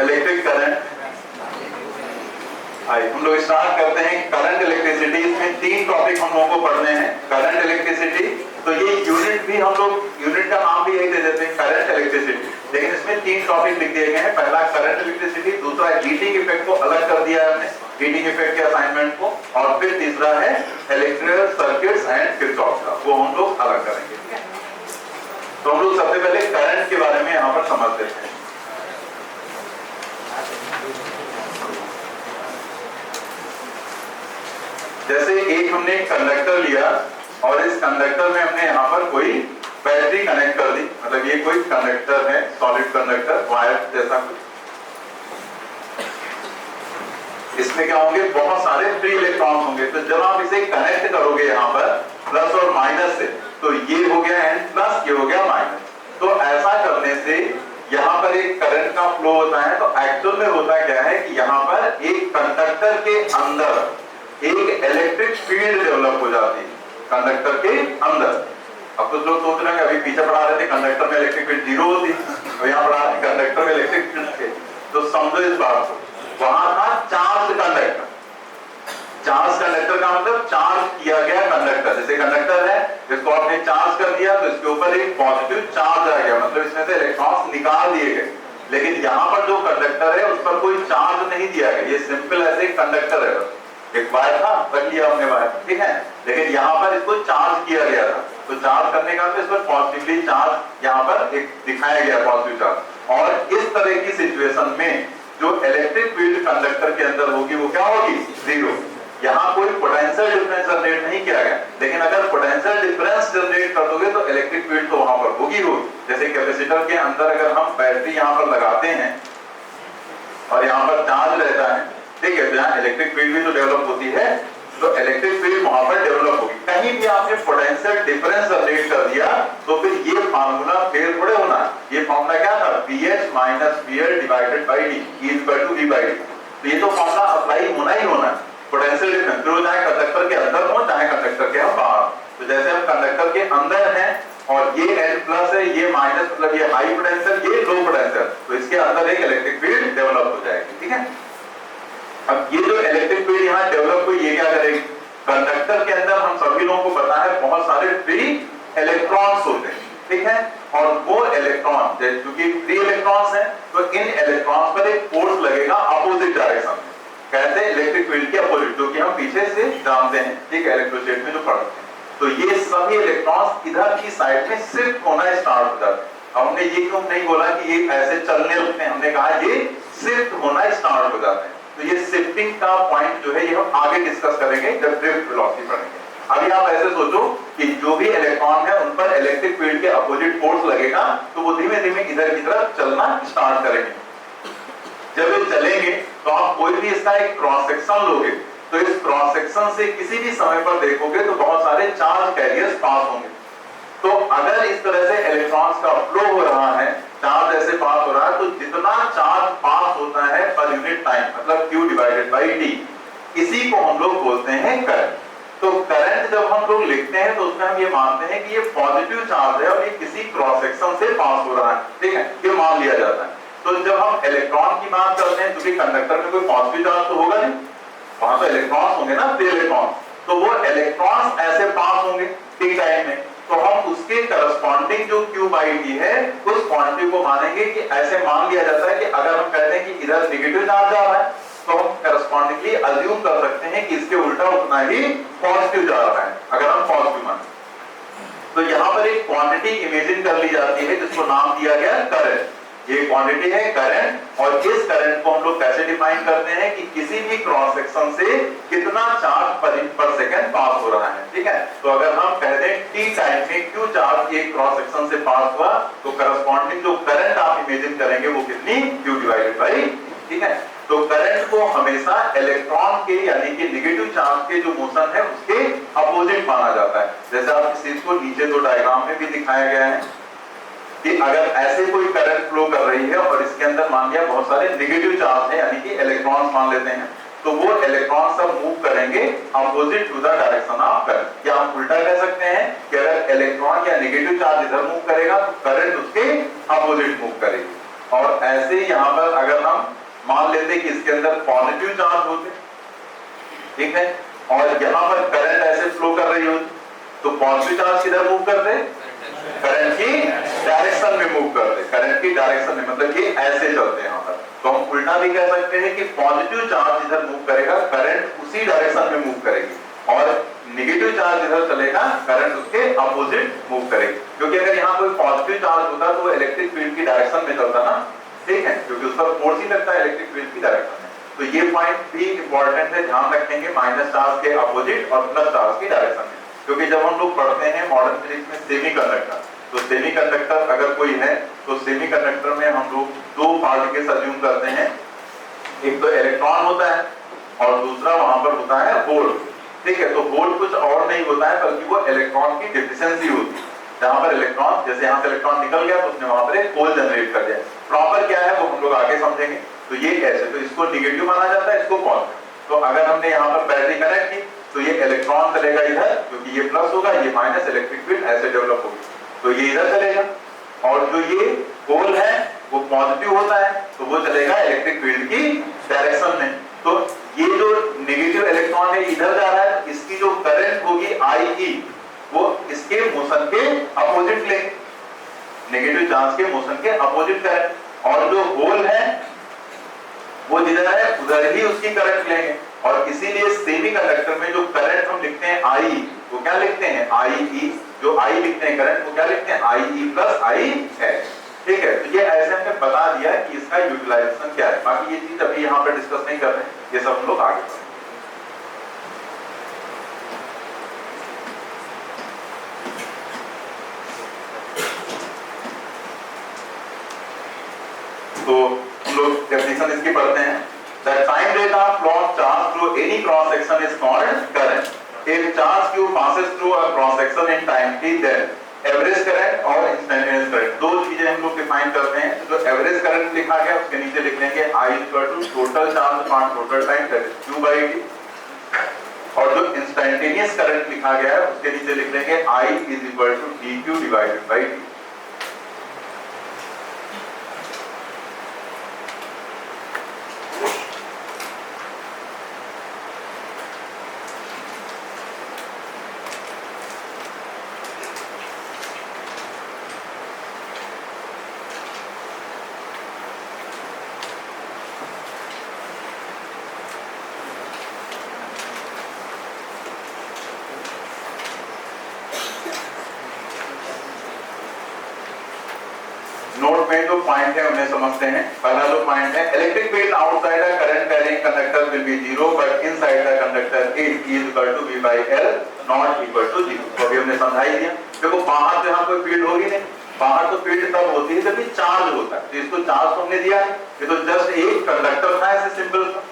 Electric current. हम लोग start करते हैं करंट इलेक्ट्रिसिटी। इसमें 3 टॉपिक हम लोगों को पढ़ने हैं। करंट इलेक्ट्रिसिटी, तो ये यूनिट भी हम लोग यूनिट का नाम भी यही दे देते हैं करंट इलेक्ट्रिसिटी, लेकिन इसमें 3 टॉपिक लिख दिए गए हैं। पहला करंट इलेक्ट्रिसिटी, दूसरा हीटिंग इफेक्ट को अलग कर दिया है हमने, हीटिंग इफेक्ट के असाइनमेंट को, और फिर तीसरा है इलेक्ट्रिकल सर्किट्स एंड किरचॉफ का, वो हम लोग अलग करेंगे। ठीक है, तो हम लोग सबसे पहले करंट के बारे में यहाँ पर समझ लेते हैं। जैसे एक हमने कंडक्टर लिया और इस कंडक्टर में हमने यहाँ पर कोई बैटरी कनेक्ट कर दी, मतलब ये कोई कंडक्टर है, सॉलिड कंडक्टर, वायर जैसा कुछ। इसमें क्या होंगे, बहुत सारे फ्री इलेक्ट्रॉन होंगे। तो जब आप इसे कनेक्ट करोगे यहाँ पर प्लस और माइनस से, तो ये हो गया N प्लस, ये हो गया माइनस। तो ऐसा करने से यहाँ पर एक करंट का फ्लो होता है। तो एक्चुअल में होता क्या है कि यहाँ पर एक कंडक्टर के अंदर एक इलेक्ट्रिक फील्ड डेवलप हो जाती है, कंडक्टर के अंदर। अब कुछ लोग सोच रहे हैं कि अभी पीछे पढ़ा रहे थे कंडक्टर में इलेक्ट्रिक फील्ड 0 होती, तो यहाँ पढ़ा रहे कंडक्टर में इलेक्ट्रिक फील्ड थे। तो समझो इस बात को, वहां था चार्ज कंडक्टर। चार्ज कंडक्टर का मतलब चार्ज किया गया कंडक्टर। जैसे कंडक्टर है, इसको आपने चार्ज कर दिया तो इसके ऊपर एक पॉजिटिव चार्ज आ गया, मतलब इसमें से इलेक्ट्रॉन्स निकाल दिए गए। लेकिन यहाँ पर जो कंडक्टर है उस पर कोई चार्ज नहीं दिया गया, ये सिंपल ऐसे कंडक्टर है, एक वायर था, रख लिया हमने वायर, ठीक है। लेकिन यहाँ पर इसको चार्ज किया गया था, तो चार्ज करने का तो इस पर पॉजिटिवली चार्ज यहाँ पर एक दिखाया गया पॉजिटिव चार्ज। और इस तरह की सिचुएशन में जो इलेक्ट्रिक फील्ड कंडक्टर के अंदर होगी वो क्या होगी, 0। यहाँ कोई पोटेंशियल डिफरेंस जनरेट नहीं किया गया, लेकिन अगर पोटेंशियल डिफरेंस जनरेट कर दोगे तो इलेक्ट्रिक फील्ड तो वहां पर होगी। जैसे कैपेसिटर के अंदर अगर हम बैटरी यहाँ पर लगाते हैं और यहाँ पर चार्ज रहता है, ठीक है, तो यहाँ इलेक्ट्रिक फील्ड भी तो डेवलप होती है, तो इलेक्ट्रिक फील्ड वहां पर डेवलप होगी। कहीं भी आपने पोटेंशियल डिफरेंस जनरेट कर दिया तो फिर ये फार्मूला फेल थोड़े होना। ये फार्मूला क्या था, VH minus VL divided by D equal to V by D। तो ये तो फार्मूला अप्लाई होना ही होना। पोटेंशियल डिफरेंस फिर चाहे कंडक्टर के अंदर हो चाहे कंडक्टर के बाहर। तो जैसे हम कंडक्टर के अंदर हैं और ये N प्लस है, ये माइनस, मतलब ये हाई पोटेंशियल, ये लो पोटेंशियल, तो इसके अंदर एक इलेक्ट्रिक फील्ड डेवलप हो जाएगी। ठीक है, अब ये जो इलेक्ट्रिक फील्ड यहाँ डेवलप हुई, ये क्या करेगी, कंडक्टर के अंदर हम सभी लोगों को पता है बहुत सारे फ्री इलेक्ट्रॉन्स होते हैं, ठीक है। और वो इलेक्ट्रॉन क्योंकि फ्री इलेक्ट्रॉन्स हैं, तो इन इलेक्ट्रॉन्स पर एक फोर्स लगेगा अपोजिट डायरेक्शन में, कहते हैं इलेक्ट्रिक फील्ड के अपोजिट, जो कि हम पीछे से जानते हैं, ठीक है, इलेक्ट्रोस्टैटिक में जो पढ़ते हैं। तो ये सभी इलेक्ट्रॉन्स इधर की साइड में शिफ्ट होना स्टार्ट हो जाते हैं। हमने ये क्यों नहीं बोला कि ये ऐसे चलने लगते हैं, हमने कहा ये शिफ्ट होना स्टार्ट हो जाते हैं। तो ये शिफ्टिंग का पॉइंट जो है ये हम आगे डिस्कस करेंगे जब ड्रिफ्ट वेलोसिटी पढ़ेंगे। अभी आप ऐसे सोचो कि जो भी इलेक्ट्रॉन है उन पर इलेक्ट्रिक फील्ड के अपोजिट फोर्स लगेगा, तो वो धीमे धीमे इधर की तरफ चलना स्टार्ट करेंगे। जब ये चलेंगे तो आप कोई भी इसका एक क्रॉस सेक्शन लोगे, तो इस क्रॉस सेक्शन से किसी भी समय पर देखोगे तो बहुत सारे चार्ज कैरियर्स पास होंगे। तो अगर इस तरह से इलेक्ट्रॉन्स का फ्लो हो रहा है, चार्ज ऐसे पास हो रहा है, तो जितना चार्ज पास होता है पर यूनिट टाइम, मतलब Q डिवाइडेड बाई D, इसी को हम लोग बोलते हैं करंट। तो करंट जब हम लोग लिखते हैं तो उसमें हम ये मानते हैं कि ये पॉजिटिव चार्ज है और ये किसी क्रॉस सेक्शन से पास हो रहा है, ठीक है, ये मान लिया जाता है। तो जब हम इलेक्ट्रॉन की बात करते हैं, क्योंकि कंडक्टर में कोई पॉजिटिव चार्ज तो होगा नहीं, वहां तो इलेक्ट्रॉन्स होंगे ना, फ्री इलेक्ट्रॉन, तो वो इलेक्ट्रॉन्स ऐसे पास होंगे टी टाइम में, तो हम उसके करस्पॉन्डिंग जो Q बाई D है उस क्वांटिटी को मानेंगे कि ऐसे मान लिया जाता है कि अगर हम कहते हैं कि इधर नेगेटिव चार्ज आ रहा है, तो हम करस्पॉन्डिंगली अज्यूम कर सकते हैं कि इसके उल्टा उतना ही पॉजिटिव जा रहा है, अगर हम पॉजिटिव माने। तो यहाँ पर एक क्वांटिटी इमेजिन कर ली जाती है जिसको नाम दिया गया करंट। ये क्वांटिटी है करंट, और इस करंट को हम लोग कैसे डिफाइन करते हैं कि किसी भी क्रॉस सेक्शन से कितना चार्ज पर सेकंड पास हो रहा है, ठीक है। तो अगर हम कह दें t टाइम में Q चार्ज एक क्रॉस सेक्शन से पास हुआ, तो करस्पॉन्डिंग जो करंट आप इमेजिन करेंगे वो कितनी, Q डिवाइडेड बाई, ठीक है। तो करंट को हमेशा इलेक्ट्रॉन के यानी कि नेगेटिव चार्ज के जो मोशन है उसके अपोजिट माना जाता है। जैसे आप इस चीज को नीचे दो डायग्राम में भी दिखाया गया है कि अगर ऐसे कोई करंट फ्लो कर रही है और इसके अंदर मान लिया बहुत सारे नेगेटिव चार्ज है यानी कि इलेक्ट्रॉन्स मान लेते हैं, तो वो इलेक्ट्रॉन सब मूव करेंगे opposite to the direction of current. या हम उल्टा कह सकते हैं कि अगर इलेक्ट्रॉन या नेगेटिव चार्ज इधर मूव करेगा तो करंट उसके अपोजिट मूव करेगी। और ऐसे ही यहाँ पर अगर हम मान लेते कि इसके अंदर पॉजिटिव चार्ज होते, ठीक है, और यहाँ पर करंट ऐसे फ्लो कर रही होती, तो पॉजिटिव चार्ज किधर मूव करते, करंट की डायरेक्शन में मूव करते, करंट की डायरेक्शन में, मतलब ये ऐसे चलते हैं यहाँ पर। तो हम उल्टा भी कह सकते हैं कि पॉजिटिव चार्ज इधर मूव करेगा, करंट उसी डायरेक्शन में मूव करेगी, और नेगेटिव चार्ज इधर चलेगा, करंट उसके अपोजिट मूव करेगी। क्योंकि अगर यहाँ कोई पॉजिटिव चार्ज होता तो वो इलेक्ट्रिक फील्ड की डायरेक्शन में चलता ना, ठीक है, क्योंकि उस पर फोर्स ही लगता है इलेक्ट्रिक फील्ड की डायरेक्शन में। तो ये पॉइंट भी इंपॉर्टेंट है, ध्यान रखेंगे, माइनस चार्ज के अपोजिट और प्लस चार्ज की डायरेक्शन में। क्योंकि जब हम लोग पढ़ते हैं मॉडर्न फिजिक्स में सेमीकंडक्टर, तो सेमीकंडक्टर अगर कोई है तो सेमीकंडक्टर में हम लोग दो पार्टिकल्स अज्यूम करते हैं, एक तो इलेक्ट्रॉन होता है और दूसरा वहां पर होता है होल, ठीक है। तो होल कुछ और नहीं होता है बल्कि वो इलेक्ट्रॉन की डिफिशियंसी होती है, जहां पर इलेक्ट्रॉन, जैसे यहाँ से इलेक्ट्रॉन निकल गया तो उसने वहां पर एक होल जनरेट कर दिया। प्रॉपर क्या है वो हम लोग आगे समझेंगे। तो ये कैसे, तो इसको निगेटिव माना जाता है, इसको पॉजिटिव। तो अगर हमने यहाँ पर बैटरी कनेक्ट की तो ये इलेक्ट्रॉन चलेगा इधर, क्योंकि ये प्लस होगा, ये माइनस, इलेक्ट्रिक फील्ड ऐसे डेवलप होगी, तो ये इधर चलेगा। और जो ये होल है वो पॉजिटिव होता है तो वो चलेगा इलेक्ट्रिक फील्ड की डायरेक्शन में। तो ये जो नेगेटिव इलेक्ट्रॉन है इधर जा रहा है, इसकी जो करंट होगी IE वो इसके मोशन के अपोजिट लेंगे, नेगेटिव चार्ज के मोशन के अपोजिट करंट। और जो होल है वो जिधर है उधर ही उसकी करंट लेंगे। और इसीलिए सेमीकंडक्टर में जो करंट हम लिखते हैं I, वो क्या लिखते हैं IE, जो I लिखते हैं करंट वो क्या लिखते हैं IE प्लस IH, ठीक है। तो ये ऐसे हमने बता दिया कि इसका यूटिलाइजेशन क्या है। बाकी ये चीज अभी यहाँ पर डिस्कस नहीं कर रहे हैं, ये सब हम लोग आगे पढ़ेंगे। तो हम लोग डेफिनेशन इसकी पढ़ते हैं। The time rate of flow of charge through any cross section is called current. If charge q passes through a cross section in time t, then average current और instantaneous current, दो चीजें हम लोग define करते हैं। जो average current लिखा गया उसके नीचे लिख लेंगे I = total charge upon total time, that is q/t। और जो इंस्टेंटेनियस करंट लिखा गया है उसके नीचे लिख लेंगे I = dq/t। नोट में जो पॉइंट है उन्हें समझते हैं। पहला जो पॉइंट है, electric field outside the current carrying conductor will be 0 but inside the conductor it is equal to V/L not equal to 0। तो अभी हमने समझा ही दिया। देखो बाहर तो यहाँ कोई फील्ड होगी नहीं, बाहर तो फील्ड तब होती है जब भी चार्ज होता है। तो इसको चार्ज तो हमने दिया है, ये तो जस्ट एक कंडक्टर था ऐसे सिंपल सा,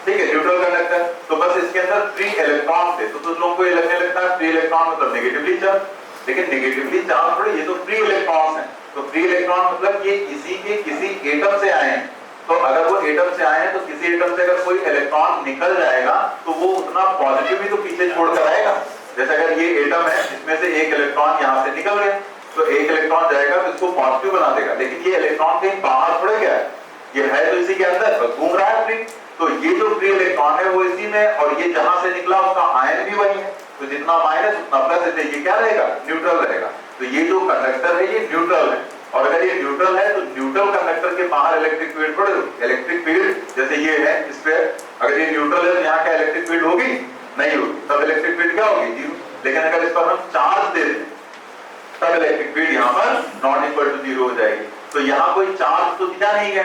ठीक है, न्यूट्रल कंडक्टर। तो बस इसके अंदर फ्री इलेक्ट्रॉन थे। तो कुछ लोगों को ये लगने लगता है फ्री इलेक्ट्रॉन मतलब नेगेटिवली चार्ज, लेकिन नेगेटिवली चार्ज थोड़ी, ये तो फ्री इलेक्ट्रॉन्स हैं। तो फ्री इलेक्ट्रॉन मतलब ये इसी के किसी एटम से आए हैं। तो अगर वो एटम से आए हैं तो किसी एटम से अगर कोई इलेक्ट्रॉन निकल जाएगा तो वो उतना पॉजिटिव भी तो पीछे छोड़ कर आएगा। जैसे अगर ये एटम है जिसमें से एक इलेक्ट्रॉन यहाँ से निकल गया तो एक इलेक्ट्रॉन जाएगा तो इसको पॉजिटिव बना देगा, लेकिन ये इलेक्ट्रॉन कहीं बाहर थोड़े गया है, ये है तो इसी के अंदर बस घूम रहा है फ्री। तो ये जो फ्री इलेक्ट्रॉन है वो इसी में, और ये जहां से निकला उसका आयन भी वही है। तो जितना माइनस उतना प्लस, ये क्या रहेगा, न्यूट्रल रहेगा। तो ये जो कंडक्टर है ये न्यूट्रल है, और अगर ये न्यूट्रल है तो न्यूट्रल कंडक्टर के बाहर इलेक्ट्रिक फील्ड थोड़े, इलेक्ट्रिक फील्ड जैसे ये है इस पे अगर ये न्यूट्रल है तो यहाँ क्या इलेक्ट्रिक फील्ड होगी, नहीं होगी, तब इलेक्ट्रिक फील्ड क्या होगी, जीरो। लेकिन अगर इस पर हम चार्ज दे दें तब इलेक्ट्रिक फील्ड यहाँ पर नॉट इक्वल टू 0 हो जाएगी। तो यहाँ कोई चार्ज तो दिया नहीं है,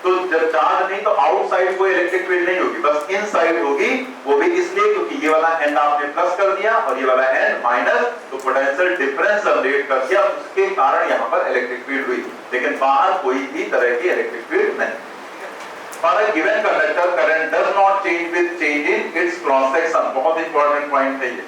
तो जब चार्ज नहीं तो आउटसाइड कोई इलेक्ट्रिक फील्ड नहीं होगी, बस इनसाइड होगी। वो भी इसलिए क्योंकि ये वाला एंड आपने प्लस कर दिया और ये वाला एंड माइनस, तो पोटेंशियल डिफरेंस जनरेट कर दिया, उसके कारण यहाँ पर इलेक्ट्रिक फील्ड हुई, लेकिन बाहर कोई भी तरह की इलेक्ट्रिक फील्ड नहीं। For a given conductor, current does not change with change in its cross section। बहुत इंपॉर्टेंट पॉइंट है ये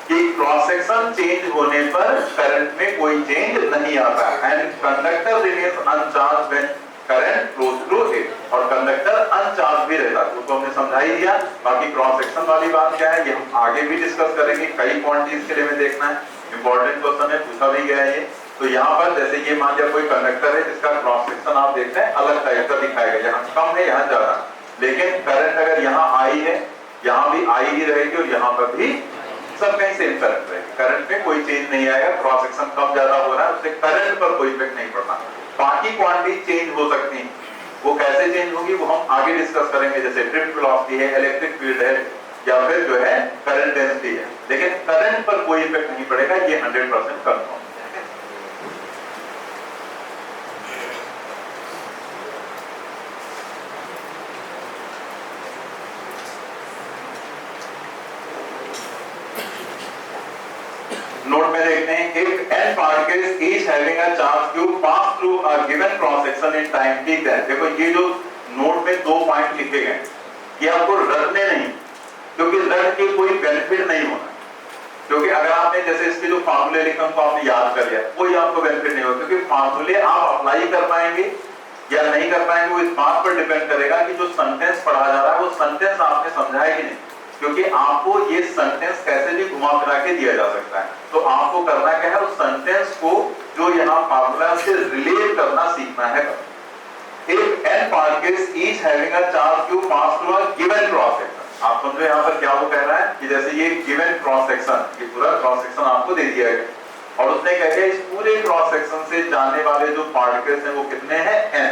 कि क्रॉस सेक्शन चेंज होने पर करंट में कोई चेंज नहीं आता, and conductor remains uncharged when current flows through it. और कंडक्टर अनचार्ज भी रहता है, तो हमने समझा ही दिया। बाकी क्रॉस सेक्शन वाली बात क्या है ये हम आगे भी डिस्कस करेंगे, कई क्वांटिटीज के लिए हमें देखना है, इंपॉर्टेंट क्वेश्चन है, पूछा भी गया है ये। तो यहाँ पर जैसे ये मान लिया कोई कंडक्टर है जिसका क्रॉस सेक्शन आप देखते हैं अलग टाइप का दिखाएगा, यहाँ कम है यहाँ ज्यादा, लेकिन करंट अगर यहाँ आई है, यहाँ भी आई ही रहेगी और यहाँ पर भी सब कहीं सेम करंट रहेगी, करंट में कोई चेंज नहीं आएगा, क्रॉस सेक्शन कम ज्यादा हो रहा है उससे करंट पर कोई इफेक्ट नहीं पड़ना। बाकी क्वांटिटी चेंज हो सकती है, वो कैसे चेंज होगी वो हम आगे डिस्कस करेंगे, जैसे ड्रिफ्ट वेलोसिटी है, इलेक्ट्रिक फील्ड है, या फिर जो है करंट डेंसिटी है, लेकिन करंट पर कोई इफेक्ट नहीं पड़ेगा, ये 100% कंफर्म। नोट में देखते हैं if n particles each having a charge q pass through a given cross section in time t है। देखो ये जो नोट में 2 पॉइंट लिखे गए ये आपको रटने नहीं, क्योंकि रट के कोई बेनिफिट नहीं होना, क्योंकि अगर आपने जैसे इसके जो फार्मूले लिखे उनको आपने याद कर लिया कोई आपको बेनिफिट नहीं होगा, क्योंकि फार्मूले आप अप्लाई कर पाएंगे या नहीं कर पाएंगे वो इस बात पर डिपेंड करेगा कि जो सेंटेंस पढ़ा जा रहा है वो सेंटेंस आपने समझा है कि नहीं, क्योंकि आपको ये सेंटेंस कैसे भी घुमा फिरा के दिया जा सकता है। तो आपको करना क्या है, उस सेंटेंस को जो यहाँ फार्मूला से रिलेट करना सीखना है। If n particles each having a charge q pass through a given cross section, आप समझो यहाँ पर क्या वो कह रहा है कि जैसे ये गिवन क्रॉस सेक्शन, ये पूरा क्रॉस सेक्शन आपको दे दिया है और उसने कह दिया इस पूरे क्रॉस सेक्शन से जाने वाले जो पार्टिकल्स हैं वो कितने हैं n,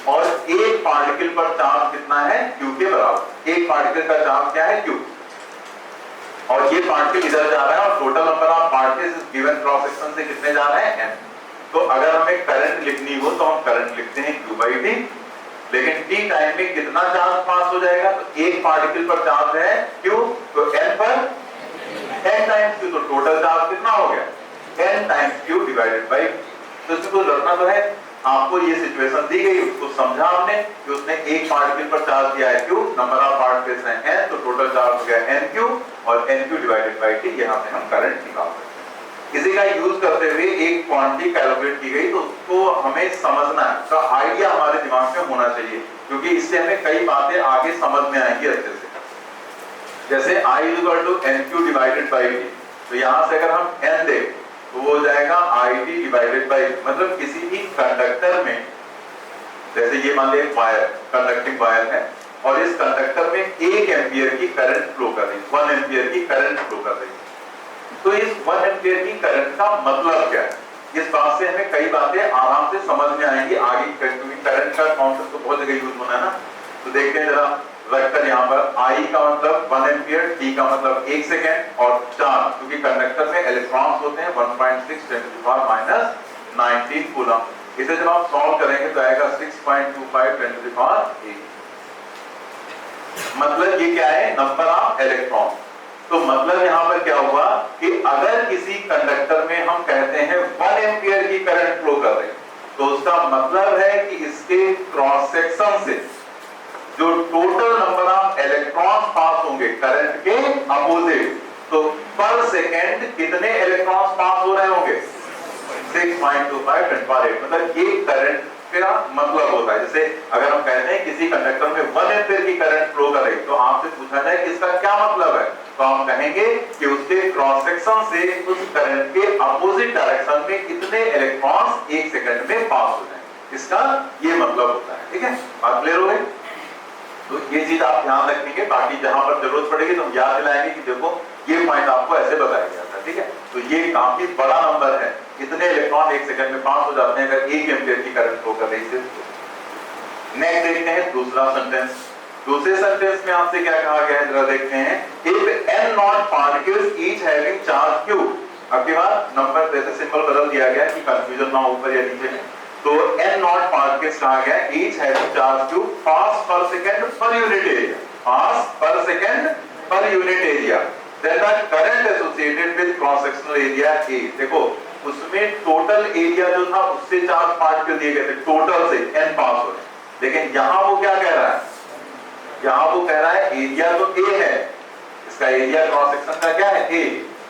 और एक पार्टिकल पर चार्ज कितना है q के बराबर, एक पार्टिकल का चार्ज क्या है q, और ये पार्टिकल इधर जा रहा है और टोटल नंबर ऑफ पार्टिकल्स इस गिवन क्रॉस सेक्शन से कितने जा रहे हैं n। तो अगर हमें करंट लिखनी हो तो हम करंट लिखते हैं q/t, लेकिन t टाइम में कितना चार्ज पास हो जाएगा, तो एक पार्टिकल पर चार्ज है q, तो n पर n टाइम्स q, तो टोटल चार्ज कितना हो गया n times q divided by. तो इसको रखना तो है, आपको ये सिचुएशन दी गई उसको समझा हमने कि उसने एक पार्टिकल पर चार्ज दिया है q, नंबर ऑफ पार्टिकल्स हैं n, तो टोटल चार्ज हो गया nq और nq डिवाइडेड बाय t, यहां से हम करंट निकाल सकते हैं। इसी का यूज करते हुए एक क्वांटिटी कैलकुलेट की गई तो उसको हमें समझना है, उसका आइडिया हमारे दिमाग में होना चाहिए, क्योंकि इससे हमें कई बातें आगे समझ में आएंगी अच्छे से। जैसे I = NQ divided by T, तो यहाँ से अगर हम n दें तो वो हो जाएगा IT डिवाइडेड बाई, मतलब किसी भी कंडक्टर में जैसे ये मान लिया वायर, कंडक्टिंग वायर है और इस कंडक्टर में 1 एम्पियर की करंट फ्लो कर रही है, 1 एम्पियर की करंट फ्लो कर रही है, तो इस 1 एम्पियर की करंट का मतलब क्या है, इस बात से हमें कई बातें आराम से समझ में आएंगी आगे, क्योंकि करंट का कॉन्सेप्ट तो बहुत जगह यूज होना है ना। तो देखते हैं जरा वेक्टर यहाँ पर I का मतलब 1 एम्पियर, T का मतलब 1 सेकेंड और चार्ज, क्योंकि कंडक्टर में इलेक्ट्रॉन्स होते हैं 1.6 × 10⁻⁹ कूलम। इसे जब आप सॉल्व करेंगे तो आएगा 6.25 × 10⁸, मतलब ये क्या है, नंबर ऑफ इलेक्ट्रॉन। तो मतलब यहाँ पर क्या हुआ कि अगर किसी कंडक्टर में हम कहते हैं 1 एम्पियर की करंट फ्लो कर रही, तो उसका मतलब है कि इसके क्रॉस सेक्शन से जो टोटल नंबर ऑफ इलेक्ट्रॉन्स पास होंगे करंट के अपोजिट, तो पर सेकेंड कितने इलेक्ट्रॉन्स पास हो रहे होंगे 6.25 × 10⁸, मतलब ये करंट का मतलब होता है। जैसे अगर हम कहते हैं किसी कंडक्टर में 1 एम्पियर की करंट फ्लो कर रही, तो आपसे पूछा जाए कि इसका क्या मतलब है, तो हम कहेंगे कि उसके क्रॉस सेक्शन से उस करंट के अपोजिट डायरेक्शन में कितने इलेक्ट्रॉन्स 1 सेकंड में पास हो जाएंगे, इसका ये मतलब होता है। ठीक है, बात क्लियर हो गई? तो ये चीज आप ध्यान रखेंगे, बाकी जहां पर जरूरत पड़ेगी तो हम याद दिलाएंगे कि देखो ये पॉइंट आपको ऐसे बताया गया था। ठीक है, तो ये काफी बड़ा नंबर है, इतने इलेक्ट्रॉन 1 सेकंड में पास हो जाते हैं अगर 1 एम्पियर की करंट फ्लो कर रही है। नेक्स्ट देखते हैं दूसरा सेंटेंस। दूसरे सेंटेंस में आपसे क्या कहा गया है, जरा देखते हैं। If n not particles each having charge q, अब के बाद नंबर जैसे सिंबल बदल दिया गया कि कंफ्यूजन ना ऊपर या नीचे में, तो n नॉट पार्टिकल्स कहा गया each having charge q pass per second per unit area, pass per second per unit area, then the current associated with cross sectional area A। देखो उसमें टोटल एरिया जो था उससे चार्ज पार्टिकल दिए गए थे, टोटल से n पास हो रहे, लेकिन यहां वो क्या कह रहा है, यहां वो कह रहा है एरिया तो A है, इसका एरिया क्रॉस सेक्शन का क्या है A,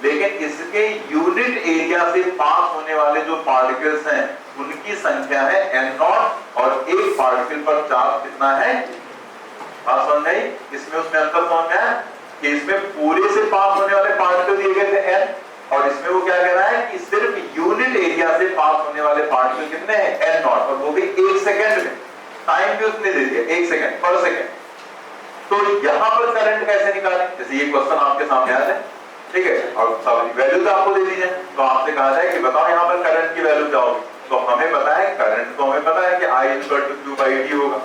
लेकिन इसके यूनिट एरिया से पास होने वाले जो पार्टिकल्स हैं उनकी संख्या है n नॉट और एक पार्टिकल पर चार्ज कितना है। बात समझ में इसमें उसमें अंतर समझ में आया कि इसमें पूरे से पास होने वाले पार्टिकल दिए गए थे n और इसमें वो क्या कह रहा है कि सिर्फ यूनिट एरिया से पास होने वाले पार्टिकल कितने हैं, एन नॉट, और वो भी 1 सेकंड में। टाइम भी उसने दे दिया 1 सेकंड पर सेकंड। तो यहां पर करंट कैसे निकालें, जैसे ये क्वेश्चन आपके सामने आ जाए, ठीक है, और सब वैल्यू तो आपको दे दी जाए, तो आपसे कहा जाए कि बताओ यहां पर करंट की वैल्यू क्या होगी। तो हमें पता है करंट, तो हमें पता है कि I = Q/d होगा।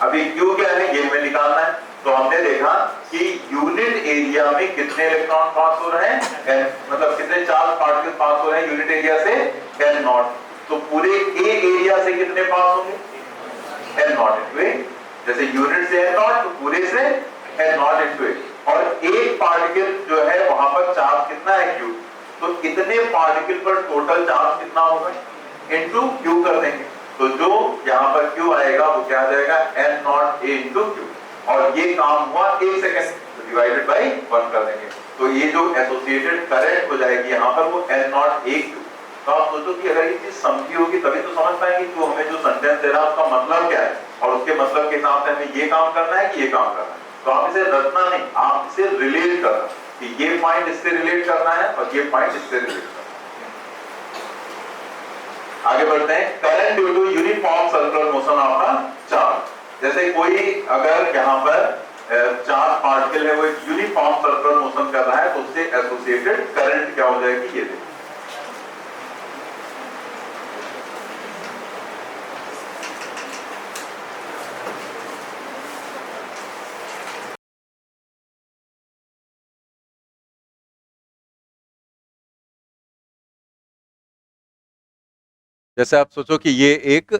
अभी Q क्या है, ये हमें निकालना है। तो हमने देखा कि यूनिट एरिया में कितने इलेक्ट्रॉन पास हो रहे हैं, n, मतलब कितने चार्ज पार्टिकल पास हो रहे हैं यूनिट एरिया से, n नॉट। तो पूरे A एरिया से कितने पास होंगे, n नॉट इंटू A। जैसे यूनिट से n नॉट, तो पूरे से n नॉट इंटू A। और एक पार्टिकल जो है वहां पर चार्ज कितना है, Q। तो कितने पार्टिकल पर टोटल चार्ज कितना होगा, इनटू Q कर देंगे। तो जो यहाँ पर Q आएगा वो क्या आ जाएगा, n not A into Q। और ये काम हुआ 1 सेकंड, तो डिवाइडेड बाई 1 कर देंगे। तो ये जो एसोसिएटेड करंट हो जाएगी यहाँ पर वो n नॉट A Q। तो आप सोचो कि अगर ये चीज समझी होगी तभी तो समझ पाएंगे कि वो हमें जो सेंटेंस दे रहा है उसका मतलब क्या है, और उसके मतलब के हिसाब से हमें ये काम करना है कि ये काम करना है। तो आप इसे रटना नहीं, आप इसे रिलेट करना कि ये पॉइंट इससे रिलेट करना है और ये पॉइंट इससे रिलेट करना है। आगे बढ़ते हैं, current due to uniform circular motion of a charge. जैसे कोई अगर यहाँ पर चार्ज पार्टिकल है वो एक यूनिफॉर्म सर्कुलर मोशन कर रहा है तो उससे एसोसिएटेड करंट क्या हो जाएगी, ये देखिए। जैसे आप सोचो कि ये एक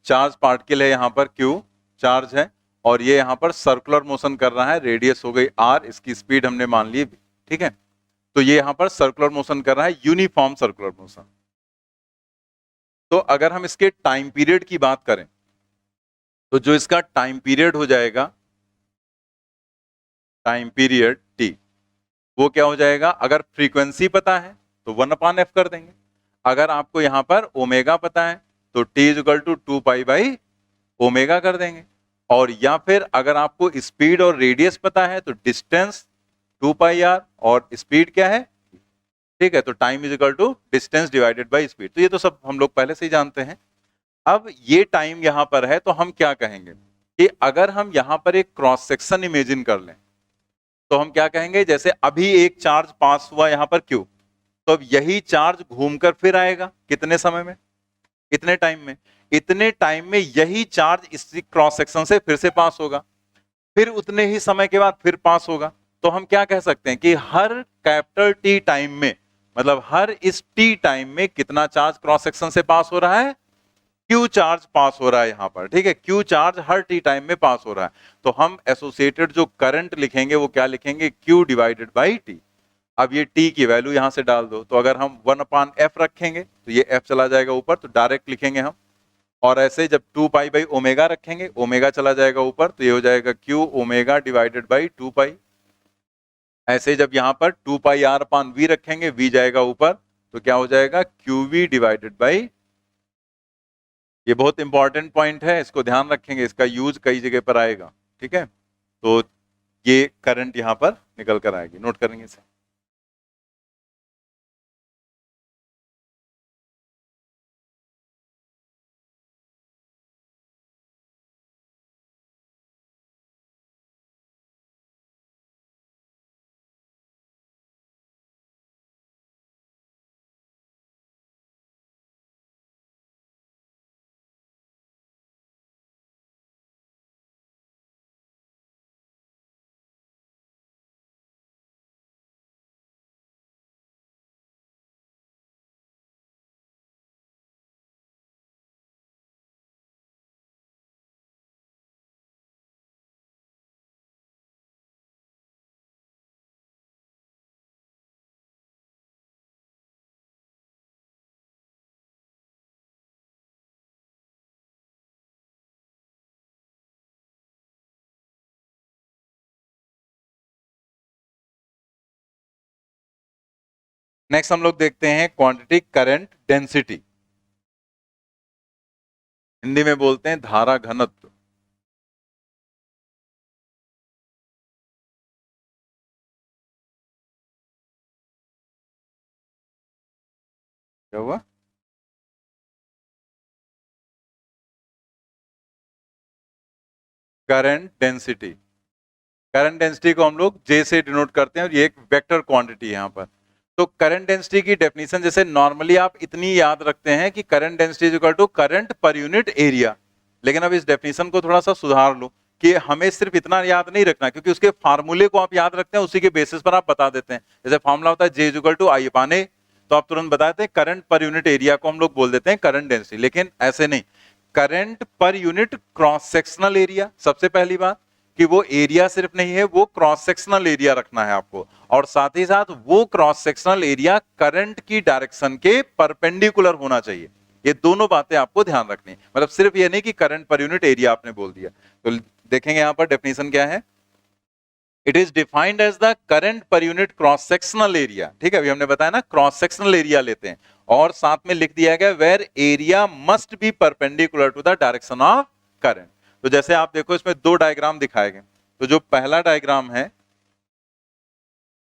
चार्ज पार्टिकल है, यहाँ पर Q चार्ज है, और ये यहाँ पर सर्कुलर मोशन कर रहा है, रेडियस हो गई R, इसकी स्पीड हमने मान ली, ठीक है। तो ये यहाँ पर सर्कुलर मोशन कर रहा है, यूनिफॉर्म सर्कुलर मोशन। तो अगर हम इसके टाइम पीरियड की बात करें तो जो इसका टाइम पीरियड हो जाएगा, टाइम पीरियड T, वो क्या हो जाएगा, अगर फ्रीक्वेंसी पता है तो 1/f कर देंगे। अगर आपको यहां पर ओमेगा पता है तो T = 2π/ओमेगा कर देंगे। और या फिर अगर आपको स्पीड और रेडियस पता है तो डिस्टेंस 2πr, और स्पीड क्या है, ठीक है। तो time = distance divided by speed. तो ये तो सब हम लोग पहले से ही जानते हैं। अब ये टाइम यहां पर है तो हम क्या कहेंगे कि अगर हम यहां पर एक क्रॉस सेक्शन इमेजिन कर लें तो हम क्या कहेंगे, जैसे अभी एक चार्ज पास हुआ यहां पर Q, तो अब यही चार्ज घूमकर फिर आएगा कितने समय में, कितने टाइम में, इतने टाइम में यही चार्ज इस क्रॉस सेक्शन से फिर से पास होगा, फिर उतने ही समय के बाद फिर पास होगा। तो हम क्या कह सकते हैं कि हर कैपिटल T टाइम में, मतलब हर इस T टाइम में कितना चार्ज क्रॉस सेक्शन से पास हो रहा है, Q चार्ज पास हो रहा है यहां पर, ठीक है। Q चार्ज हर T टाइम में पास हो रहा है। तो हम एसोसिएटेड जो करंट लिखेंगे वो क्या लिखेंगे, Q डिवाइडेड बाई T। अब ये T की वैल्यू यहां से डाल दो, तो अगर हम 1/f रखेंगे तो ये f चला जाएगा ऊपर, तो डायरेक्ट लिखेंगे हम। और ऐसे जब 2π/ओमेगा रखेंगे, ओमेगा चला जाएगा ऊपर, तो ये हो जाएगा Q ओमेगा डिवाइडेड बाई 2π। ऐसे जब यहां पर 2πr/v रखेंगे, v जाएगा ऊपर, तो क्या हो जाएगा, QV डिवाइडेड बाई। ये बहुत इंपॉर्टेंट पॉइंट है, इसको ध्यान रखेंगे, इसका यूज कई जगह पर आएगा, ठीक है। तो ये करंट यहां पर निकल कर आएगी, नोट करेंगे इसे। नेक्स्ट हम लोग देखते हैं क्वांटिटी करंट डेंसिटी, हिंदी में बोलते हैं धारा घनत्व। क्या हुआ? करंट डेंसिटी, करंट डेंसिटी को हम लोग J से डिनोट करते हैं और ये एक वेक्टर क्वांटिटी है यहाँ पर। तो करंट डेंसिटी की डेफिनेशन जैसे नॉर्मली आप इतनी याद रखते हैं कि current density is equal to current per unit area, लेकिन अब इस डेफिनेशन को थोड़ा सा सुधार लो कि हमें सिर्फ इतना याद नहीं रखना, क्योंकि उसके फार्मूले को आप याद रखते हैं, उसी के बेसिस पर आप बता देते हैं। जैसे फार्मूला होता है J is equal to I upon A, तो आप तुरंत बताते हैं करंट पर यूनिट एरिया को हम लोग बोल देते हैं करंट डेंसिटी, लेकिन ऐसे नहीं। Current per unit cross sectional area, सबसे पहली बात कि वो एरिया सिर्फ नहीं है, वो क्रॉस सेक्शनल एरिया रखना है आपको, और साथ ही साथ वो क्रॉस सेक्शनल एरिया करंट की डायरेक्शन के परपेंडिकुलर होना चाहिए। ये दोनों बातें आपको ध्यान रखनी है, मतलब सिर्फ ये नहीं कि करंट पर यूनिट एरिया आपने बोल दिया। तो देखेंगे यहां पर डेफिनेशन क्या है। It is defined as the current per unit cross sectional area, ठीक है, अभी हमने बताया ना क्रॉस सेक्शनल एरिया लेते हैं, और साथ में लिख दिया गया where area must be perpendicular to the direction of current. तो जैसे आप देखो इसमें दो डायग्राम दिखाए गए, तो जो पहला डायग्राम है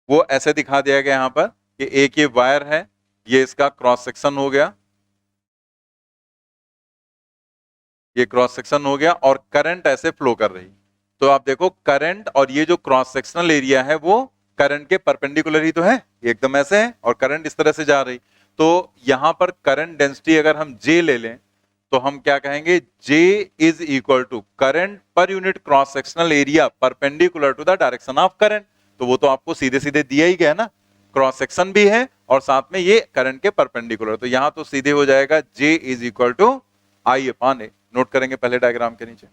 वो ऐसे दिखा दिया गया यहां पर कि एक ये वायर है, ये इसका क्रॉस सेक्शन हो गया, ये क्रॉस सेक्शन हो गया और करंट ऐसे फ्लो कर रही। तो आप देखो करंट और ये जो क्रॉस सेक्शनल एरिया है वो करंट के परपेंडिकुलर ही तो है, एकदम ऐसे है, और करंट इस तरह से जा रही। तो यहां पर करंट डेंसिटी अगर हम J ले लें तो हम क्या कहेंगे, J is equal to current per unit cross sectional area perpendicular to the direction of current. तो वो तो आपको सीधे सीधे दिया ही गया ना, क्रॉस सेक्शन भी है और साथ में ये करंट के परपेंडिकुलर, तो यहां तो सीधे हो जाएगा J is equal to I upon A। Note करेंगे पहले डायग्राम के नीचे।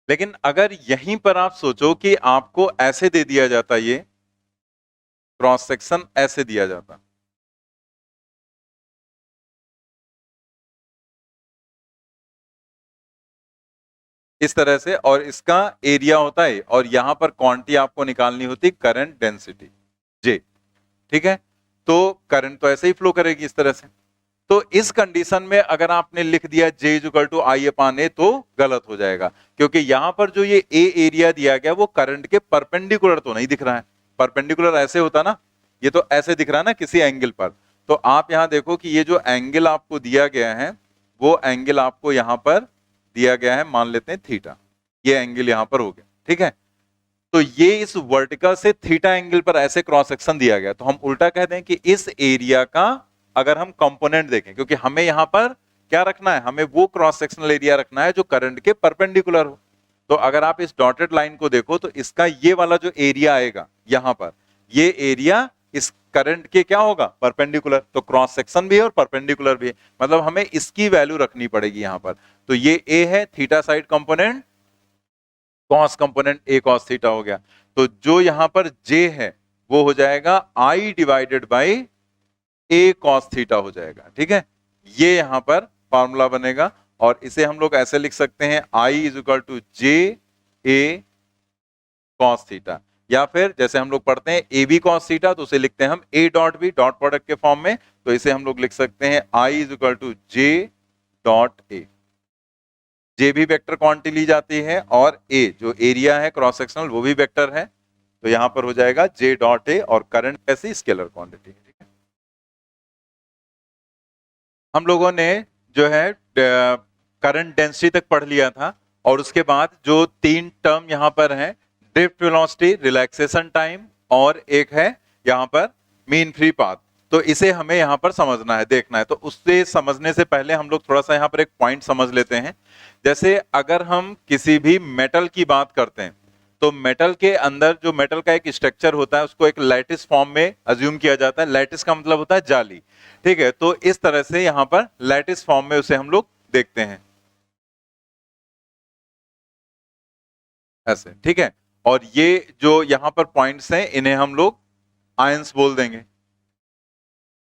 लेकिन अगर यहीं पर आप सोचो कि आपको ऐसे दे दिया जाता, ये क्रॉस सेक्शन ऐसे दिया जाता, इस तरह से, और इसका एरिया होता है, और यहां पर क्वांटिटी आपको निकालनी होती करंट डेंसिटी J, ठीक है। तो करंट तो ऐसे ही फ्लो करेगी इस तरह से। तो इस कंडीशन में अगर आपने लिख दिया J equal to I upon A तो गलत हो जाएगा, क्योंकि यहां पर जो ये A एरिया दिया गया वो करंट के परपेंडिकुलर तो नहीं दिख रहा है। परपेंडिकुलर ऐसे होता ना, ये तो ऐसे दिख रहा है ना किसी एंगल पर। तो आप यहां देखो कि ये जो एंगल आपको दिया गया है वो एंगल आपको यहां पर दिया गया है, मान लेते हैं थीटा, ये एंगल यहां पर हो गया, ठीक है। तो ये इस वर्टिकल से थीटा एंगल पर ऐसे क्रॉस सेक्शन दिया गया, तो हम उल्टा कह दें कि इस एरिया का अगर हम कंपोनेंट देखें, क्योंकि हमें यहां पर क्या रखना है, हमें वो क्रॉस सेक्शनल एरिया रखना है जो करंट के परपेंडिकुलर हो। तो अगर आप इस डॉटेड लाइन को देखो तो इसका ये वाला जो एरिया आएगा यहां पर, ये एरिया इस करंट के क्या होगा, परपेंडिकुलर। तो क्रॉस सेक्शन भी है और परपेंडिकुलर भी है, मतलब हमें इसकी वैल्यू रखनी पड़ेगी यहां पर। तो ये ए है theta side component, cos component ए कॉस थीटा हो गया। तो जो यहां पर J है वो हो जाएगा I divided by A cos theta हो जाएगा, ठीक है। ये यहां पर फॉर्मूला बनेगा और इसे हम लोग ऐसे लिख सकते हैं I is equal to J A cos theta, या फिर जैसे हम लोग पढ़ते हैं ए बी कॉस थीटा तो उसे लिखते हैं हम A dot B, dot product के फॉर्म में। तो इसे हम लोग लिख सकते हैं I is equal to J dot A। J भी वेक्टर क्वांटिटी ली जाती है और A जो एरिया है क्रॉस सेक्शनल वो भी वेक्टर है, तो यहां पर हो जाएगा J डॉट A, और करंट ऐसी स्केलर क्वांटिटी है, ठीक है। हम लोगों ने जो है करंट डेंसिटी तक पढ़ लिया था, और उसके बाद जो तीन टर्म यहां पर है, ड्रिफ्ट वेलोसिटी, रिलैक्सेशन टाइम, और एक है यहां पर मीन फ्री पाथ, तो इसे हमें यहां पर समझना है, देखना है। तो उससे समझने से पहले हम लोग थोड़ा सा यहां पर एक पॉइंट समझ लेते हैं। जैसे अगर हम किसी भी मेटल की बात करते हैं तो मेटल के अंदर जो मेटल का एक स्ट्रक्चर होता है उसको एक लैटिस फॉर्म में अज्यूम किया जाता है। लैटिस का मतलब होता है जाली, ठीक है। तो इस तरह से यहां पर लैटिस फॉर्म में उसे हम लोग देखते हैं ऐसे, ठीक है। और ये जो यहां पर पॉइंट्स हैं इन्हें हम लोग आयंस बोल देंगे,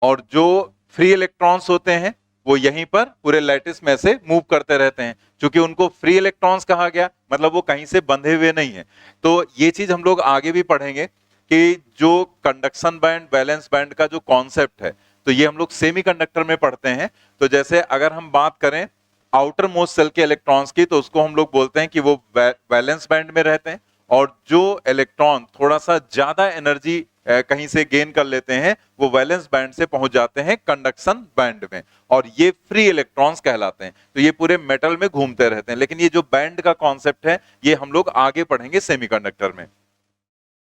और जो फ्री इलेक्ट्रॉन्स होते हैं वो यहीं पर पूरे लैटिस में से मूव करते रहते हैं। क्योंकि उनको फ्री इलेक्ट्रॉन्स कहा गया, मतलब वो कहीं से बंधे हुए नहीं है। तो ये चीज हम लोग आगे भी पढ़ेंगे कि जो कंडक्शन बैंड, वैलेंस बैंड का जो कॉन्सेप्ट है तो ये हम लोग सेमीकंडक्टर में पढ़ते हैं। तो जैसे अगर हम बात करें आउटर मोस्ट सेल के इलेक्ट्रॉन्स की, तो उसको हम लोग बोलते हैं कि वो वैलेंस बैंड में रहते हैं, और जो इलेक्ट्रॉन थोड़ा सा ज्यादा एनर्जी कहीं से गेन कर लेते हैं वो वैलेंस बैंड से पहुंच जाते हैं कंडक्शन बैंड में, और ये फ्री इलेक्ट्रॉन्स कहलाते हैं। तो ये पूरे मेटल में घूमते रहते हैं, लेकिन ये जो बैंड का कॉन्सेप्ट है ये हम लोग आगे पढ़ेंगे सेमीकंडक्टर में।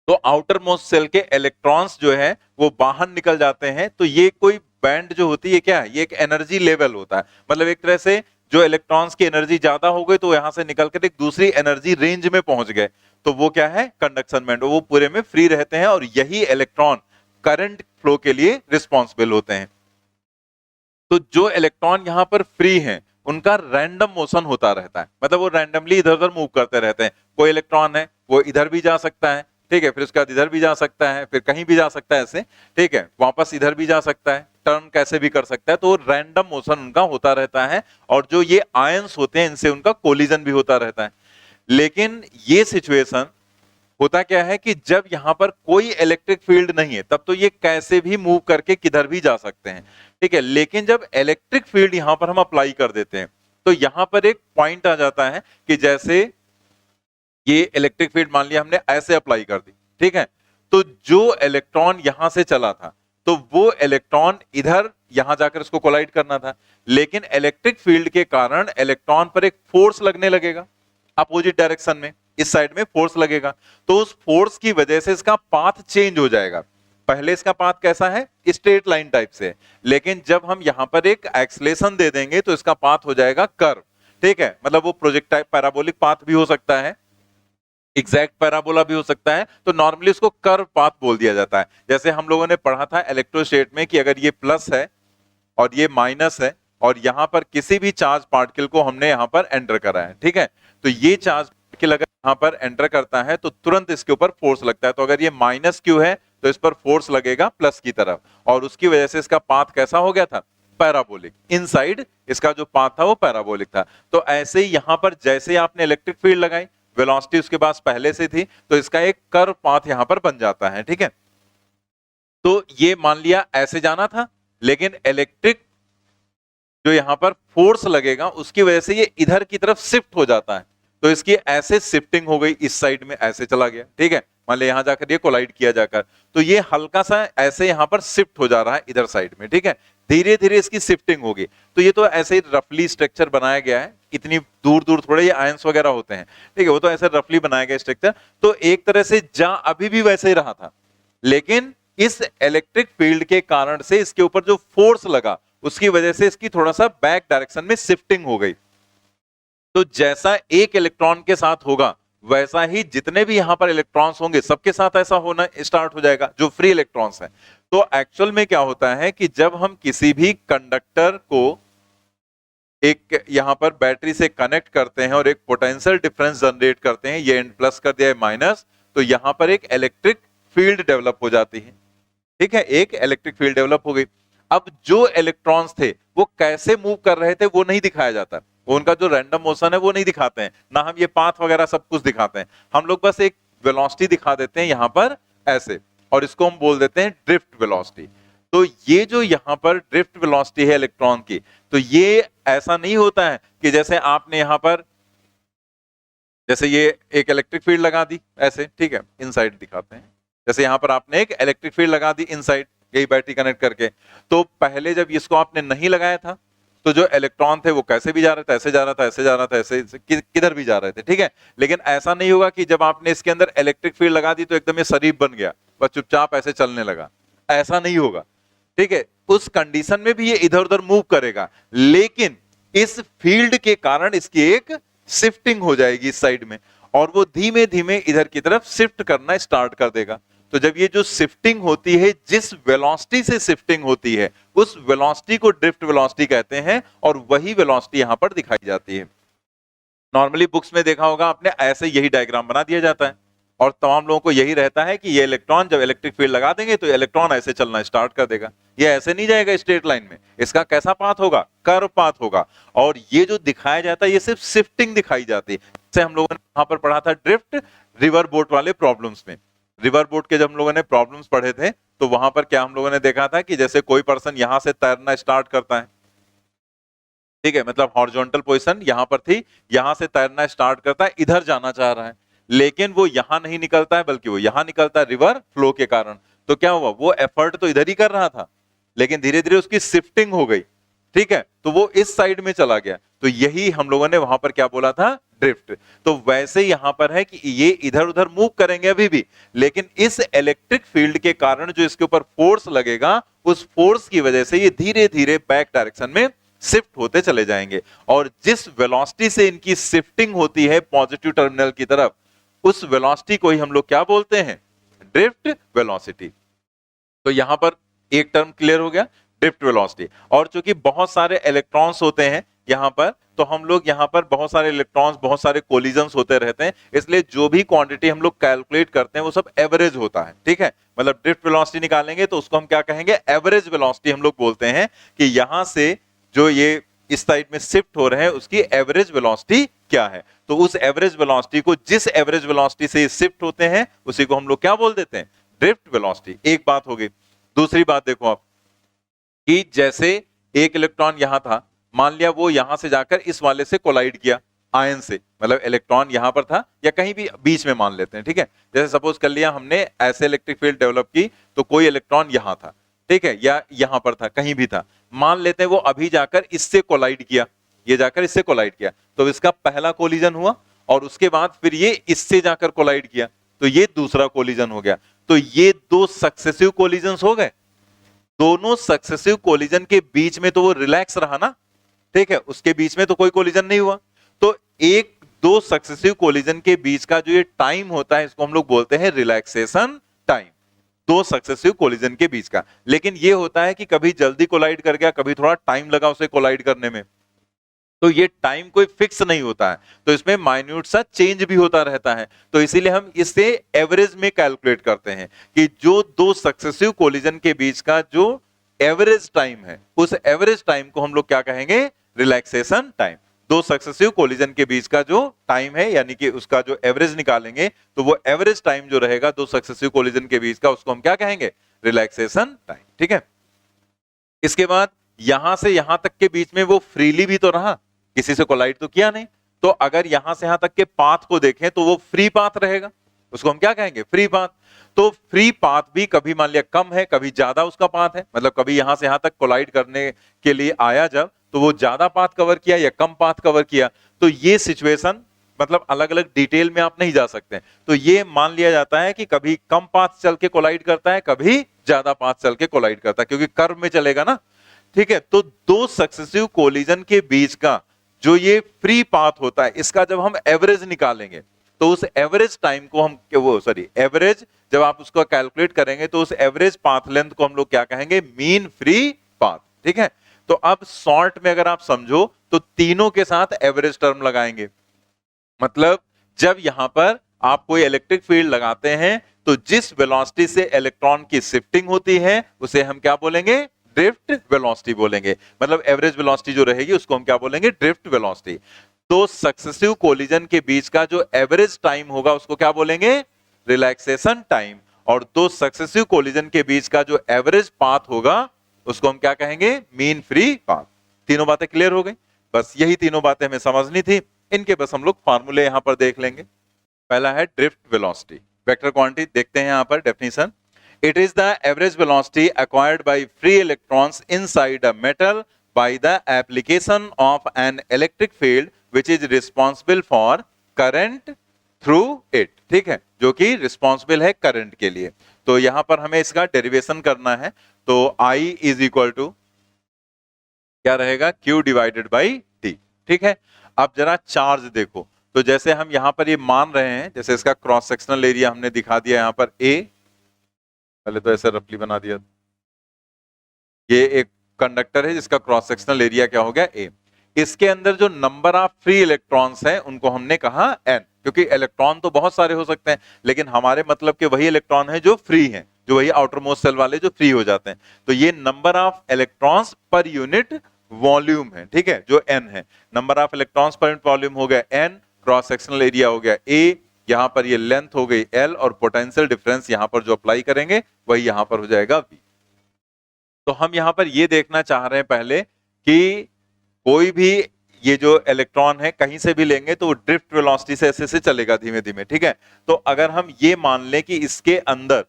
तो आउटर मोस्ट सेल के इलेक्ट्रॉन्स जो है वो बाहर निकल जाते हैं। तो ये कोई बैंड जो होती है क्या है, ये एक एनर्जी लेवल होता है, मतलब एक तरह से जो इलेक्ट्रॉन्स की एनर्जी ज्यादा हो गई तो यहां से निकलकर एक दूसरी एनर्जी रेंज में पहुंच गए, तो वो क्या है कंडक्शन बैंड, वो पूरे में फ्री रहते हैं, और यही इलेक्ट्रॉन करंट फ्लो के लिए रिस्पॉन्सिबल होते हैं। तो जो इलेक्ट्रॉन यहां पर फ्री हैं उनका रैंडम मोशन होता रहता है, मतलब वो रैंडमली इधर उधर मूव करते रहते हैं। कोई इलेक्ट्रॉन है वो इधर भी जा सकता है, ठीक है, फिर उसके बाद इधर भी जा सकता है, फिर कहीं भी जा सकता है ऐसे, ठीक है, वापस इधर भी जा सकता है, टर्न कैसे भी कर सकता है। तो रैंडम मोशन उनका होता रहता है, और जो ये आयंस होते हैं इनसे उनका कोलिजन भी होता रहता है। लेकिन ये सिचुएशन होता क्या है कि जब यहां पर कोई इलेक्ट्रिक फील्ड नहीं है तब तो ये कैसे भी मूव करके किधर भी जा सकते हैं, ठीक है। लेकिन जब इलेक्ट्रिक फील्ड यहां पर हम अप्लाई कर देते हैं तो यहां पर एक पॉइंट आ जाता है कि जैसे ये इलेक्ट्रिक फील्ड मान लिया हमने ऐसे अप्लाई कर दी, ठीक है, तो जो इलेक्ट्रॉन यहां से चला था तो वो इलेक्ट्रॉन इधर यहां जाकर इसको कोलाइड करना था, लेकिन इलेक्ट्रिक फील्ड के कारण इलेक्ट्रॉन पर एक फोर्स लगने लगेगा अपोजिट डायरेक्शन में, इस साइड में फोर्स लगेगा, तो उस फोर्स की वजह से इसका पाथ चेंज हो जाएगा। पहले इसका पाथ कैसा है, स्ट्रेट लाइन टाइप से, लेकिन जब हम यहां पर एक एक्सलेशन दे देंगे तो इसका पाथ हो जाएगा कर्व, ठीक है, मतलब वो प्रोजेक्टाइल पैराबोलिक पाथ भी हो सकता है, एग्जैक्ट पैराबोला भी हो सकता है, तो नॉर्मली उसको कर्व पाथ बोल दिया जाता है। जैसे हम लोगों ने पढ़ा था इलेक्ट्रोस्टेट में कि अगर ये प्लस है और ये माइनस है और यहां पर किसी भी चार्ज पार्टिकल को हमने यहां पर एंटर करा है, ठीक है, तो ये चार्ज पार्टिकल अगर यहां पर एंटर करता है तो तुरंत इसके ऊपर फोर्स लगता है। तो अगर ये माइनस क्यू है तो इस पर फोर्स लगेगा प्लस की तरफ, और उसकी वजह से इसका पाथ कैसा हो गया था, पैराबोलिक, इनसाइड इसका जो पाथ था वो पैराबोलिक था। तो ऐसे ही यहां पर जैसे आपने इलेक्ट्रिक फील्ड लगाई, वेलोसिटी उसके पास पहले से थी, तो इसका एक कर्व पाथ यहां पर बन जाता है, ठीक है। तो ये मान लिया ऐसे जाना था, लेकिन इलेक्ट्रिक जो यहां पर फोर्स लगेगा उसकी वजह से ये इधर की तरफ शिफ्ट हो जाता है, तो इसकी ऐसे शिफ्टिंग हो गई, इस साइड में ऐसे चला गया, ठीक है, मान लिया यहां जाकर ये कोलाइड किया जाकर, तो ये हल्का सा ऐसे यहां पर शिफ्ट हो जा रहा है इधर साइड में, ठीक है, धीरे धीरे इसकी शिफ्टिंग होगी। तो ये तो ऐसे ही रफली स्ट्रक्चर बनाया गया है, इतनी दूर दूर थोड़े ये आयंस वगैरह होते हैं, ठीक है, वो तो ऐसे रफली बनाया गया स्ट्रक्चर। तो एक तरह से जा अभी भी वैसे ही रहा था, लेकिन इस इलेक्ट्रिक फील्ड के कारण से इसके ऊपर जो फोर्स लगा उसकी वजह से इसकी थोड़ा सा बैक डायरेक्शन में शिफ्टिंग हो गई। तो जैसा एक इलेक्ट्रॉन के साथ होगा वैसा ही जितने भी यहां पर इलेक्ट्रॉन्स होंगे सबके साथ ऐसा होना स्टार्ट हो जाएगा, जो फ्री इलेक्ट्रॉन्स हैं। तो एक्चुअल में क्या होता है कि जब हम किसी भी कंडक्टर को एक यहां पर बैटरी से कनेक्ट करते हैं और एक पोटेंशियल डिफरेंस जनरेट करते हैं, ये एंड प्लस कर दिया है माइनस, तो यहां पर एक इलेक्ट्रिक फील्ड डेवलप हो जाती है, ठीक है, एक इलेक्ट्रिक फील्ड डेवलप हो गई। अब जो इलेक्ट्रॉन्स थे वो कैसे मूव कर रहे थे वो नहीं दिखाया जाता, वो उनका जो रैंडम मोशन है वो नहीं दिखाते हैं, ना हम ये पाथ वगैरह सब कुछ दिखाते हैं, हम लोग बस एक वेलोसिटी दिखा देते हैं यहां पर ऐसे, और इसको हम बोल देते हैं ड्रिफ्ट वेलोसिटी। तो ये जो यहां पर ड्रिफ्ट वेलोसिटी है इलेक्ट्रॉन की, तो ये ऐसा नहीं होता है कि जैसे आपने यहां पर जैसे ये एक इलेक्ट्रिक फील्ड लगा दी ऐसे, ठीक है, इनसाइड दिखाते हैं, जैसे यहां पर आपने एक इलेक्ट्रिक फील्ड लगा दी इनसाइड, यही बैटरी कनेक्ट करके, तो पहले जब इसको आपने नहीं लगाया था तो जो इलेक्ट्रॉन थे वो कैसे भी जा रहे थे, ऐसे जा रहा था, ऐसे जा रहा था, ऐसे किधर भी जा रहे थे, ठीक है। लेकिन ऐसा नहीं होगा कि जब आपने इसके अंदर इलेक्ट्रिक फील्ड लगा दी तो एकदम ये शरीफ बन गया, बस चुपचाप ऐसे चलने लगा, ऐसा नहीं होगा, ठीक है। उस कंडीशन में भी ये इधर उधर मूव करेगा, लेकिन इस फील्ड के कारण इसकी एक शिफ्टिंग हो जाएगी इस साइड में, और वो धीमे धीमे इधर की तरफ शिफ्ट करना स्टार्ट कर देगा। तो जब ये जो शिफ्टिंग होती है, जिस वेलोसिटी से शिफ्टिंग होती है उस वेलोसिटी को ड्रिफ्ट वेलोसिटी कहते हैं, और वही वेलोसिटी यहां पर दिखाई जाती है। नॉर्मली बुक्स में देखा होगा आपने, ऐसे यही डायग्राम बना दिया जाता है, और तमाम लोगों को यही रहता है कि ये इलेक्ट्रॉन जब इलेक्ट्रिक फील्ड लगा देंगे तो इलेक्ट्रॉन ऐसे चलना स्टार्ट कर देगा, ये ऐसे नहीं जाएगा स्ट्रेट लाइन में, इसका कैसा पाथ होगा, कर्व पाथ होगा, और ये जो दिखाया जाता है ये सिर्फ शिफ्टिंग दिखाई जाती है। जैसे हम लोगों ने यहां पर पढ़ा था ड्रिफ्ट रिवर बोट वाले प्रॉब्लम्स में, रिवर बोट के जब हम लोगों ने प्रॉब्लम्स पढ़े थे तो वहां पर क्या हम लोगों ने देखा था कि जैसे कोई पर्सन यहां से तैरना स्टार्ट करता है, ठीक है, मतलब हॉरिजॉन्टल पोजीशन यहां पर थी, यहां से तैरना स्टार्ट करता है, इधर जाना चाह रहा है, लेकिन वो यहां नहीं निकलता है बल्कि वो यहां निकलता है रिवर फ्लो के कारण। तो क्या हुआ, वो एफर्ट तो इधर ही कर रहा था लेकिन धीरे धीरे उसकी शिफ्टिंग हो गई, ठीक है, तो वो इस साइड में चला गया। तो यही हम लोगों ने वहां पर क्या बोला था, ड्रिफ्ट। तो वैसे यहां पर है कि ये इधर उधर मूव करेंगे अभी भी, लेकिन इस इलेक्ट्रिक फील्ड के कारण जो इसके ऊपर फोर्स लगेगा, उस फोर्स की वजह से ये धीरे धीरे बैक डायरेक्शन में शिफ्ट होते चले जाएंगे। और जिस वेलोसिटी से इनकी शिफ्टिंग होती है पॉजिटिव टर्मिनल की तरफ, उस वेलोसिटी को ही हम लोग क्या बोलते हैं, ड्रिफ्ट वेलोसिटी। तो यहां पर एक टर्म क्लियर हो गया, ड्रिफ्ट वेलोसिटी। और चूंकि बहुत सारे इलेक्ट्रॉन्स होते हैं यहां पर, तो हम लोग यहां पर बहुत सारे इलेक्ट्रॉन्स, बहुत सारे कोलिजन्स होते रहते हैं, इसलिए जो भी क्वांटिटी हम लोग कैलकुलेट करते हैं वो सब एवरेज होता है, ठीक है। मतलब ड्रिफ्ट वेलोसिटी निकालेंगे तो उसको हम क्या कहेंगे, एवरेज वेलोसिटी हम लोग बोलते हैं, कि यहां से जो ये इस साइड में शिफ्ट हो रहे हैं उसकी एवरेज वेलोसिटी क्या है। तो उस एवरेज वेलोसिटी को, जिस एवरेज वेलोसिटी से शिफ्ट होते हैं, उसी को हम लोग क्या बोल देते हैं, ड्रिफ्ट वेलोसिटी। एक बात हो गई। दूसरी बात देखो आप, कि जैसे एक इलेक्ट्रॉन यहां था, मान लिया वो यहां से जाकर इस वाले से कोलाइड किया आयन से, मतलब इलेक्ट्रॉन यहां पर था या कहीं भी बीच में मान लेते हैं, ठीक है। जैसे सपोज कर लिया हमने ऐसे इलेक्ट्रिक फील्ड डेवलप की, तो कोई इलेक्ट्रॉन यहां था, ठीक है, या यहां पर था, कहीं भी था, मान लेते हैं वो अभी जाकर इससे कोलाइड किया, ये जाकर इससे कोलाइड किया, तो इसका पहला कोलिजन हुआ, और उसके बाद फिर ये इससे जाकर कोलाइड किया, तो ये दूसरा कोलिजन हो गया। तो ये दो सक्सेसिव कोलिजन्स हो गए। दोनों सक्सेसिव कोलिजन के बीच में तो वो रिलैक्स रहा ना, ठीक है, उसके बीच में तो कोई कोलिजन नहीं हुआ। तो एक दो सक्सेसिव कोलिजन के बीच का जो ये टाइम होता है, इसको हम लोग बोलते हैं रिलैक्सेशन टाइम, दो सक्सेसिव कोलिजन के बीच का। लेकिन ये होता है कि कभी जल्दी कोलाइड कर गया, कभी थोड़ा टाइम लगा उसे कोलाइड करने में, तो ये टाइम कोई फिक्स नहीं होता है, तो इसमें माइन्यूट सा चेंज भी होता रहता है। तो इसीलिए हम इसे एवरेज में कैलकुलेट करते हैं, कि जो दो सक्सेसिव कोलिजन के बीच का जो एवरेज टाइम है, उस एवरेज टाइम को हम लोग क्या कहेंगे, रिलैक्सेशन टाइम। दो सक्सेसिव कोलिजन के बीच का जो टाइम है, यानी कि उसका जो एवरेज निकालेंगे, तो वो एवरेज टाइम जो रहेगा दो सक्सेसिव कोलिजन के बीच का, उसको हम क्या कहेंगे, रिलैक्सेशन टाइम, ठीक है। इसके बाद यहां से यहां तक के बीच में वो फ्रीली भी तो रहा, किसी से कोलाइड तो किया नहीं, तो अगर यहां से यहां तक के पाथ को देखें तो वो फ्री पाथ रहेगा, उसको हम क्या कहेंगे, फ्री पाथ। तो फ्री पाथ भी कभी मान लिया कम है, कभी ज्यादा उसका पाथ है, मतलब कभी यहां से यहां तक कोलाइड करने के लिए आया जब, तो वो ज्यादा पाथ कवर किया या कम पाथ कवर किया। तो ये सिचुएशन, मतलब अलग अलग डिटेल में आप नहीं जा सकते, तो ये मान लिया जाता है कि कभी कम पाथ चल के कोलाइड करता है, कभी ज्यादा पाथ चल के कोलाइड करता है, क्योंकि कर्व में चलेगा ना, ठीक है। तो दो सक्सेसिव कोलिजन के बीच का जो ये फ्री पाथ होता है, इसका जब हम एवरेज निकालेंगे, तो उस एवरेज टाइम को हम एवरेज जब आप उसको कैलकुलेट करेंगे, तो उस एवरेज पाथ लेंथ को हम लोग क्या कहेंगे, मीन फ्री पाथ, ठीक है। तो अब शॉर्ट में अगर आप समझो तो तीनों के साथ एवरेज टर्म लगाएंगे, मतलब जब यहां पर आप कोई इलेक्ट्रिक फील्ड लगाते हैं, तो जिस वेलोसिटी से इलेक्ट्रॉन की शिफ्टिंग होती है, उसे हम क्या बोलेंगे, ड्रिफ्ट वेलोसिटी बोलेंगे। मतलब एवरेज वेलोसिटी जो रहेगी उसको हम क्या बोलेंगे, ड्रिफ्ट वेलोसिटी। तो सक्सेसिव कोलिजन के बीच का जो एवरेज टाइम होगा उसको क्या बोलेंगे, रिलैक्सेशन टाइम। और दो सक्सेसिव कोलिजन के बीच का जो एवरेज पाथ होगा उसको हम क्या कहेंगे, मीन फ्री पाथ। तीनों बातें क्लियर हो गई। बस यही तीनों बातें हमें समझनी थी, इनके बस हम लोग फार्मूले यहां पर देख लेंगे। पहला है ड्रिफ्ट वेलोसिटी, वेक्टर क्वांटिटी देखते हैं यहां पर definition. It is the average velocity acquired by free electrons inside a metal by the application of an electric field which is responsible for current through it, ठीक है, जो कि responsible है current के लिए। तो यहां पर हमें इसका डेरिवेशन करना है, तो I इज इक्वल टू क्या रहेगा, Q डिवाइडेड बाई T, ठीक है। अब जरा चार्ज देखो, तो जैसे हम यहां पर ये मान रहे हैं, जैसे इसका क्रॉस सेक्शनल एरिया हमने दिखा दिया यहां पर A, पहले तो ऐसे रफली बना दिया, ये एक कंडक्टर है जिसका क्रॉस सेक्शनल एरिया क्या हो गया, A। इसके अंदर जो नंबर ऑफ फ्री इलेक्ट्रॉन्स हैं उनको हमने कहा N, क्योंकि इलेक्ट्रॉन तो बहुत सारे हो सकते हैं, लेकिन हमारे मतलब के वही इलेक्ट्रॉन है जो फ्री हैं, जो वही आउटर मोस्ट सेल वाले जो फ्री हो जाते हैं। तो ये number of electrons per unit volume है, ठीक है, जो N है। Number of electrons per unit volume हो गया N, क्रॉस सेक्शनल एरिया हो गया A, यहां पर ये लेंथ हो गई L और पोटेंशियल डिफरेंस यहां पर जो अप्लाई करेंगे वही यहां पर हो जाएगा V। तो हम यहां पर ये देखना चाह रहे हैं पहले कि कोई भी ये जो इलेक्ट्रॉन है कहीं से भी लेंगे तो वो ड्रिफ्ट वेलोसिटी से ऐसे से चलेगा धीमे धीमे, ठीक है। तो अगर हम ये मान लें कि इसके अंदर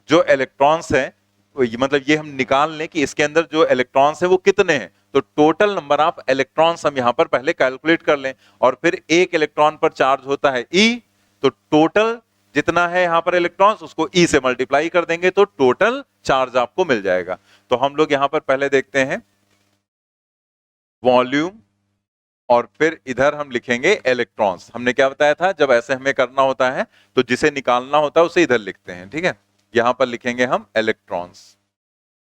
जो इलेक्ट्रॉन्स हैं, मतलब ये हम निकाल लें कि इसके अंदर जो इलेक्ट्रॉन्स हैं वो कितने हैं, तो टोटल नंबर ऑफ इलेक्ट्रॉन्स हम यहां पर पहले कैलकुलेट कर लें और फिर एक इलेक्ट्रॉन पर चार्ज होता है E, तो टोटल जितना है यहां पर इलेक्ट्रॉन्स उसको E से मल्टीप्लाई कर देंगे तो टोटल चार्ज आपको मिल जाएगा। तो हम लोग यहां पर पहले देखते हैं वॉल्यूम और फिर इधर हम लिखेंगे इलेक्ट्रॉन्स। हमने क्या बताया था, जब ऐसे हमें करना होता है तो जिसे निकालना होता है उसे इधर लिखते हैं, ठीक है। यहां पर लिखेंगे हम इलेक्ट्रॉन्स।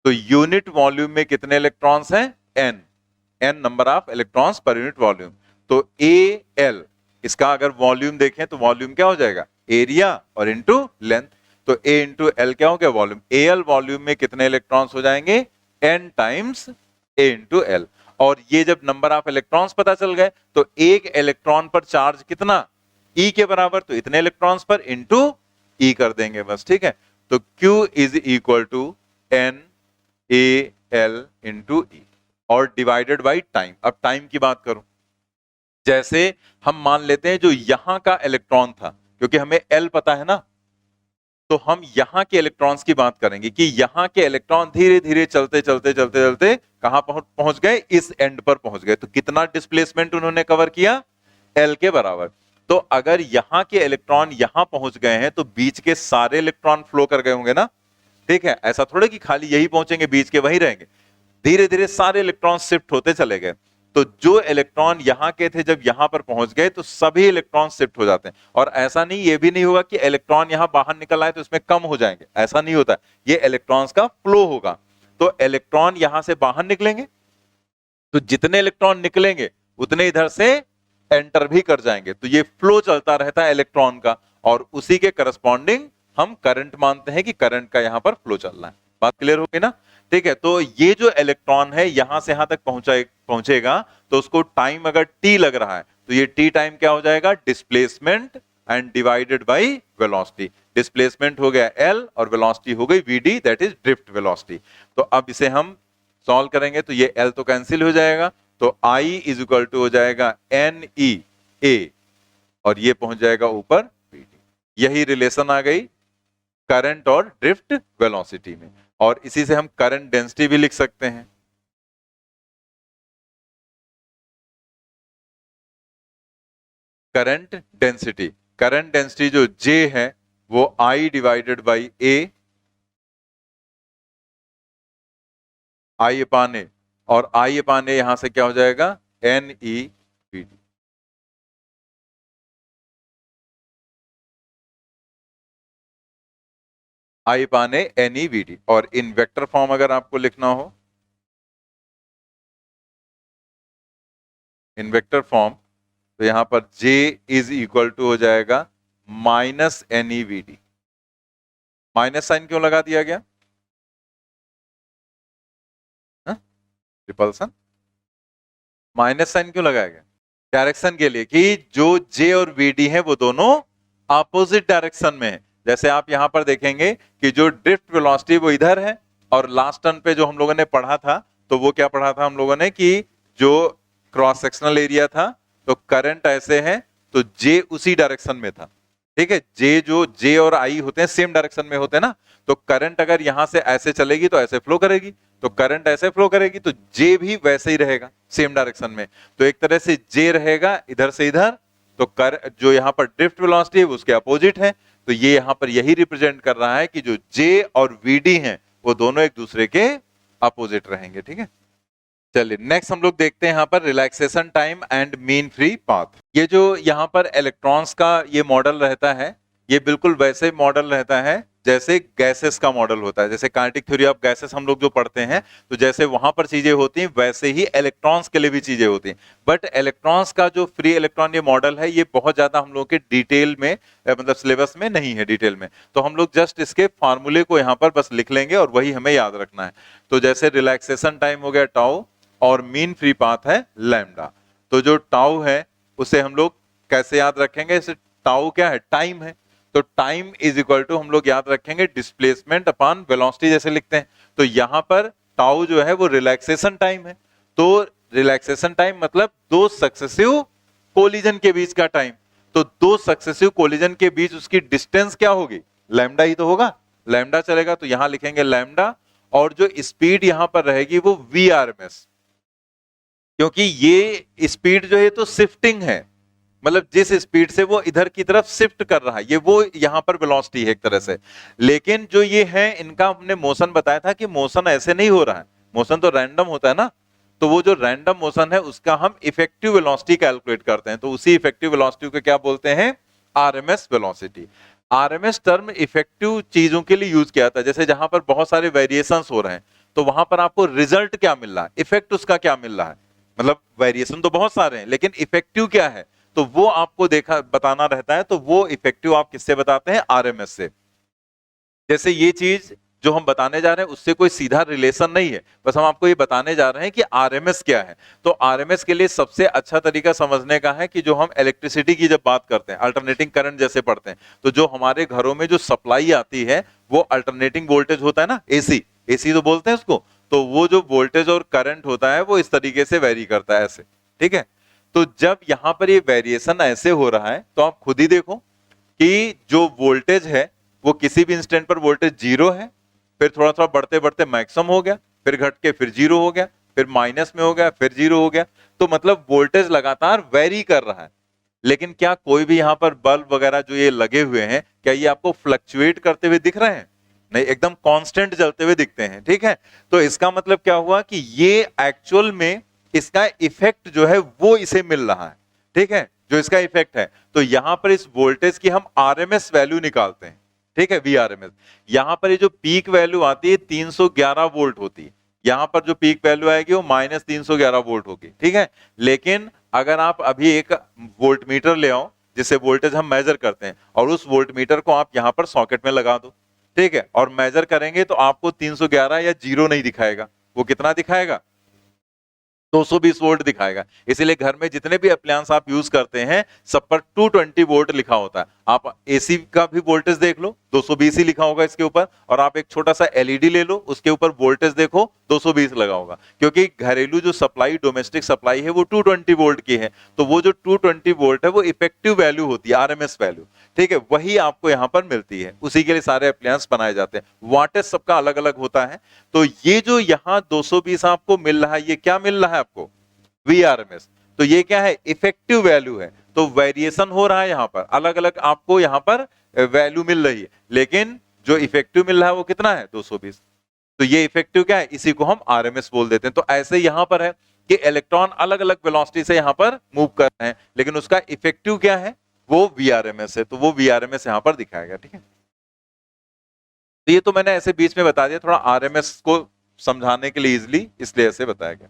तो यूनिट वॉल्यूम में कितने इलेक्ट्रॉन्स हैं, n number of electrons per unit volume. तो Al इसका अगर वॉल्यूम देखें तो वॉल्यूम क्या हो जाएगा, एरिया और इंटू लेंथ। तो A इंटू L क्या हो गया, वॉल्यूम। Al वॉल्यूम में कितने इलेक्ट्रॉन्स हो जाएंगे, n times A into L। और ये जब नंबर ऑफ इलेक्ट्रॉन्स पता चल गए तो एक इलेक्ट्रॉन पर चार्ज कितना, E के बराबर, तो इतने इलेक्ट्रॉन्स पर इंटू E कर देंगे बस, ठीक है। तो Q is equal to NaL into E और डिवाइडेड बाई टाइम। अब टाइम की बात करूं, जैसे हम मान लेते हैं जो यहां का इलेक्ट्रॉन था, क्योंकि हमें L पता है ना, तो हम यहां के इलेक्ट्रॉन्स की बात करेंगे कि यहां के इलेक्ट्रॉन धीरे धीरे चलते चलते चलते चलते कहां पहुंच गए, इस एंड पर पहुंच गए। तो कितना डिस्प्लेसमेंट उन्होंने कवर किया, L के बराबर। तो अगर यहां के इलेक्ट्रॉन यहां पहुंच गए हैं तो बीच के सारे इलेक्ट्रॉन फ्लो कर गए होंगे ना, ठीक है। ऐसा थोड़ा कि खाली यही पहुंचेंगे बीच के वही रहेंगे, धीरे धीरे सारे इलेक्ट्रॉन शिफ्ट होते चले गए। तो जो इलेक्ट्रॉन यहां के थे जब यहां पर पहुंच गए तो सभी इलेक्ट्रॉन शिफ्ट हो जाते हैं। और ऐसा नहीं, ये भी नहीं होगा कि इलेक्ट्रॉन यहां बाहर निकल आए तो इसमें कम हो जाएंगे, ऐसा नहीं होता। ये इलेक्ट्रॉन्स का फ्लो होगा। तो इलेक्ट्रॉन यहां से बाहर निकलेंगे तो जितने इलेक्ट्रॉन निकलेंगे उतने इधर से एंटर भी कर जाएंगे। तो ये फ्लो चलता रहता है इलेक्ट्रॉन का और उसी के करस्पॉन्डिंग हम करंट मानते हैं कि करंट का यहां पर फ्लो चल रहा है। बात क्लियर होगी ना, ठीक है। तो ये जो इलेक्ट्रॉन है यहां से यहां तक पहुंचेगा तो उसको टाइम अगर t लग रहा है तो ये t टाइम क्या हो जाएगा, displacement and divided by velocity. Displacement हो गया L और वेलोसिटी हो गई Vd, that is drift velocity. तो अब इसे हम सॉल्व करेंगे तो ये L तो कैंसिल हो जाएगा, तो I इज इक्वल टू हो जाएगा NEA और ये पहुंच जाएगा ऊपर Vd। यही रिलेशन आ गई करंट और ड्रिफ्ट वेलोसिटी में। और इसी से हम करंट डेंसिटी भी लिख सकते हैं। करंट डेंसिटी जो J है वो I divided by A, I upon A, और I अपान A यहां से क्या हो जाएगा, NeVd। I upon A NeVd। और इन वेक्टर फॉर्म अगर आपको लिखना हो, इन वेक्टर फॉर्म, तो यहां पर J इज इक्वल टू हो जाएगा माइनस NeVd। माइनस साइन क्यों लगा दिया गया, रिपल्सन, माइनस साइन क्यों लगाया गया, डायरेक्शन के लिए कि जो J और Vd है वो दोनों अपोजिट डायरेक्शन में है। जैसे आप यहां पर देखेंगे कि जो ड्रिफ्ट वेलोसिटी वो इधर है और लास्ट टर्न पे जो हम लोगों ने पढ़ा था तो वो क्या पढ़ा था हम लोगों ने कि जो क्रॉस सेक्शनल एरिया था तो करंट ऐसे है तो J उसी डायरेक्शन में था, ठीक है। J और I होते हैं सेम डायरेक्शन में होते हैं ना, तो करंट अगर यहां से ऐसे चलेगी तो ऐसे फ्लो करेगी, तो करंट ऐसे फ्लो करेगी तो J भी वैसे ही रहेगा सेम डायरेक्शन में। तो एक तरह से J रहेगा इधर से इधर, तो जो यहां पर ड्रिफ्ट वेलोसिटी है वो उसके अपोजिट है। तो ये यहां पर यही रिप्रेजेंट कर रहा है कि जो J और Vd हैं वो दोनों एक दूसरे के अपोजिट रहेंगे, ठीक है। चलिए नेक्स्ट हम लोग देखते हैं यहां पर relaxation time and mean free path. ये जो यहां पर इलेक्ट्रॉन्स का ये मॉडल रहता है ये बिल्कुल वैसे मॉडल रहता है जैसे गैसेस का मॉडल होता है। जैसे काइनेटिक थ्योरी ऑफ गैसेस हम लोग जो पढ़ते हैं तो जैसे वहां पर चीजें होती हैं वैसे ही इलेक्ट्रॉन्स के लिए भी चीजें होती हैं। बट इलेक्ट्रॉन्स का जो फ्री इलेक्ट्रॉन ये मॉडल है ये बहुत ज्यादा हम लोग के डिटेल में मतलब सिलेबस में नहीं है डिटेल में, तो हम लोग जस्ट इसके फॉर्मूले को यहाँ पर बस लिख लेंगे और वही हमें याद रखना है। तो जैसे रिलैक्सेशन टाइम हो गया टाउ और मीन फ्री पाथ है लैम्डा। तो जो टाउ है उसे हम लोग कैसे याद रखेंगे, इसे टाउ क्या है, टाइम है। तो टाइम इज इक्वल टू हम लोग याद रखेंगे डिस्प्लेसमेंट अपॉन वेलोसिटी जैसे लिखते हैं। तो यहां पर टाउ जो है वो रिलैक्सेशन टाइम है। तो रिलैक्सेशन टाइम मतलब दो सक्सेसिव कोलिजन के बीच का टाइम। तो दो सक्सेसिव कोलिजन के बीच उसकी डिस्टेंस क्या होगी, लैम्डा ही तो होगा, लैम्डा चलेगा। तो यहां लिखेंगे लैम्डा, और जो स्पीड यहां पर रहेगी वो VRMS, क्योंकि ये स्पीड जो है तो शिफ्टिंग है, मतलब जिस स्पीड से वो इधर की तरफ शिफ्ट कर रहा है, ये वो यहां पर वेलोसिटी है एक तरह से। लेकिन जो ये है इनका हमने मोशन बताया था कि मोशन ऐसे नहीं हो रहा है, मोशन तो रैंडम होता है ना। तो वो जो रैंडम मोशन है उसका हम इफेक्टिव वेलोसिटी कैलकुलेट करते हैं। तो उसी इफेक्टिव वेलोसिटी को क्या बोलते हैं, RMS velocity. RMS term effective चीजों के लिए यूज किया था, जैसे जहां पर बहुत सारे वेरिएशंस हो रहे हैं तो वहां पर आपको रिजल्ट क्या मिल रहा है, इफेक्ट उसका क्या मिल रहा है। मतलब वेरिएशन तो बहुत सारे हैं लेकिन इफेक्टिव क्या है, तो वो आपको देखा बताना रहता है। तो वो इफेक्टिव आप किससे बताते हैं, RMS से। जैसे ये चीज जो हम बताने जा रहे हैं उससे कोई सीधा रिलेशन नहीं है, बस हम आपको ये बताने जा रहे हैं कि RMS क्या है। तो RMS के लिए सबसे अच्छा तरीका समझने का है कि जो हम इलेक्ट्रिसिटी की जब बात करते हैं, अल्टरनेटिंग करंट जैसे पढ़ते हैं, तो जो हमारे घरों में जो सप्लाई आती है वो अल्टरनेटिंग वोल्टेज होता है ना, एसी तो बोलते हैं उसको। तो वो जो वोल्टेज और करंट होता है वो इस तरीके से वेरी करता है ऐसे, ठीक है। तो जब यहां पर ये वेरिएशन ऐसे हो रहा है तो आप खुद ही देखो कि जो वोल्टेज है वो किसी भी इंस्टेंट पर वोल्टेज 0 है, फिर थोड़ा थोड़ा बढ़ते बढ़ते मैक्सिमम हो गया, फिर घट के फिर 0 हो गया, फिर माइनस में हो गया, फिर 0 हो गया। तो मतलब वोल्टेज लगातार वेरी कर रहा है। लेकिन क्या कोई भी यहां पर बल्ब वगैरह जो ये लगे हुए हैं, क्या ये आपको फ्लक्चुएट करते हुए दिख रहे हैं, नहीं, एकदम कांस्टेंट जलते हुए दिखते हैं, ठीक है। तो इसका मतलब क्या हुआ कि ये एक्चुअल में इसका इफेक्ट जो है वो इसे मिल रहा है, ठीक है, जो इसका इफेक्ट है। तो यहां पर इस वोल्टेज की हम RMS वैल्यू निकालते हैं, ठीक है, VRMS। यहां पर ये जो पीक वैल्यू आती है 311 वोल्ट होती है, यहां पर जो पीक वैल्यू आएगी वो -311 वोल्ट होगी, ठीक है। लेकिन अगर आप अभी एक वोल्ट मीटर ले आओ जिससे वोल्टेज हम मेजर करते हैं, और उस वोल्ट मीटर को आप यहां पर सॉकेट में लगा दो, ठीक है, और मेजर करेंगे तो आपको 311 या 0 नहीं दिखाएगा, वो कितना दिखाएगा, 220 वोल्ट दिखाएगा। इसीलिए घर में जितने भी अप्लायंस आप यूज करते हैं सब पर 220 वोल्ट लिखा होता है। आप एसी का भी वोल्टेज देख लो, 220 ही लिखा होगा इसके ऊपर, और आप एक छोटा सा एलईडी ले लो उसके ऊपर वोल्टेज देखो 220 लगा होगा, क्योंकि घरेलू जो सप्लाई, डोमेस्टिक सप्लाई है वो 220 वोल्ट की है। तो वो जो 220 वोल्ट है वो इफेक्टिव वैल्यू होती है, RMS वैल्यू, ठीक है, वही आपको यहां पर मिलती है। उसी के लिए सारे अप्लायंस बनाए जाते हैं। वाटेज सबका अलग अलग होता है। तो ये जो यहां 220 आपको मिल रहा है, ये क्या मिल रहा है आपको, VRMS। तो ये क्या है, इफेक्टिव वैल्यू है। तो वेरिएशन हो रहा है यहां पर, अलग अलग आपको यहां पर वैल्यू मिल रही है, लेकिन जो इफेक्टिव मिल रहा है वो कितना है, 220। तो ये इफेक्टिव क्या है, इसी को हम RMS बोल देते हैं। तो ऐसे यहां पर है कि इलेक्ट्रॉन अलग अलग वेलोसिटी से यहां पर मूव कर रहे हैं, लेकिन उसका इफेक्टिव क्या है, वो VRMS है। तो वो VRMS यहां पर दिखाएगा, ठीक है। तो ये तो मैंने ऐसे बीच में बता दिया, थोड़ा RMS को समझाने के लिए इजिली, इसलिए ऐसे बताया गया।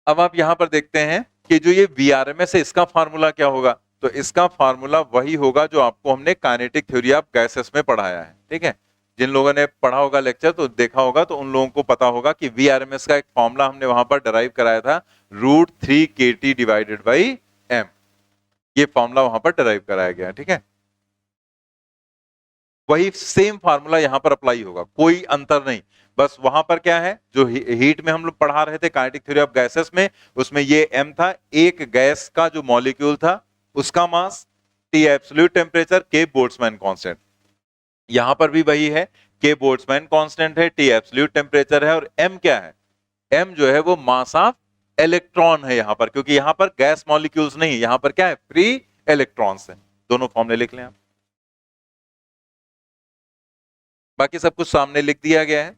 अब आप यहां पर देखते हैं कि जो ये VRMS है इसका फार्मूला क्या होगा। तो इसका फार्मूला वही होगा जो आपको हमने काइनेटिक थ्योरी ऑफ गैसेस में पढ़ाया है, ठीक है। जिन लोगों ने पढ़ा होगा लेक्चर तो देखा होगा, तो उन लोगों को पता होगा कि VRMS का एक फॉर्मूला हमने वहां पर डराइव कराया था, √3kT डिवाइडेड बाई m। ये फॉर्मूला वहां पर डराइव कराया गया, ठीक है। वही सेम फार्मूला यहां पर अप्लाई होगा, कोई अंतर नहीं। बस वहां पर क्या है, जो हीट में हम लोग पढ़ा रहे थे काइनेटिक थ्योरी ऑफ गैसेस में, उसमें ये m था, एक गैस का जो मॉलिक्यूल था उसका मास, T absolute temperature, K Boltzmann constant. यहां पर भी वही है, K बोल्ट्जमैन कांस्टेंट है, T एब्सोल्यूट टेम्परेचर है, और m क्या है, m जो है वो मास ऑफ इलेक्ट्रॉन है यहां पर, क्योंकि यहां पर गैस मॉलिक्यूल्स नहीं, यहां पर क्या है, फ्री इलेक्ट्रॉन्स है। दोनों फॉर्मूले लिख लें आप, बाकी सब कुछ सामने लिख दिया गया है।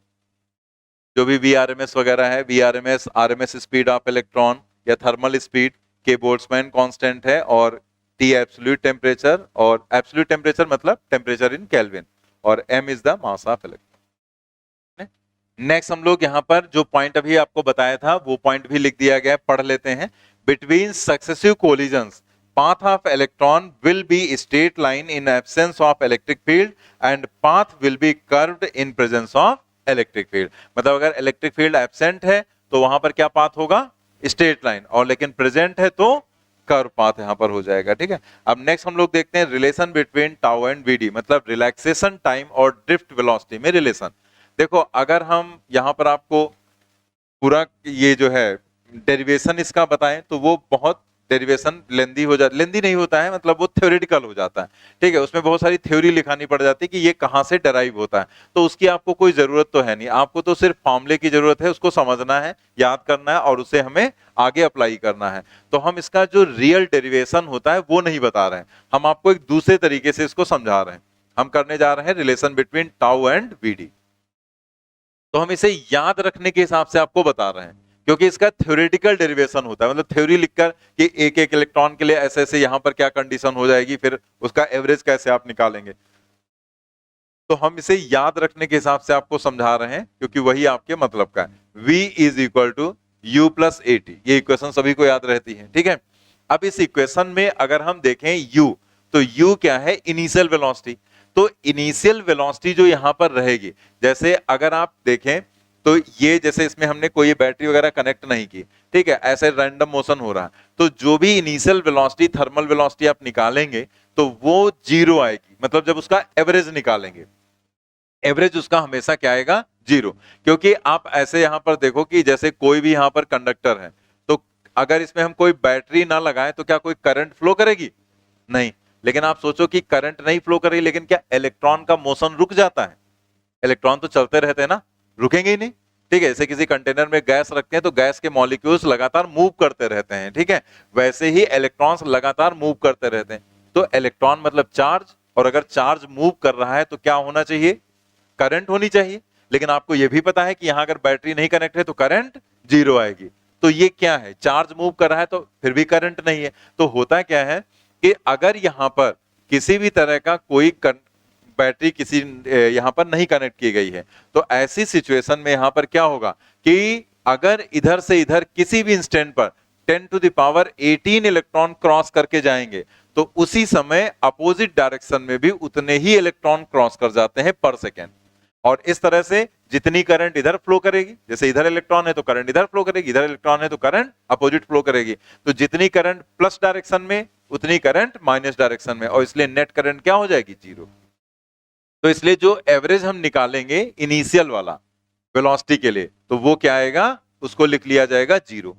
जो भी VRMS वगैरह है, VRMS RMS speed of electron या thermal speed, K Boltzmann constant है, और T एब्सोल्यूट टेम्परेचर, और एब्सोल्यूट टेम्परेचर मतलब टेम्परेचर इन केल्विन, और m is the mass of electron. Next हम लोग यहाँ पर जो पॉइंट अभी आपको बताया था वो पॉइंट भी लिख दिया गया है, पढ़ लेते हैं। Between successive collisions path of electron will be straight line in absence of electric field and path will be curved in presence of electric field। मतलब अगर इलेक्ट्रिक फील्ड एब्सेंट है तो वहां पर क्या पाथ होगा, स्ट्रेट लाइन, और लेकिन प्रेजेंट है तो कर्व पाथ यहाँ पर हो जाएगा, ठीक है। अब नेक्स्ट हम लोग देखते हैं relation between tau and VD, मतलब रिलैक्सेशन टाइम और ड्रिफ्ट वेलोसिटी में रिलेशन। देखो अगर हम यहाँ पर आपको पूरा ये जो है डेरिवेशन इसका बताएं तो वो बहुत डेरिवेशन लेंदी नहीं होता है, मतलब वो थ्योरेटिकल हो जाता है, ठीक है। उसमें बहुत सारी थ्योरी लिखानी पड़ जाती है कि ये कहाँ से डराइव होता है, तो उसकी आपको कोई जरूरत तो है नहीं, आपको तो सिर्फ फॉर्मूले की जरूरत है, उसको समझना है, याद करना है और उसे हमें आगे अप्लाई करना है। तो हम इसका जो रियल डेरिवेशन होता है वो नहीं बता रहे हैं, हम आपको एक दूसरे तरीके से इसको समझा रहे हैं। हम करने जा रहे हैं relation between tau and VD, तो हम इसे याद रखने के हिसाब से आपको बता रहे हैं, क्योंकि इसका थ्योरेटिकल डेरिवेशन होता है, मतलब थ्योरी लिखकर कि एक एक इलेक्ट्रॉन के लिए ऐसे ऐसे यहां पर क्या कंडीशन हो जाएगी, फिर उसका एवरेज कैसे आप निकालेंगे। तो हम इसे याद रखने के हिसाब से आपको समझा रहे हैं, क्योंकि वही आपके मतलब का है। V is equal to U plus A T, ये इक्वेशन सभी को याद रहती है, ठीक है। अब इस इक्वेशन में अगर हम देखें U, तो U क्या है, इनिशियल वेलोसिटी। तो इनिशियल वेलोसिटी जो यहां पर रहेगी, जैसे अगर आप देखें तो ये जैसे इसमें हमने कोई बैटरी वगैरह कनेक्ट नहीं की, ठीक है, ऐसे रैंडम मोशन हो रहा है, तो जो भी इनिशियल वेलोसिटी थर्मल वेलोसिटी आप निकालेंगे तो वो 0 आएगी, मतलब जब उसका एवरेज निकालेंगे, एवरेज उसका हमेशा क्या आएगा, 0। क्योंकि आप ऐसे यहां पर देखो कि जैसे कोई भी यहां पर कंडक्टर है, तो अगर इसमें हम कोई बैटरी ना लगाएं तो क्या कोई करंट फ्लो करेगी, नहीं। लेकिन आप सोचो कि करंट नहीं फ्लो करेगी, लेकिन क्या इलेक्ट्रॉन का मोशन रुक जाता है, इलेक्ट्रॉन तो चलते रहते हैं ना, रुकेंगे ही नहीं, ठीक है। जैसे किसी कंटेनर में गैस रखते हैं तो गैस के मॉलिक्यूल्स लगातार मूव करते रहते हैं, ठीक है, वैसे ही इलेक्ट्रॉन्स लगातार मूव करते रहते हैं। तो इलेक्ट्रॉन मतलब चार्ज, और अगर चार्ज मूव कर रहा है तो क्या होना चाहिए, करंट होनी चाहिए। लेकिन आपको यह भी पता है कि यहां अगर बैटरी नहीं कनेक्ट है तो करंट 0 आएगी। तो ये क्या है, चार्ज मूव कर रहा है तो फिर भी करंट नहीं है। तो होता क्या है कि अगर यहां पर किसी भी तरह का कोई बैटरी किसी यहां पर नहीं कनेक्ट की गई है, तो ऐसी सिचुएशन में यहां पर क्या होगा कि अगर इधर से इधर किसी भी इंस्टेंट पर 10 to the power 18 electron cross करके जाएंगे, तो उसी समय अपोजिट डायरेक्शन में भी उतने ही इलेक्ट्रॉन क्रॉस कर जाते हैं पर सेकेंड। और इस तरह से जितनी करंट इधर फ्लो करेगी, जैसे इधर इलेक्ट्रॉन है तो करंट इधर फ्लो करेगी, इधर इलेक्ट्रॉन है तो करंट अपोजिट फ्लो करेगी, तो जितनी करंट प्लस डायरेक्शन में उतनी करंट माइनस डायरेक्शन में, और इसलिए नेट करंट क्या हो जाएगी, 0। तो इसलिए जो एवरेज हम निकालेंगे इनिशियल वाला वेलोसिटी के लिए, तो वो क्या आएगा, उसको लिख लिया जाएगा 0।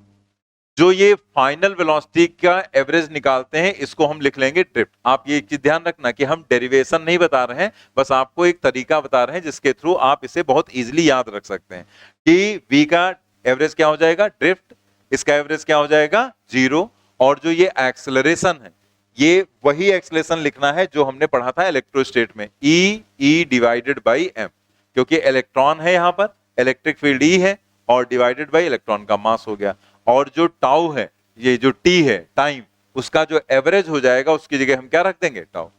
जो ये फाइनल वेलोसिटी का एवरेज निकालते हैं इसको हम लिख लेंगे ड्रिफ्ट। आप ये चीज ध्यान रखना कि हम डेरिवेशन नहीं बता रहे हैं, बस आपको एक तरीका बता रहे हैं जिसके थ्रू आप इसे बहुत इजीली याद रख सकते हैं कि v का एवरेज क्या हो जाएगा, ड्रिफ्ट, इसका एवरेज क्या हो जाएगा, 0। और जो ये एक्सेलरेशन है, ये वही एक्सेलरेशन लिखना है जो हमने पढ़ा था इलेक्ट्रोस्टेट में, E डिवाइडेड बाई m, क्योंकि इलेक्ट्रॉन है यहां पर, इलेक्ट्रिक फील्ड E है और डिवाइडेड बाई इलेक्ट्रॉन का मास हो गया। और जो टाउ है, ये जो t है टाइम, उसका जो एवरेज हो जाएगा उसकी जगह हम क्या रख देंगे, टाउ।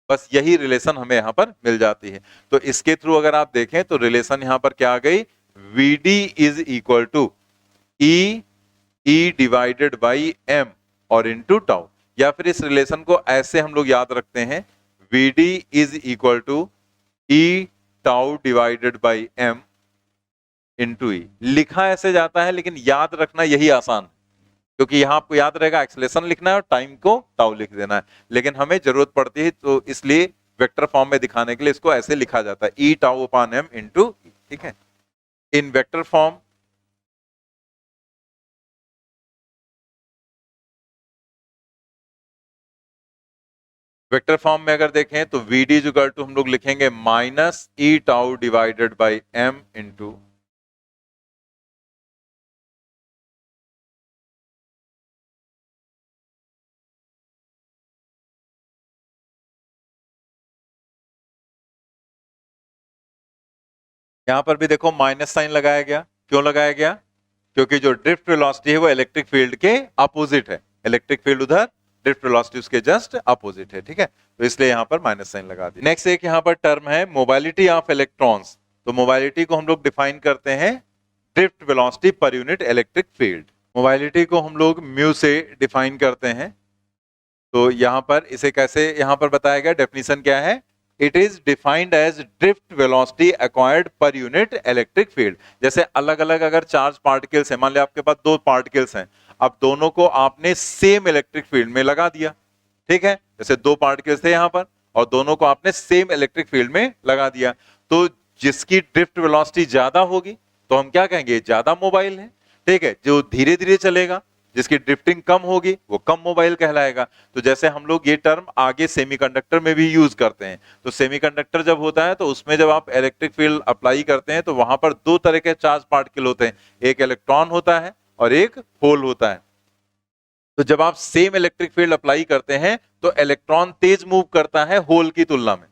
बस यही रिलेशन हमें यहां पर मिल जाती है। तो इसके थ्रू अगर आप देखें तो रिलेशन यहां पर क्या आ गई, Vd is equal to E divided by m और इंटू टाउ। या फिर इस रिलेशन को ऐसे हम लोग याद रखते हैं, Vd is equal to E tau divided by m into e. लिखा ऐसे जाता है लेकिन याद रखना यही आसान है, क्योंकि यहां आपको याद रहेगा एक्सेलरेशन लिखना है और टाइम को टाउ लिख देना है, लेकिन हमें जरूरत पड़ती है तो इसलिए वेक्टर फॉर्म में दिखाने के लिए इसको ऐसे लिखा जाता है, ई टाउ अपॉन एम इंटू, ठीक है। इन वेक्टर फॉर्म में अगर देखें तो Vd इज इक्वल टू हम लोग लिखेंगे minus E tau divided by M into, यहां पर भी देखो माइनस साइन लगाया गया, क्यों लगाया गया, क्योंकि जो ड्रिफ्ट वेलोसिटी है वो इलेक्ट्रिक फील्ड के अपोजिट है, इलेक्ट्रिक फील्ड उधर, ड्रिफ्ट वेलोसिटी उसके जस्ट अपोजिट है, ठीक है। तो इसलिए यहां पर माइनस साइन लगा दिया। नेक्स्ट एक यहां पर टर्म है मोबाइलिटी ऑफ इलेक्ट्रॉन्स। तो मोबाइलिटी को हम लोग डिफाइन करते हैं ड्रिफ्ट वेलोसिटी पर यूनिट इलेक्ट्रिक फील्ड। मोबाइलिटी को हम लोग म्यू से डिफाइन करते हैं। तो यहां पर इसे कैसे यहां पर बताया गया, डेफिनेशन क्या है, it is defined as drift velocity acquired per unit electric field. जैसे अलग अलग अगर चार्ज पार्टिकल्स है, मान लिया आपके पास 2 पार्टिकल्स हैं, अब दोनों को आपने सेम इलेक्ट्रिक फील्ड में लगा दिया, ठीक है, जैसे दो पार्टिकल्स थे यहां पर और दोनों को आपने सेम इलेक्ट्रिक फील्ड में लगा दिया, तो जिसकी ड्रिफ्ट वेलोसिटी ज्यादा होगी तो हम क्या कहेंगे, ज्यादा मोबाइल है, ठीक है। जो धीरे धीरे चलेगा, जिसकी ड्रिफ्टिंग कम होगी, वो कम मोबाइल कहलाएगा। तो जैसे हम लोग ये टर्म आगे सेमीकंडक्टर में भी यूज करते हैं, तो सेमीकंडक्टर जब होता है तो उसमें जब आप इलेक्ट्रिक फील्ड अप्लाई करते हैं तो वहां पर दो तरह के चार्ज पार्टिकल होते हैं, एक इलेक्ट्रॉन होता है और एक होल होता है। तो जब आप सेम इलेक्ट्रिक फील्ड अप्लाई करते हैं तो इलेक्ट्रॉन तेज मूव करता है होल की तुलना में,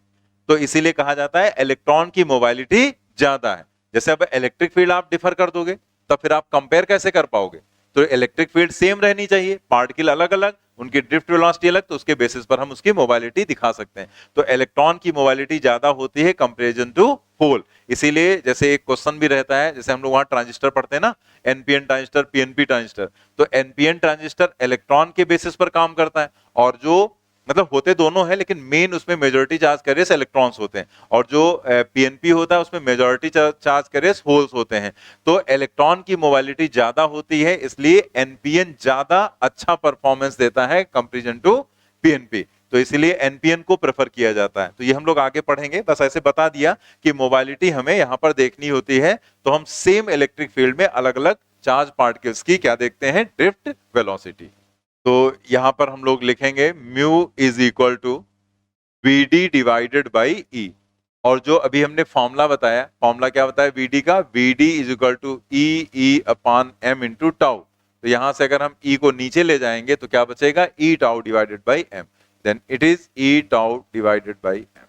तो इसीलिए कहा जाता है इलेक्ट्रॉन की मोबाइलिटी ज्यादा है। जैसे अब इलेक्ट्रिक फील्ड आप डिफर कर दोगे तब फिर आप कंपेयर कैसे कर पाओगे, तो इलेक्ट्रिक फील्ड सेम रहनी चाहिए, पार्टिकल अलग अलग, उनकी ड्रिफ्ट वेलोसिटी अलग, तो उसके बेसिस पर हम उसकी मोबाइलिटी दिखा सकते हैं। तो इलेक्ट्रॉन की मोबाइलिटी ज्यादा होती है कंपैरिजन टू होल। इसीलिए जैसे एक क्वेश्चन भी रहता है, जैसे हम लोग वहां ट्रांजिस्टर पढ़ते हैं ना, एनपीएन ट्रांजिस्टर, पीएनपी ट्रांजिस्टर, तो एनपीएन ट्रांजिस्टर इलेक्ट्रॉन के बेसिस पर काम करता है, और जो मतलब होते दोनों है लेकिन मेन उसमें मेजॉरिटी चार्ज कैरियर्स इलेक्ट्रॉन्स होते हैं, और जो पीएनपी होता है उसमें मेजॉरिटी चार्ज कैरियर्स होल्स होते हैं। तो इलेक्ट्रॉन की मोबाइलिटी ज्यादा होती है, इसलिए एनपीएन ज्यादा अच्छा परफॉर्मेंस देता है कंपैरिजन टू पीएनपी, तो इसलिए एनपीएन को प्रेफर किया जाता है। तो ये हम लोग आगे पढ़ेंगे, बस ऐसे बता दिया कि मोबाइलिटी हमें यहां पर देखनी होती है, तो हम सेम इलेक्ट्रिक फील्ड में अलग अलग चार्ज पार्टिकल्स की क्या देखते हैं, ड्रिफ्ट वेलोसिटी। तो यहां पर हम लोग लिखेंगे mu is equal to VD divided by e, और जो अभी हमने फॉर्मूला बताया, फॉर्मूला क्या बताया वीडी का, VD is equal to E upon M into tau. तो यहां से अगर हम ई को नीचे ले जाएंगे तो क्या बचेगा, e tau divided by m, then it is e tau divided by m.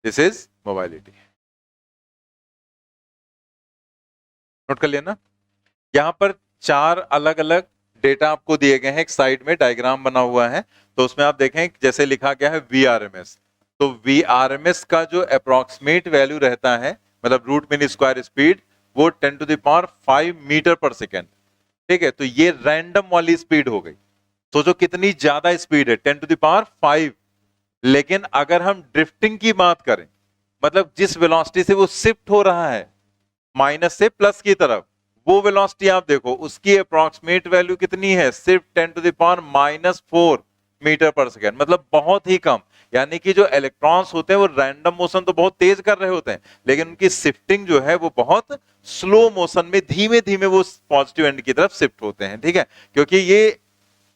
This is mobility. Note कर लिया ना। यहां पर चार अलग अलग डेटा आपको दिए गए हैं, एक साइड में डायग्राम बना हुआ है, तो उसमें आप देखें जैसे लिखा गया है VRMS, तो VRMS का जो अप्रोक्सीमेट वैल्यू रहता है, मतलब रूट मीन स्क्वायर स्पीड, वो 10 to the power 5 metre per second, ठीक है। तो ये रैंडम वाली स्पीड हो गई, सोचो कितनी ज्यादा स्पीड है, 10 टू द पावर 5। लेकिन अगर हम ड्रिफ्टिंग की बात करें, मतलब जिस वेलोसिटी से वो शिफ्ट हो रहा है माइनस से प्लस की तरफ, वो वेलोसिटी आप देखो, उसकी अप्रोक्सीमेट वैल्यू कितनी है, सिर्फ 10 to the power -4 metre per second, मतलब बहुत ही कम। यानी कि जो इलेक्ट्रॉन्स होते हैं वो रैंडम मोशन तो बहुत तेज कर रहे होते हैं, लेकिन उनकी शिफ्टिंग जो है वो बहुत स्लो मोशन में धीमे धीमे वो पॉजिटिव एंड की तरफ शिफ्ट होते हैं, ठीक है। क्योंकि ये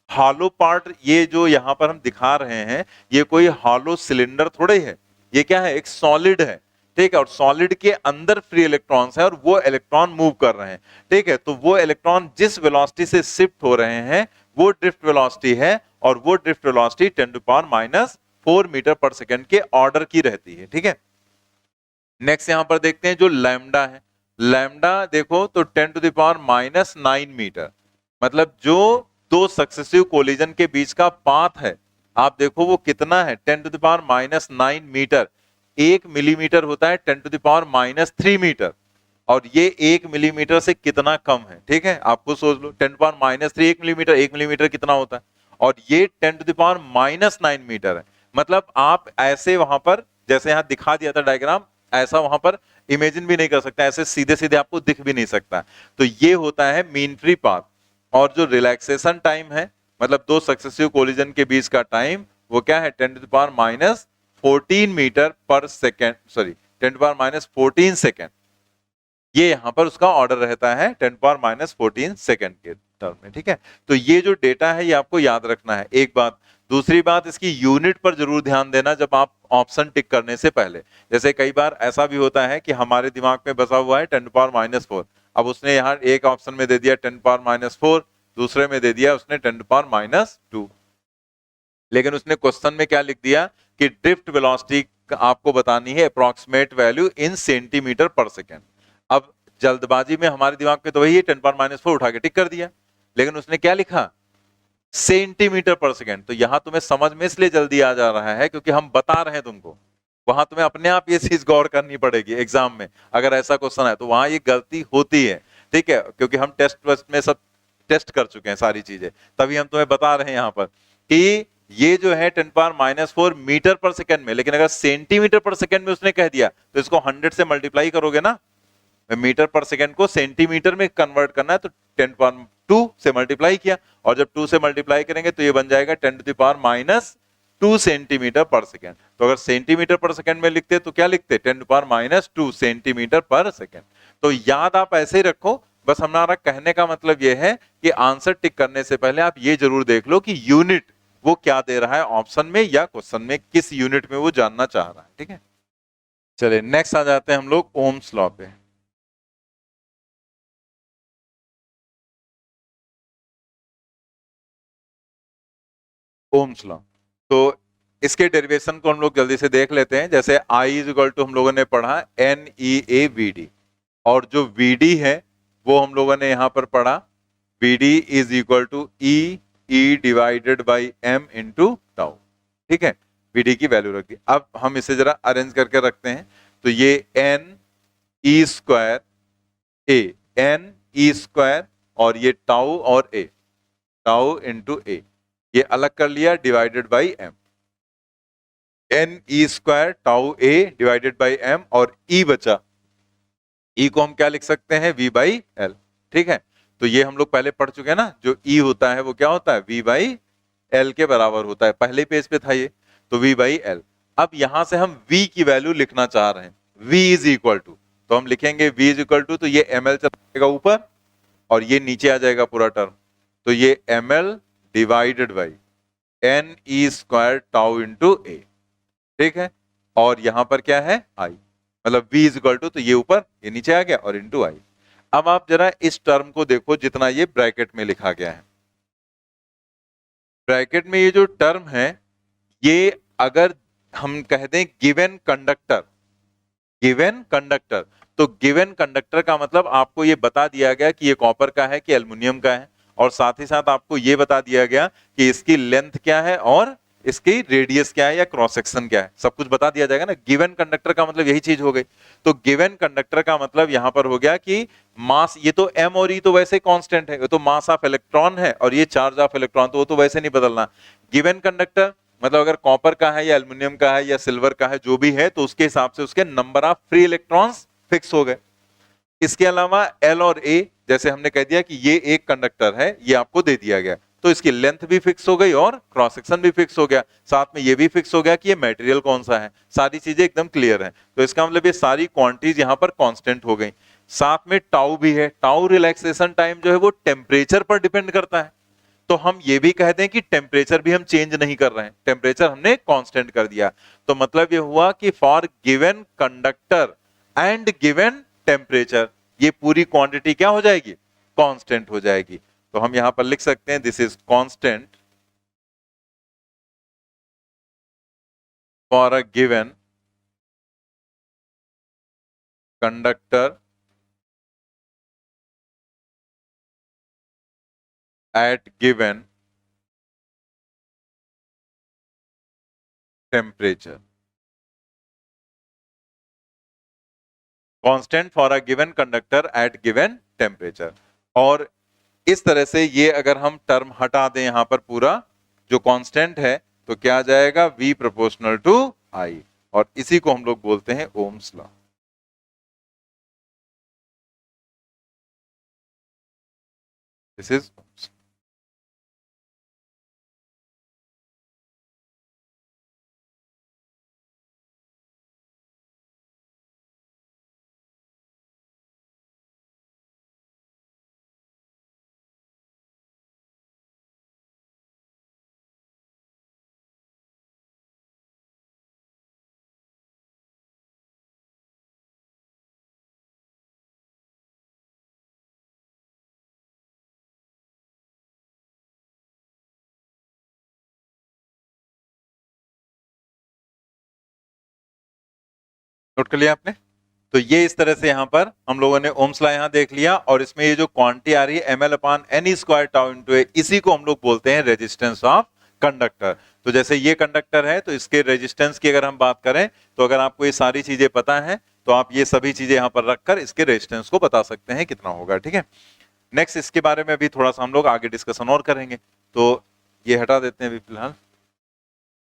हॉलो पार्ट, ये जो यहां पर हम दिखा रहे हैं, ये कोई हॉलो सिलेंडर थोड़े है, ये क्या है, एक सॉलिड है, ठीक है, और सॉलिड के अंदर फ्री इलेक्ट्रॉन्स है और वो इलेक्ट्रॉन मूव कर रहे हैं, ठीक है। तो वो इलेक्ट्रॉन जिस वेलोसिटी से शिफ्ट हो रहे हैं वो ड्रिफ्ट वेलोसिटी है, और वो drift velocity 10 to power -4 metre per second के ऑर्डर की रहती है, ठीक है। नेक्स्ट यहां पर देखते हैं जो लैम्डा है, लैम्डा देखो तो 10 टू द पावर -9 मीटर, मतलब जो दो सक्सेसिव कोलिजन के बीच का पाथ है, आप देखो वो कितना है, 10 to the power -9 metre. 1 millimetre होता है 10 टू द पावर -3 मीटर, और ये 1 मिलीमीटर से कितना कम है, ठीक है। आपको सोच लो 10 टू पावर -3 1 मिलीमीटर, 1 मिलीमीटर कितना होता है, और ये 10 टू द पावर -9 मीटर है। मतलब आप ऐसे वहां पर, जैसे यहां दिखा दिया था डायग्राम, ऐसा वहां पर इमेजिन भी नहीं कर सकता, ऐसे सीधे सीधे आपको दिख भी नहीं सकता। तो ये होता है मीन फ्री पाथ, और जो रिलैक्सेशन टाइम है, मतलब दो सक्सेसिव कोलिजन के बीच का टाइम, वो क्या है, 10 to the power -14 metre per second, sorry 10 to power -14 second, ये यहां पर उसका ऑर्डर रहता है 10 पावर -14 सेकेंड के टर्म में, ठीक है। तो ये जो डेटा है ये आपको याद रखना है, एक बात। दूसरी बात, इसकी यूनिट पर जरूर ध्यान देना जब आप ऑप्शन टिक करने से पहले। जैसे कई बार ऐसा भी होता है कि हमारे दिमाग में बसा हुआ है 10 पावर -4, अब उसने यहाँ एक ऑप्शन में दे दिया 10 पावर -4, दूसरे में दे दिया उसने 10 पावर -2, लेकिन उसने क्वेश्चन में क्या लिख दिया कि ड्रिफ्ट वेलोसिटी आपको बतानी है अप्रोक्सीमेट वैल्यू इन सेंटीमीटर पर सेकेंड। अब जल्दबाजी में हमारे दिमाग में तो वही है 10 पावर -4 उठा के टिक कर दिया, लेकिन उसने क्या लिखा, सेंटीमीटर पर सेकेंड। तो यहां तुम्हें समझ में इसलिए जल्दी आ जा रहा है क्योंकि हम बता रहे हैं तुमको, वहां तुम्हें अपने आप ये चीज गौर करनी पड़ेगी एग्जाम में, अगर ऐसा क्वेश्चन है तो वहां ये गलती होती है, ठीक है। क्योंकि हम टेस्ट में सब टेस्ट कर चुके हैं सारी चीजें, तभी हम तुम्हें बता रहे हैं यहाँ पर कि ये जो है 10 पावर -4 मीटर पर सेकेंड में, लेकिन अगर सेंटीमीटर पर सेकेंड में उसने कह दिया तो इसको 100 से मल्टीप्लाई करोगे ना, मीटर पर सेकेंड को सेंटीमीटर में कन्वर्ट करना है तो 10⁻2 से मल्टीप्लाई किया, और जब 2 से मल्टीप्लाई करेंगे तो ये बन जाएगा 10⁻⁻2 सेंटीमीटर पर सेकेंड। तो अगर सेंटीमीटर पर सेकेंड में लिखते तो क्या लिखते, 10⁻⁻2 सेंटीमीटर पर सेकेंड। तो याद आप ऐसे ही रखो, बस हमारा कहने का मतलब यह है कि आंसर टिक करने से पहले आप ये जरूर देख लो कि यूनिट वो क्या दे रहा है ऑप्शन में या क्वेश्चन में, किस यूनिट में वो जानना चाह रहा है। ठीक है, चलिए नेक्स्ट आ जाते हैं हम लोग ओम्स लॉ पे। ओम्स लॉ, तो इसके डेरिवेशन को हम लोग जल्दी से देख लेते हैं। जैसे I इज इक्वल टू हम लोगों ने पढ़ा NEAVD, और जो VD है वो हम लोगों ने यहां पर पढ़ा VD is equal to E divided by M into tau. ठीक है, VD की वैल्यू रख दी। अब हम इसे जरा अरेंज करके रखते हैं, तो ये NE square A, NE square और ये टाउ और A, टाउ इंटू A, ये अलग कर लिया divided by M। NE square tau A divided by M, और E बचा, E को हम क्या लिख सकते हैं, V बाई L। ठीक है, तो ये हम लोग पहले पढ़ चुके हैं ना, जो E होता है वो क्या होता है, V बाई L के बराबर होता है, पहले पेज पे था ये, तो V बाई L। अब यहां से हम V की वैल्यू लिखना चाह रहे हैं, V इज इक्वल टू, तो हम लिखेंगे V इज इक्वल टू, तो ये ML चला जाएगा ऊपर और ये नीचे आ जाएगा पूरा टर्म, तो ये ML divided by NE square tau into A। ठीक है, और यहां पर क्या है I, मतलब V इज इक्वल टू, तो ये ऊपर ये नीचे आ गया और इंटू I। अब आप जरा इस टर्म को देखो जितना ये ब्रैकेट में लिखा गया है, ब्रैकेट में ये जो टर्म है, ये अगर हम कह दें गिवन कंडक्टर, गिवन कंडक्टर, तो गिवन कंडक्टर का मतलब आपको ये बता दिया गया कि ये कॉपर का है कि एल्युमिनियम का है, और साथ ही साथ आपको ये बता दिया गया कि इसकी लेंथ क्या है और इसकी रेडियस क्या है या क्रॉस सेक्शन क्या है, सब कुछ बता दिया जाएगा ना। गिवन कंडक्टर का मतलब यही चीज हो गई। तो गिवन कंडक्टर का मतलब यहां पर हो गया कि मास, ये तो M और E तो वैसे कांस्टेंट है, ये तो मास ऑफ इलेक्ट्रॉन है, और ये चार्ज ऑफ इलेक्ट्रॉन, तो वो तो वैसे नहीं बदलना। गिवन कंडक्टर मतलब अगर कॉपर का है या एल्युमिनियम का है या सिल्वर का है, जो भी है, तो उसके हिसाब से उसके number of free electrons fix हो गए। इसके अलावा L और A, जैसे हमने कह दिया कि ये एक कंडक्टर है, ये आपको दे दिया गया, तो इसकी लेंथ भी फिक्स हो गई और क्रॉस सेक्शन भी फिक्स हो गया, साथ में ये भी फिक्स हो गया कि ये मटेरियल कौन सा है, सारी चीजें एकदम क्लियर हैं। तो इसका मतलब ये सारी क्वांटिटीज यहां पर कांस्टेंट हो गई। साथ में टाउ भी है, टाउ रिलैक्सेशन टाइम जो है वो टेम्परेचर पर डिपेंड करता है, तो हम ये भी कह दें कि टेम्परेचर भी हम चेंज नहीं कर रहे हैं, टेम्परेचर हमने कांस्टेंट कर दिया। तो मतलब ये हुआ कि for given conductor and given temperature, ये पूरी क्वांटिटी क्या हो जाएगी, कांस्टेंट हो जाएगी। तो हम यहां पर लिख सकते हैं this is constant for a given conductor at given temperature, constant for a given conductor at given temperature. और इस तरह से ये अगर हम टर्म हटा दें यहां पर पूरा जो कांस्टेंट है, तो क्या आ जाएगा, V प्रोपोर्शनल टू I, और इसी को हम लोग बोलते हैं Ohm's law. This is note कर लिया आपने। तो ये इस तरह से यहां पर हम लोगों ने ओम्स लॉ यहां देख लिया, और इसमें ये जो क्वांटिटी आ रही है ML upon NE square tau into A, इसी को हम लोग बोलते हैं रेजिस्टेंस ऑफ कंडक्टर। तो जैसे ये कंडक्टर है, तो इसके रेजिस्टेंस की अगर हम बात करें, तो अगर आपको ये सारी चीजें पता है, तो आप ये सभी चीजें यहां पर रखकर इसके रेजिस्टेंस को बता सकते हैं कितना होगा। ठीक है, नेक्स्ट इसके बारे में भी थोड़ा सा हम लोग आगे डिस्कशन और करेंगे, तो ये हटा देते हैं अभी फिलहाल।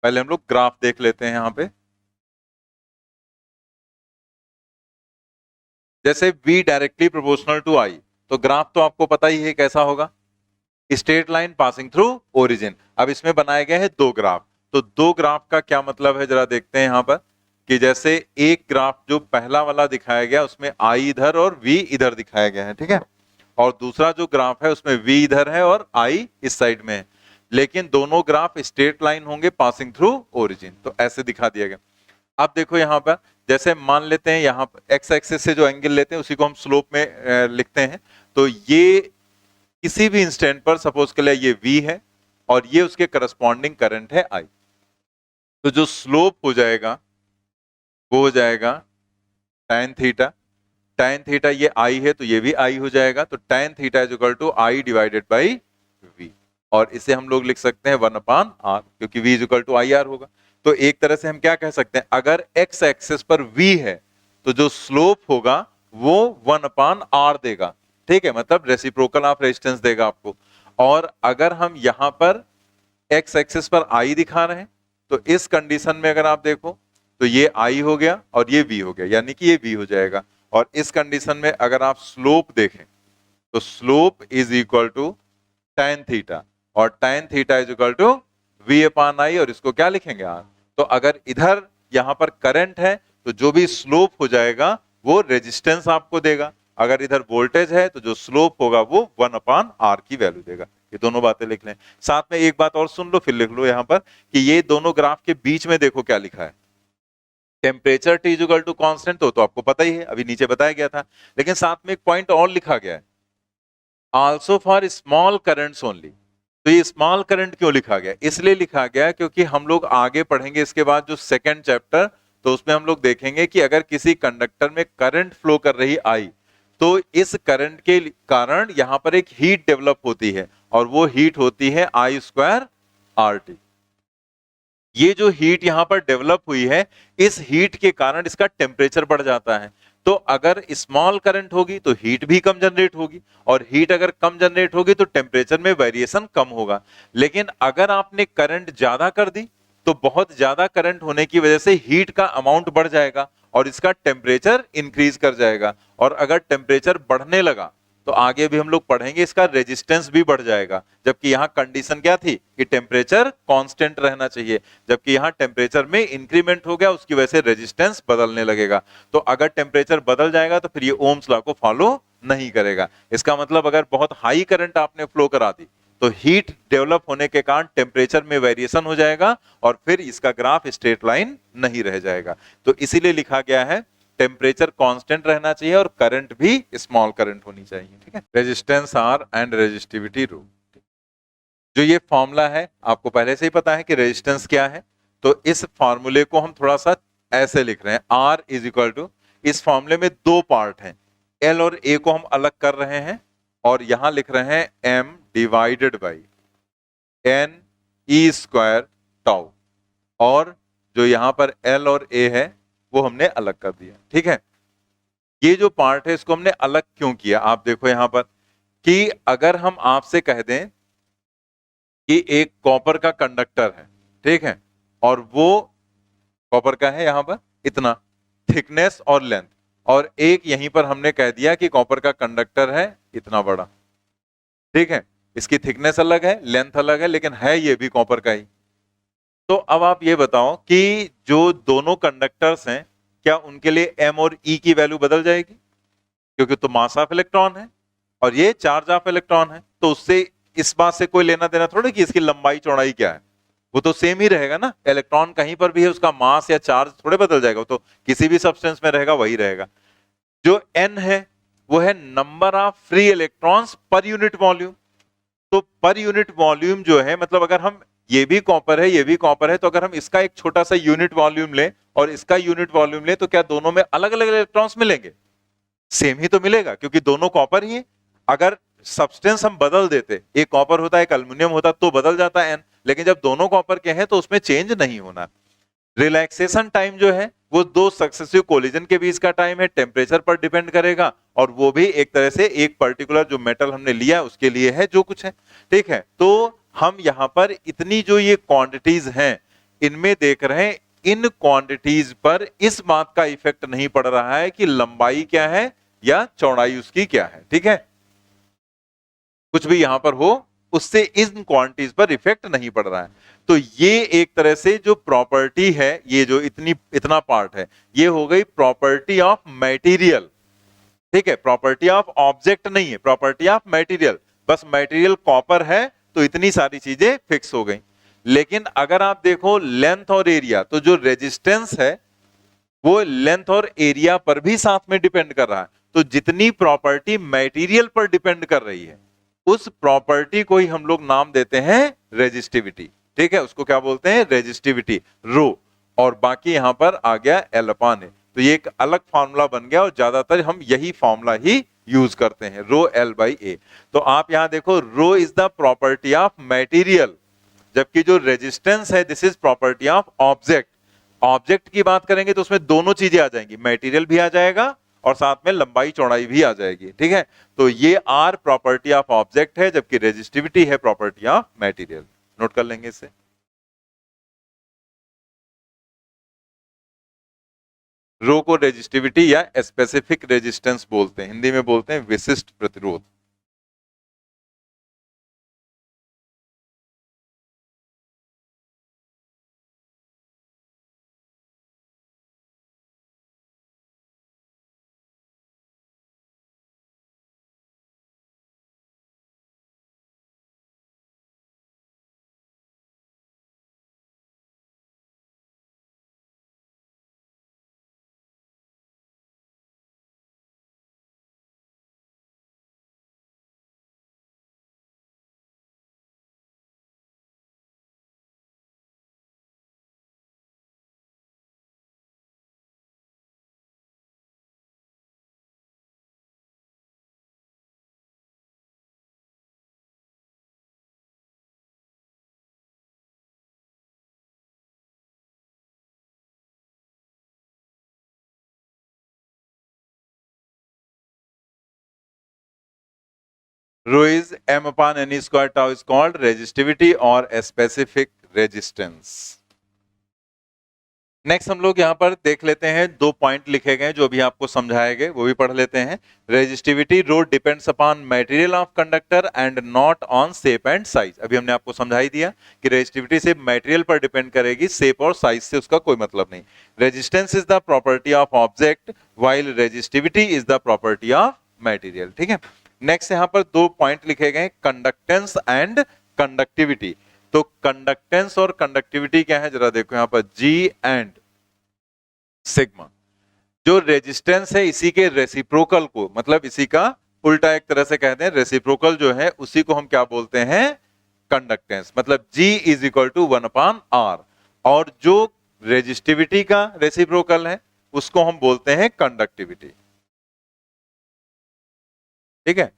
पहले हम लोग ग्राफ देख लेते हैं यहाँ पे। जैसे V directly proportional to I, तो ग्राफ तो आपको पता ही है कैसा होगा, straight line passing through origin. अब इसमें बनाए गए हैं दो ग्राफ, तो दो ग्राफ का क्या मतलब है जरा देखते हैं यहां पर, कि जैसे एक ग्राफ जो पहला वाला दिखाया गया उसमें I इधर और V इधर दिखाया गया है, ठीक है, और दूसरा जो ग्राफ है उसमें V इधर है और I इस साइड में है, लेकिन दोनों ग्राफ स्ट्रेट लाइन होंगे पासिंग थ्रू ओरिजिन, तो ऐसे दिखा दिया गया। अब देखो यहां पर, जैसे मान लेते हैं यहां पर एक्स एक्सिस से जो एंगल लेते हैं उसी को हम स्लोप में लिखते हैं, तो ये किसी भी इंस्टेंट पर सपोज के लिए ये V है और ये उसके करस्पॉन्डिंग करंट है I, तो जो स्लोप हो जाएगा वो हो जाएगा tan थीटा, tan थीटा ये I है तो ये भी I हो जाएगा, तो tan theta is equal to I divided by V, और इसे हम लोग लिख सकते हैं 1/r, क्योंकि V is equal to IR होगा। तो एक तरह से हम क्या कह सकते हैं, अगर x एक्सिस पर V है तो जो स्लोप होगा वो 1/r देगा, ठीक है, मतलब रेसिप्रोकल ऑफ रेजिस्टेंस देगा आपको। और अगर हम यहां पर x एक्सिस पर I दिखा रहे हैं तो इस कंडीशन में अगर आप देखो तो ये I हो गया और ये V हो गया, यानी कि ये V हो जाएगा। और इस कंडीशन में अगर आप स्लोप देखें तो slope is equal to tan theta, और tan theta is equal to V/I, और इसको क्या लिखेंगे R। तो अगर इधर यहां पर करंट है तो जो भी स्लोप हो जाएगा वो रेजिस्टेंस आपको देगा, अगर इधर वोल्टेज है तो जो स्लोप होगा वो 1/r की वैल्यू देगा। ये दोनों बातें लिख लें। साथ में एक बात और सुन लो फिर लिख लो यहां पर, कि ये दोनों ग्राफ के बीच में देखो क्या लिखा है, temperature T equal to constant, तो आपको पता ही है, अभी नीचे बताया गया था, लेकिन साथ में एक पॉइंट और लिखा गया है, also for small currents only. तो ये स्मॉल करंट क्यों लिखा गया, इसलिए लिखा गया क्योंकि हम लोग आगे पढ़ेंगे इसके बाद जो सेकंड चैप्टर, तो उसमें हम लोग देखेंगे कि अगर किसी कंडक्टर में करंट फ्लो कर रही आई, तो इस करंट के कारण यहां पर एक हीट डेवलप होती है, और वो हीट होती है I²RT। ये जो हीट यहां पर डेवलप हुई है, इस हीट के कारण इसका टेम्परेचर बढ़ जाता है। तो अगर स्मॉल करंट होगी तो हीट भी कम जनरेट होगी, और हीट अगर कम जनरेट होगी तो टेम्परेचर में वेरिएशन कम होगा। लेकिन अगर आपने करंट ज्यादा कर दी तो बहुत ज्यादा करंट होने की वजह से हीट का अमाउंट बढ़ जाएगा और इसका टेम्परेचर इंक्रीज कर जाएगा, और अगर टेम्परेचर बढ़ने लगा तो आगे भी हम लोग पढ़ेंगे इसका रेजिस्टेंस भी बढ़ जाएगा। जबकि यहां कंडीशन क्या थी कि टेम्परेचर कांस्टेंट रहना चाहिए, जबकि यहां टेम्परेचर में इंक्रीमेंट हो गया, उसकी वजह से रेजिस्टेंस बदलने लगेगा। तो अगर टेम्परेचर बदल जाएगा तो फिर ये ओम्स लॉ को फॉलो नहीं करेगा। इसका मतलब अगर बहुत हाई करंट आपने फ्लो करा दी तो हीट डेवलप होने के कारण टेम्परेचर में वेरिएशन हो जाएगा, और फिर इसका ग्राफ स्ट्रेट लाइन नहीं रह जाएगा। तो इसीलिए लिखा गया है टेम्परेचर कांस्टेंट रहना चाहिए और करंट भी स्मॉल करंट होनी चाहिए, ठीक है। रेजिस्टेंस आर एंड रेजिस्टिविटी रो, जो ये फॉर्मूला है आपको पहले से ही पता है कि रेजिस्टेंस क्या है, तो इस फॉर्मूले को हम थोड़ा सा ऐसे लिख रहे हैं, आर इज इक्वल टू, इस फॉर्मूले में दो पार्ट हैं, एल और ए को हम अलग कर रहे हैं और यहां लिख रहे हैं M divided by N E square tau, और जो यहां पर एल और ए है वो हमने अलग कर दिया, ठीक है। ये जो पार्ट है इसको हमने अलग क्यों किया, आप देखो यहां पर, कि अगर हम आपसे कह दें कि एक कॉपर का कंडक्टर है, ठीक है, और वो कॉपर का है यहां पर इतना थिकनेस और लेंथ, और एक यहीं पर हमने कह दिया कि कॉपर का कंडक्टर है इतना बड़ा, ठीक है, इसकी थिकनेस अलग है, लेंथ अलग है, लेकिन है ये भी कॉपर का ही। तो अब आप ये बताओ कि जो दोनों कंडक्टर्स हैं क्या उनके लिए m और e की वैल्यू बदल जाएगी, क्योंकि तो मास ऑफ इलेक्ट्रॉन है और ये चार्ज ऑफ इलेक्ट्रॉन है, तो उससे इस बात से कोई लेना देना थोड़ा कि इसकी लंबाई चौड़ाई क्या है, वो तो सेम ही रहेगा ना। इलेक्ट्रॉन कहीं पर भी है, उसका मास या चार्ज थोड़े बदल जाएगा, वो तो किसी भी सब्सटेंस में रहेगा वही रहेगा। जो n है वो है number of free electrons per unit volume. तो पर यूनिट वॉल्यूम जो है, मतलब अगर हम ये भी कॉपर है ये भी कॉपर है, तो अगर हम इसका एक छोटा सा यूनिट वॉल्यूम लें और इसका यूनिट वॉल्यूम लें तो क्या दोनों में अलग अलग इलेक्ट्रॉन्स मिलेंगे? सेम ही तो मिलेगा, क्योंकि दोनों कॉपर ही है। अगर सब्सटेंस हम बदल देते, एक कॉपर होता है एक एल्युमिनियम होता तो बदल जाता है n, लेकिन जब दोनों कॉपर के हैं तो उसमें चेंज नहीं होना। रिलैक्सेशन टाइम जो है वो दो सक्सेसिव कोलिजन के बीच का टाइम है, टेम्परेचर पर डिपेंड करेगा, और वो भी एक तरह से एक पर्टिकुलर जो मेटल हमने लिया उसके लिए है जो कुछ है, ठीक है। तो हम यहां पर इतनी जो ये क्वांटिटीज हैं इनमें देख रहे हैं, इन क्वांटिटीज पर इस बात का इफेक्ट नहीं पड़ रहा है कि लंबाई क्या है या चौड़ाई उसकी क्या है, ठीक है। कुछ भी यहां पर हो उससे इन क्वांटिटीज पर इफेक्ट नहीं पड़ रहा है। तो ये एक तरह से जो प्रॉपर्टी है, ये जो इतना पार्ट है, ये हो गई प्रॉपर्टी ऑफ मटेरियल, ठीक है। प्रॉपर्टी ऑफ ऑब्जेक्ट नहीं है, प्रॉपर्टी ऑफ मटेरियल। बस मटेरियल कॉपर है तो इतनी सारी चीजें फिक्स हो गई। लेकिन अगर आप देखो लेंथ और एरिया, तो जो रेजिस्टेंस है वो लेंथ और एरिया पर भी साथ में डिपेंड कर रहा है। तो जितनी प्रॉपर्टी मटेरियल पर डिपेंड कर रही है उस प्रॉपर्टी को ही हम लोग नाम देते हैं रेजिस्टिविटी, ठीक है। उसको क्या बोलते हैं, रेजिस्टिविटी, रो। और बाकी यहां पर आ गया एल अपान ए। तो ये एक अलग फॉर्मूला बन गया और ज्यादातर हम यही फॉर्मूला ही यूज करते हैं, रो एल बाई ए। तो आप यहां देखो rho is the property of material, जबकि जो रेजिस्टेंस है this is property of object. Object की बात करेंगे तो उसमें दोनों चीजें आ जाएंगी, मटेरियल भी आ जाएगा और साथ में लंबाई चौड़ाई भी आ जाएगी, ठीक है। तो ये आर प्रॉपर्टी ऑफ ऑब्जेक्ट है जबकि रेजिस्टिविटी है प्रॉपर्टी ऑफ मटेरियल। नोट कर लेंगे इसे। रो को रेजिस्टिविटी या स्पेसिफिक रेजिस्टेंस बोलते हैं, हिंदी में बोलते हैं विशिष्ट प्रतिरोध। Rho is m upon n square tau is called resistivity और specific resistance। नेक्स्ट हम लोग यहाँ पर देख लेते हैं, दो पॉइंट लिखे गए जो अभी आपको समझाए गए वो भी पढ़ लेते हैं। Resistivity rho depends upon material of conductor and not on shape and size. अभी हमने आपको समझाई दिया कि रेजिस्टिविटी से मटेरियल पर डिपेंड करेगी, शेप और साइज से उसका कोई मतलब नहीं। Resistance is the property of object while resistivity is the property of material, ठीक है। नेक्स्ट यहाँ पर दो पॉइंट लिखे गए, कंडक्टेंस एंड कंडक्टिविटी। तो कंडक्टेंस और कंडक्टिविटी क्या है जरा देखो यहाँ पर, G एंड सिग्मा। जो रेजिस्टेंस है इसी के रेसिप्रोकल को, मतलब इसी का उल्टा एक तरह से कहते हैं, रेसिप्रोकल जो है उसी को हम क्या बोलते हैं, कंडक्टेंस। मतलब G is equal to 1/R। और जो रेजिस्टिविटी का रेसिप्रोकल है उसको हम बोलते हैं कंडक्टिविटी, ठीक है।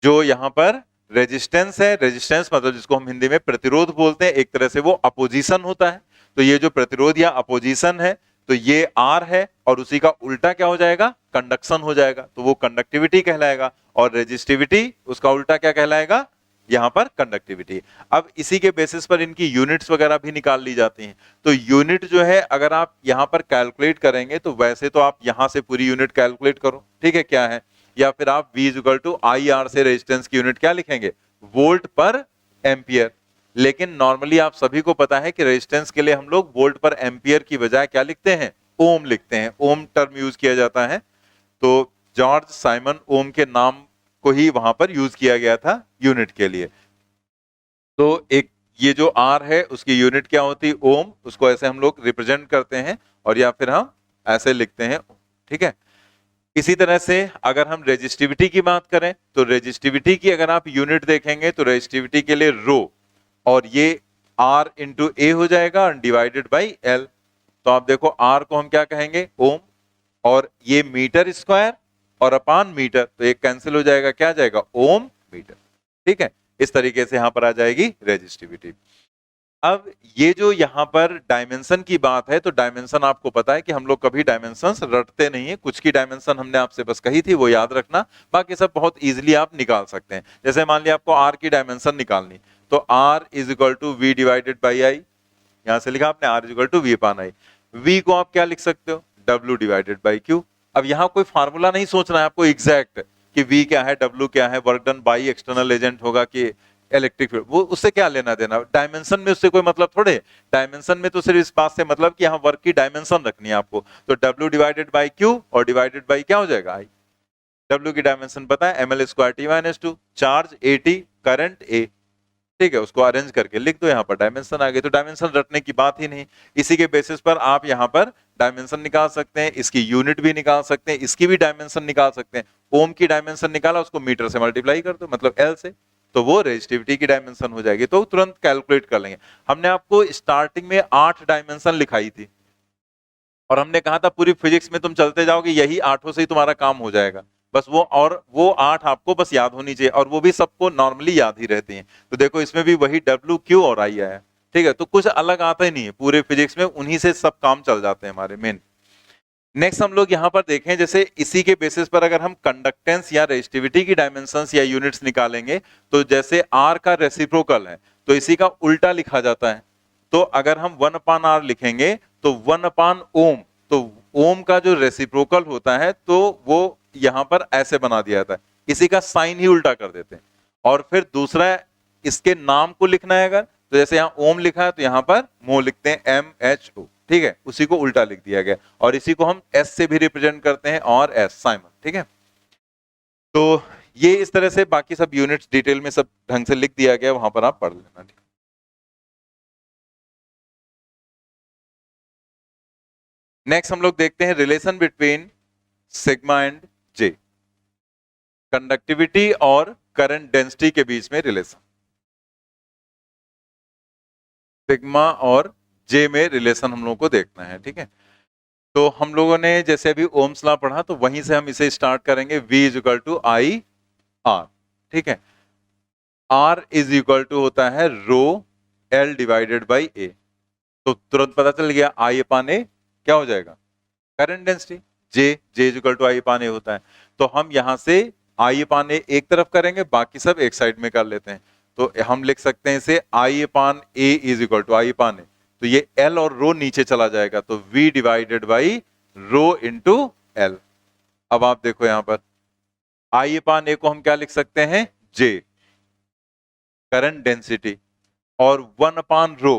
जो यहां पर रेजिस्टेंस है, रेजिस्टेंस मतलब जिसको हम हिंदी में प्रतिरोध बोलते हैं, एक तरह से वो अपोजिशन होता है। तो ये जो प्रतिरोध या अपोजिशन है तो ये R है और उसी का उल्टा क्या हो जाएगा, कंडक्शन हो जाएगा, तो वो कंडक्टिविटी कहलाएगा। और रेजिस्टिविटी उसका उल्टा क्या कहलाएगा, यहां पर कंडक्टिविटी। अब इसी के बेसिस पर इनकी यूनिट्स वगैरह भी निकाल ली जाती हैं। तो यूनिट जो है अगर आप यहां पर कैलकुलेट करेंगे तो वैसे तो आप यहां से पूरी यूनिट कैलकुलेट करो, ठीक है, क्या है, या फिर आप V इक्वल टू IR से रेजिस्टेंस की यूनिट क्या लिखेंगे, वोल्ट पर एम्पियर। लेकिन नॉर्मली आप सभी को पता है कि रेजिस्टेंस के लिए हम लोग वोल्ट पर एम्पियर की बजाय क्या लिखते हैं, ओम लिखते हैं, ओम टर्म यूज किया जाता है। तो जॉर्ज साइमन ओम के नाम को ही वहां पर यूज किया गया था यूनिट के लिए। तो एक ये जो R है उसकी यूनिट क्या होती है, ओम, उसको ऐसे हम लोग रिप्रेजेंट करते हैं और या फिर हम ऐसे लिखते हैं, ठीक है। इसी तरह से अगर हम रेजिस्टिविटी की बात करें तो रेजिस्टिविटी की अगर आप यूनिट देखेंगे तो रेजिस्टिविटी के लिए रो और ये R इंटू ए हो जाएगा डिवाइडेड बाई L। तो आप देखो R को हम क्या कहेंगे, ओम, और ये मीटर स्क्वायर और अपान मीटर, तो एक कैंसिल हो जाएगा, क्या आ जाएगा, ओम मीटर, ठीक है। इस तरीके से यहां पर आ जाएगी रेजिस्टिविटी। अब ये जो यहाँ पर डायमेंशन की बात है, तो डायमेंशन आपको पता है कि हम लोग कभी डायमेंशंस रटते नहीं है, कुछ की डायमेंशन हमने आपसे बस कही थी वो याद रखना, बाकी सब बहुत इजीली आप निकाल सकते हैं। जैसे मान लिया आपको R की डायमेंशन निकालनी, तो R is equal to V divided by I, यहां से लिखा आपने R is equal to V upon I. V को आप क्या लिख सकते हो, W डिवाइडेड बाई Q, अब यहाँ कोई फार्मूला नहीं सोचना है आपको एग्जैक्ट कि V क्या है, W क्या है, work done by external agent होगा कि इलेक्ट्रिक फील्ड, वो उससे क्या लेना देना, डायमेंशन में उससे कोई मतलब थोड़े। डायमेंशन में तो सिर्फ इस बात से मतलब कि यहाँ वर्क की डायमेंशन रखनी है आपको, तो W डिवाइडेड बाई Q और डिवाइडेड बाई क्या हो जाएगा I। W की डायमेंशन पता है ml square T minus 2, charge AT, current A, ठीक है, उसको अरेंज करके लिख दो, यहाँ पर डायमेंशन आ गई, तो डायमेंशन रटने की बात ही नहीं। इसी के बेसिस पर आप यहाँ पर डायमेंशन निकाल सकते हैं, इसकी यूनिट भी निकाल सकते हैं, इसकी भी डायमेंशन निकाल सकते हैं। ओम की डायमेंशन निकाला, उसको मीटर से मल्टीप्लाई कर दो, मतलब L से, तो वो रेजिस्टिविटी की डायमेंशन हो जाएगी, तो तुरंत कैलकुलेट कर लेंगे। हमने आपको स्टार्टिंग में 8 डायमेंशन लिखाई थी और हमने कहा था पूरी फिजिक्स में तुम चलते जाओगे यही 8 से ही तुम्हारा काम हो जाएगा, बस वो 8 आपको बस याद होनी चाहिए, और वो भी सबको नॉर्मली याद ही रहती हैं। तो देखो इसमें भी वही W, Q और I आया, ठीक है, तो कुछ अलग आता ही नहीं है पूरे फिजिक्स में, उन्हीं से सब काम चल जाते हैं हमारे मेन। नेक्स्ट हम लोग यहाँ पर देखें, जैसे इसी के बेसिस पर अगर हम कंडक्टेंस या रेजिस्टिविटी की डायमेंशंस या यूनिट्स निकालेंगे, तो जैसे R का रेसिप्रोकल है तो इसी का उल्टा लिखा जाता है, तो अगर हम 1/R लिखेंगे तो 1/ओम, तो ओम का जो रेसिप्रोकल होता है तो वो यहां पर ऐसे बना दिया जाता है, इसी का साइन ही उल्टा कर देते हैं। और फिर दूसरा इसके नाम को लिखना है अगर, तो जैसे यहाँ ओम लिखा है तो यहाँ पर मो लिखते हैं MHO, ठीक है, उसी को उल्टा लिख दिया गया, और इसी को हम S से भी रिप्रेजेंट करते हैं, और S साइमन, ठीक है। तो ये इस तरह से बाकी सब यूनिट्स डिटेल में सब ढंग से लिख दिया गया, वहां पर आप पढ़ लेना, ठीक। नेक्स्ट हम लोग देखते हैं relation between sigma and J, conductivity और करंट डेंसिटी के बीच में रिलेशन, सिग्मा और J में रिलेशन हम लोगों को देखना है, ठीक है। तो हम लोगों ने जैसे अभी ओम्स लॉ पढ़ा, तो वहीं से हम इसे स्टार्ट करेंगे, V is equal to I R, ठीक है, R इज इक्वल टू होता है रो L डिवाइडेड बाई A, तो तुरंत पता चल गया I अपान A क्या हो जाएगा, current density. J is equal to I upon A होता है, तो हम यहां से I अपान A एक तरफ करेंगे, बाकी सब एक साइड में कर लेते हैं, तो हम लिख सकते हैं इसे I upon A is equal to I upon A, तो ये L और रो नीचे चला जाएगा, तो V divided by rho into L। अब आप देखो यहां पर I अपान A को हम क्या लिख सकते हैं, J करंट डेंसिटी, और 1 अपान रो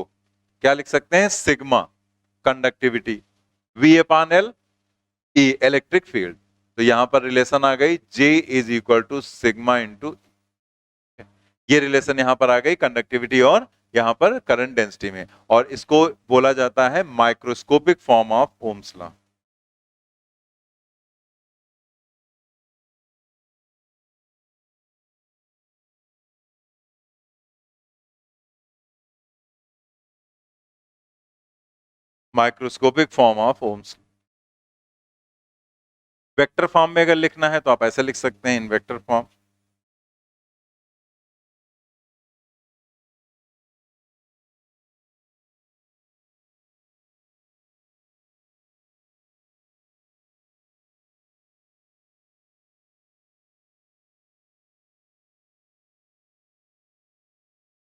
क्या लिख सकते हैं, sigma conductivity, V upon L E electric field. तो यहां पर रिलेशन आ गई J is equal to sigma into, ये रिलेशन यहां पर आ गई कंडक्टिविटी और यहां पर करंट डेंसिटी में, और इसको बोला जाता है microscopic form of Ohm's law. Microscopic form of Ohm's. Vector form में अगर लिखना है तो आप ऐसे लिख सकते हैं, इन वेक्टर फॉर्म।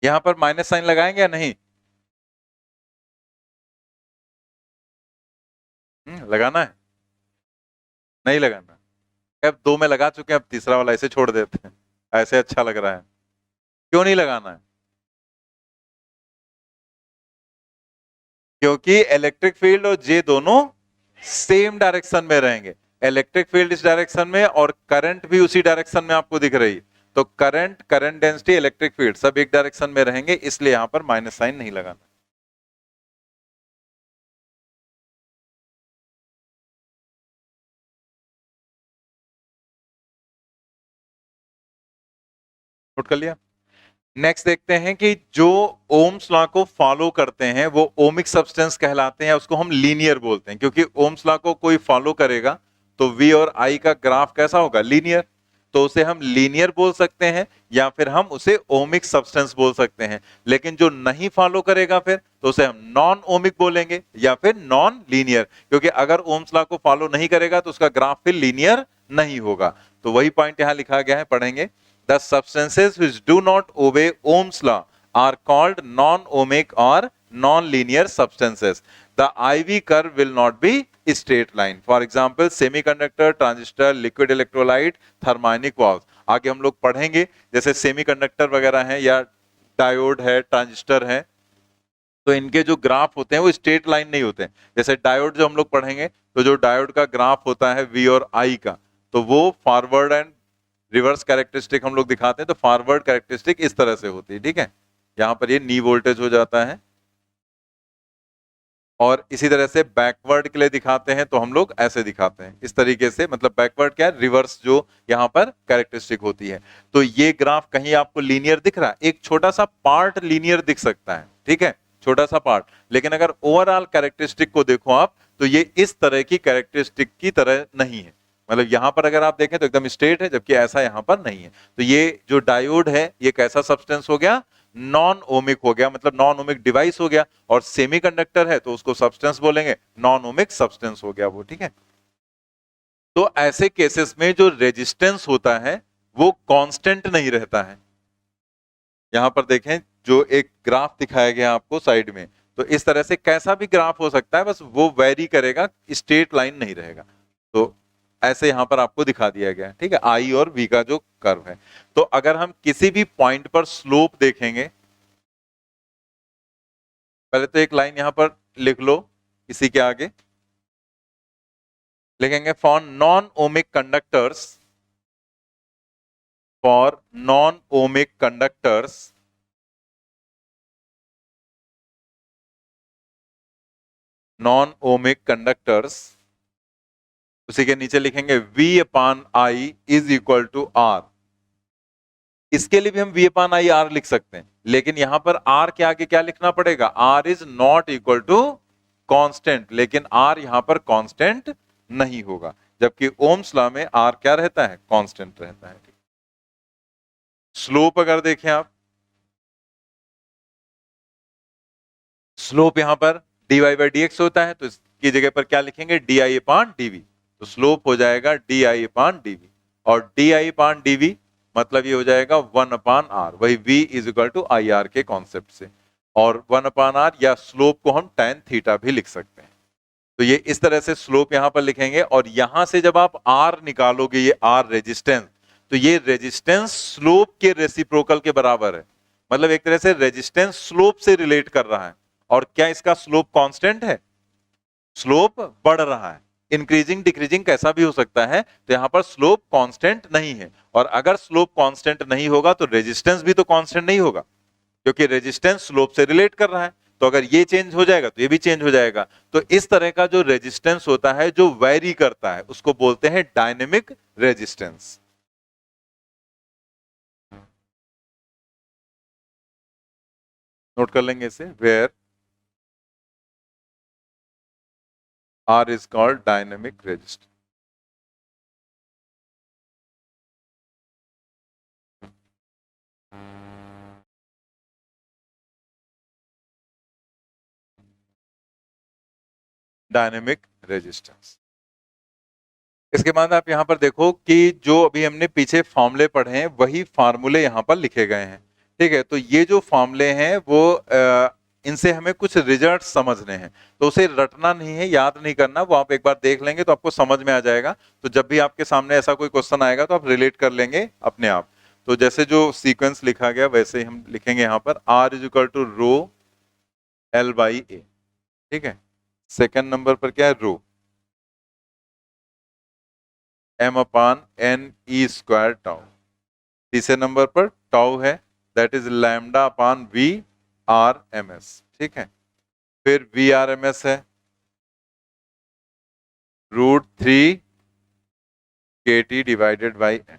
यहां पर माइनस साइन लगाएंगे या नहीं, लगाना है, नहीं लगाना, अब 2 में लगा चुके हैं, अब तीसरा वाला ऐसे छोड़ देते हैं, ऐसे अच्छा लग रहा है, क्यों नहीं लगाना है, क्योंकि इलेक्ट्रिक फील्ड और J दोनों सेम डायरेक्शन में रहेंगे, इलेक्ट्रिक फील्ड इस डायरेक्शन में और करंट भी उसी डायरेक्शन में आपको दिख रही है, तो करंट डेंसिटी, इलेक्ट्रिक फील्ड सब एक डायरेक्शन में रहेंगे, इसलिए यहां पर माइनस साइन नहीं लगाना। नोट कर लिया। नेक्स्ट देखते हैं कि जो ओम्स लॉ को फॉलो करते हैं वो ओमिक सब्सटेंस कहलाते हैं, उसको हम लीनियर बोलते हैं, क्योंकि ओम्स लॉ को कोई फॉलो करेगा तो V और I का ग्राफ कैसा होगा, लीनियर, तो उसे हम लीनियर बोल सकते हैं या फिर हम उसे ओमिक सब्सटेंस बोल सकते हैं। लेकिन जो नहीं फॉलो करेगा फिर तो उसे हम नॉन ओमिक बोलेंगे या फिर नॉन लीनियर, क्योंकि अगर ओम्स लॉ को फॉलो नहीं करेगा तो उसका ग्राफ फिर लीनियर नहीं होगा। तो वही पॉइंट यहां लिखा गया है, पढ़ेंगे। The substances which do not obey Ohm's law are called non-ohmic or non-linear substances. The IV curve will not be straight line. For example semiconductor, transistor, liquid electrolyte, thermionic valve. आगे हम लोग पढ़ेंगे जैसे सेमीकंडक्टर वगैरह हैं या diode है, transistor है, तो इनके जो ग्राफ होते हैं वो स्ट्रेट लाइन नहीं होते हैं। जैसे डायोड जो हम लोग पढ़ेंगे तो जो डायोड का ग्राफ होता है V और I का, तो वो फॉरवर्ड एंड रिवर्स कैरेक्टरिस्टिक हम लोग दिखाते हैं। तो फॉरवर्ड कैरेक्टरिस्टिक इस तरह से होती है, ठीक है। यहां पर ये नी वोल्टेज हो जाता है, और इसी तरह से बैकवर्ड के लिए दिखाते हैं तो हम लोग ऐसे दिखाते हैं इस तरीके से। मतलब बैकवर्ड क्या है, रिवर्स जो यहाँ पर कैरेक्टरिस्टिक होती है। तो ये ग्राफ कहीं आपको लीनियर दिख रहा है, एक छोटा सा पार्ट लीनियर दिख सकता है, ठीक है, छोटा सा पार्ट। लेकिन अगर ओवरऑल कैरेक्टरिस्टिक को देखो आप, तो ये इस तरह की कैरेक्टरिस्टिक की तरह नहीं है। मतलब यहां पर अगर आप देखें तो एकदम स्ट्रेट है, जबकि ऐसा यहां पर नहीं है। तो ये जो डायोड है ये कैसा सब्सटेंस हो गया, नॉन ओमिक हो गया, मतलब नॉन ओमिक डिवाइस हो गया। और सेमीकंडक्टर है तो उसको सब्सटेंस बोलेंगे, नॉन ओमिक सब्सटेंस हो गया वो, ठीक है। तो ऐसे केसेस में जो रेजिस्टेंस होता है वो कांस्टेंट नहीं रहता है। यहां पर देखें जो एक ग्राफ दिखाया गया आपको साइड में, तो इस तरह से कैसा भी ग्राफ हो सकता है, बस वो वेरी करेगा, स्ट्रेट लाइन नहीं रहेगा। तो ऐसे यहां पर आपको दिखा दिया गया है, ठीक है, I और V का जो कर्व है। तो अगर हम किसी भी पॉइंट पर स्लोप देखेंगे, पहले तो एक लाइन यहां पर लिख लो, इसी के आगे लिखेंगे for non ohmic conductors, for non ohmic conductors non ohmic conductors, उसी के नीचे लिखेंगे V अपान I is equal to R। इसके लिए भी हम V अपान I R लिख सकते हैं, लेकिन यहां पर R के आगे क्या लिखना पड़ेगा, R is not equal to constant, लेकिन R यहां पर कांस्टेंट नहीं होगा, जबकि ओम्स लॉ में R क्या रहता है, कांस्टेंट रहता है। स्लोप अगर देखें आप, स्लोप यहां पर dy बाई dx होता है, तो इसकी जगह पर क्या लिखेंगे, di अपान dv। तो स्लोप हो जाएगा di अपान dv, और di अपान dv मतलब ये हो जाएगा 1 अपान r, वही v is equal to I R के कॉन्सेप्ट से। और 1 अपान r या स्लोप को हम tan थीटा भी लिख सकते हैं। तो ये इस तरह से स्लोप यहां पर लिखेंगे, और यहां से जब आप r निकालोगे, ये r रेजिस्टेंस, तो ये रेजिस्टेंस स्लोप के रेसिप्रोकल के बराबर है। मतलब एक तरह से रेजिस्टेंस स्लोप से रिलेट कर रहा है। और क्या इसका स्लोप कांस्टेंट है, स्लोप बढ़ रहा है, इंक्रीजिंग डिक्रीजिंग कैसा भी हो सकता है। तो यहां पर स्लोप कांस्टेंट नहीं है, और अगर स्लोप कांस्टेंट नहीं होगा तो रेजिस्टेंस भी तो कांस्टेंट नहीं होगा, क्योंकि रेजिस्टेंस स्लोप से रिलेट कर रहा है। तो अगर ये चेंज हो जाएगा तो ये भी चेंज हो जाएगा। तो इस तरह का जो रेजिस्टेंस होता है जो वेरी करता है, उसको बोलते हैं डायनेमिक रेजिस्टेंस। नोट कर लेंगे इसे, where R is called dynamic resistance. Dynamic resistance. इसके बाद आप यहां पर देखो कि जो अभी हमने पीछे फॉर्मूले पढ़े हैं वही फॉर्मूले यहां पर लिखे गए हैं, ठीक है। तो ये जो फॉर्मूले हैं वो इनसे हमें कुछ रिजल्ट समझने हैं, तो उसे रटना नहीं है, याद नहीं करना, वो आप एक बार देख लेंगे तो आपको समझ में आ जाएगा। तो जब भी आपके सामने ऐसा कोई क्वेश्चन आएगा तो आप रिलेट कर लेंगे अपने आप। तो जैसे जो सीक्वेंस लिखा गया वैसे ही हम लिखेंगे यहाँ पर, R is equal to rho L by A, ठीक है। सेकंड नंबर पर क्या है, रो M अपान एन ई स्क्वायर टाउ। तीसरे नंबर पर टाउ है, that is lambda upon V R M S, ठीक है। फिर वी आर एम एस है √3 KT डिवाइडेड बाई एन।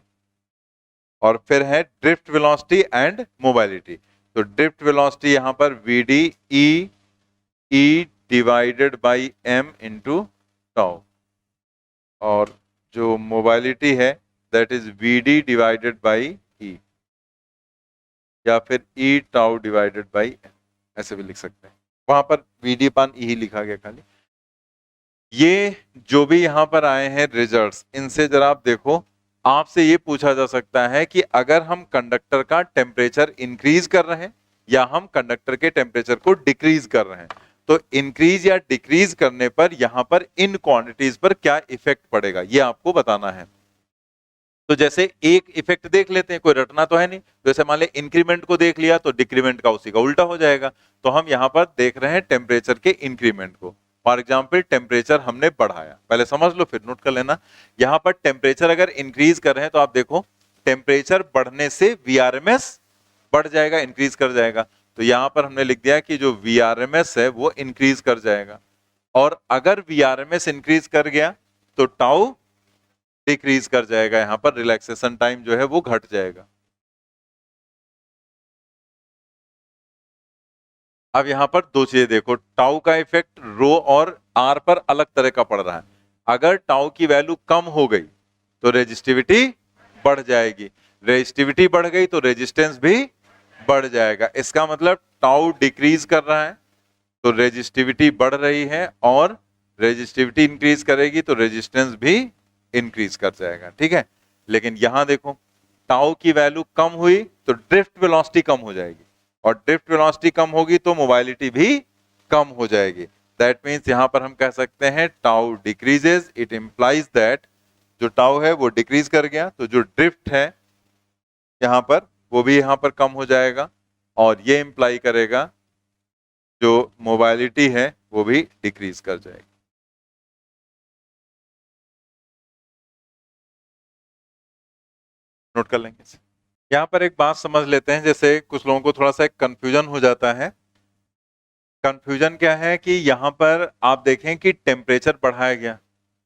और फिर है ड्रिफ्ट वेलोसिटी एंड मोबाइलिटी। तो ड्रिफ्ट वेलोसिटी यहां पर VD E divided by M into tau, और जो मोबाइलिटी है that is VD divided by E, या फिर E tau divided by M, ऐसे भी लिख सकते हैं। वहां पर VD पान E ही लिखा गया खाली। ये जो भी यहां पर आए हैं रिजल्ट्स, इनसे जरा आप देखो, आपसे ये पूछा जा सकता है कि अगर हम कंडक्टर का टेम्परेचर इंक्रीज कर रहे हैं या हम कंडक्टर के टेम्परेचर को डिक्रीज कर रहे हैं, तो इंक्रीज या डिक्रीज करने पर यहां पर इन क्वांटिटीज पर क्या इफेक्ट पड़ेगा ये आपको बताना है। तो जैसे एक इफेक्ट देख लेते हैं, कोई रटना तो है नहीं। जैसे मान ले इंक्रीमेंट को देख लिया तो डिक्रीमेंट का उसी का उल्टा हो जाएगा। तो हम यहां पर देख रहे हैं टेम्परेचर के इंक्रीमेंट को। फॉर एग्जाम्पल टेम्परेचर हमने बढ़ाया, पहले समझ लो फिर नोट कर लेना। यहां पर टेम्परेचर अगर इंक्रीज कर रहे हैं तो आप देखो टेम्परेचर बढ़ने से वीआरएमएस बढ़ जाएगा, इंक्रीज कर जाएगा। तो यहां पर हमने लिख दिया कि जो वीआरएमएस है वो इंक्रीज कर जाएगा, और अगर वीआरएमएस इंक्रीज कर गया तो टाउ डिक्रीज कर जाएगा। यहां पर रिलैक्सेशन टाइम जो है वो घट जाएगा। अब यहां पर दो चीजें देखो, टाउ का इफेक्ट रो और आर पर अलग तरह का पड़ रहा है। अगर टाउ की वैल्यू कम हो गई तो रेजिस्टिविटी बढ़ जाएगी, रेजिस्टिविटी बढ़ गई तो रेजिस्टेंस भी बढ़ जाएगा। इसका मतलब टाउ डिक्रीज कर रहा है तो रेजिस्टिविटी बढ़ रही है, और रेजिस्टिविटी इंक्रीज करेगी तो रेजिस्टेंस भी इंक्रीज कर जाएगा। ठीक है, लेकिन यहां देखो टाउ की वैल्यू कम हुई तो ड्रिफ्ट वेलोसिटी कम हो जाएगी, और ड्रिफ्ट वेलोसिटी कम होगी तो मोबाइलिटी भी कम हो जाएगी। दैट मीन्स यहां पर हम कह सकते हैं tau decreases, it implies that जो टाउ है वो डिक्रीज कर गया तो जो ड्रिफ्ट है यहां पर वो भी यहां पर कम हो जाएगा, और ये इंप्लाई करेगा जो मोबाइलिटी है वो भी डिक्रीज कर जाएगी। नोट कर लेंगे इसे। यहां पर एक बात समझ लेते हैं, जैसे कुछ लोगों को थोड़ा सा कंफ्यूजन हो जाता है। कंफ्यूजन क्या है कि यहां पर आप देखें कि टेम्परेचर बढ़ाया गया,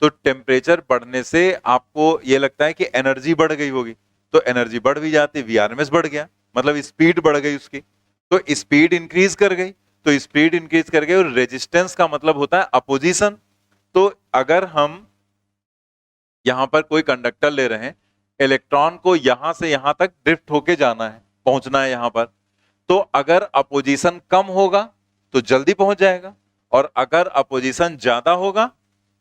तो टेम्परेचर बढ़ने से आपको ये लगता है कि एनर्जी बढ़ गई होगी, तो एनर्जी बढ़ भी जाती, वीआरएमएस बढ़ गया, मतलब स्पीड बढ़ गई उसकी, तो स्पीड इंक्रीज कर गई। तो स्पीड इंक्रीज कर गई, और रेजिस्टेंस का मतलब होता है अपोजिशन। तो अगर हम यहां पर कोई कंडक्टर ले रहे हैं, इलेक्ट्रॉन को यहां से यहां तक ड्रिफ्ट होके जाना है, पहुंचना है यहां पर, तो अगर अपोजिशन कम होगा तो जल्दी पहुंच जाएगा, और अगर अपोजिशन ज्यादा होगा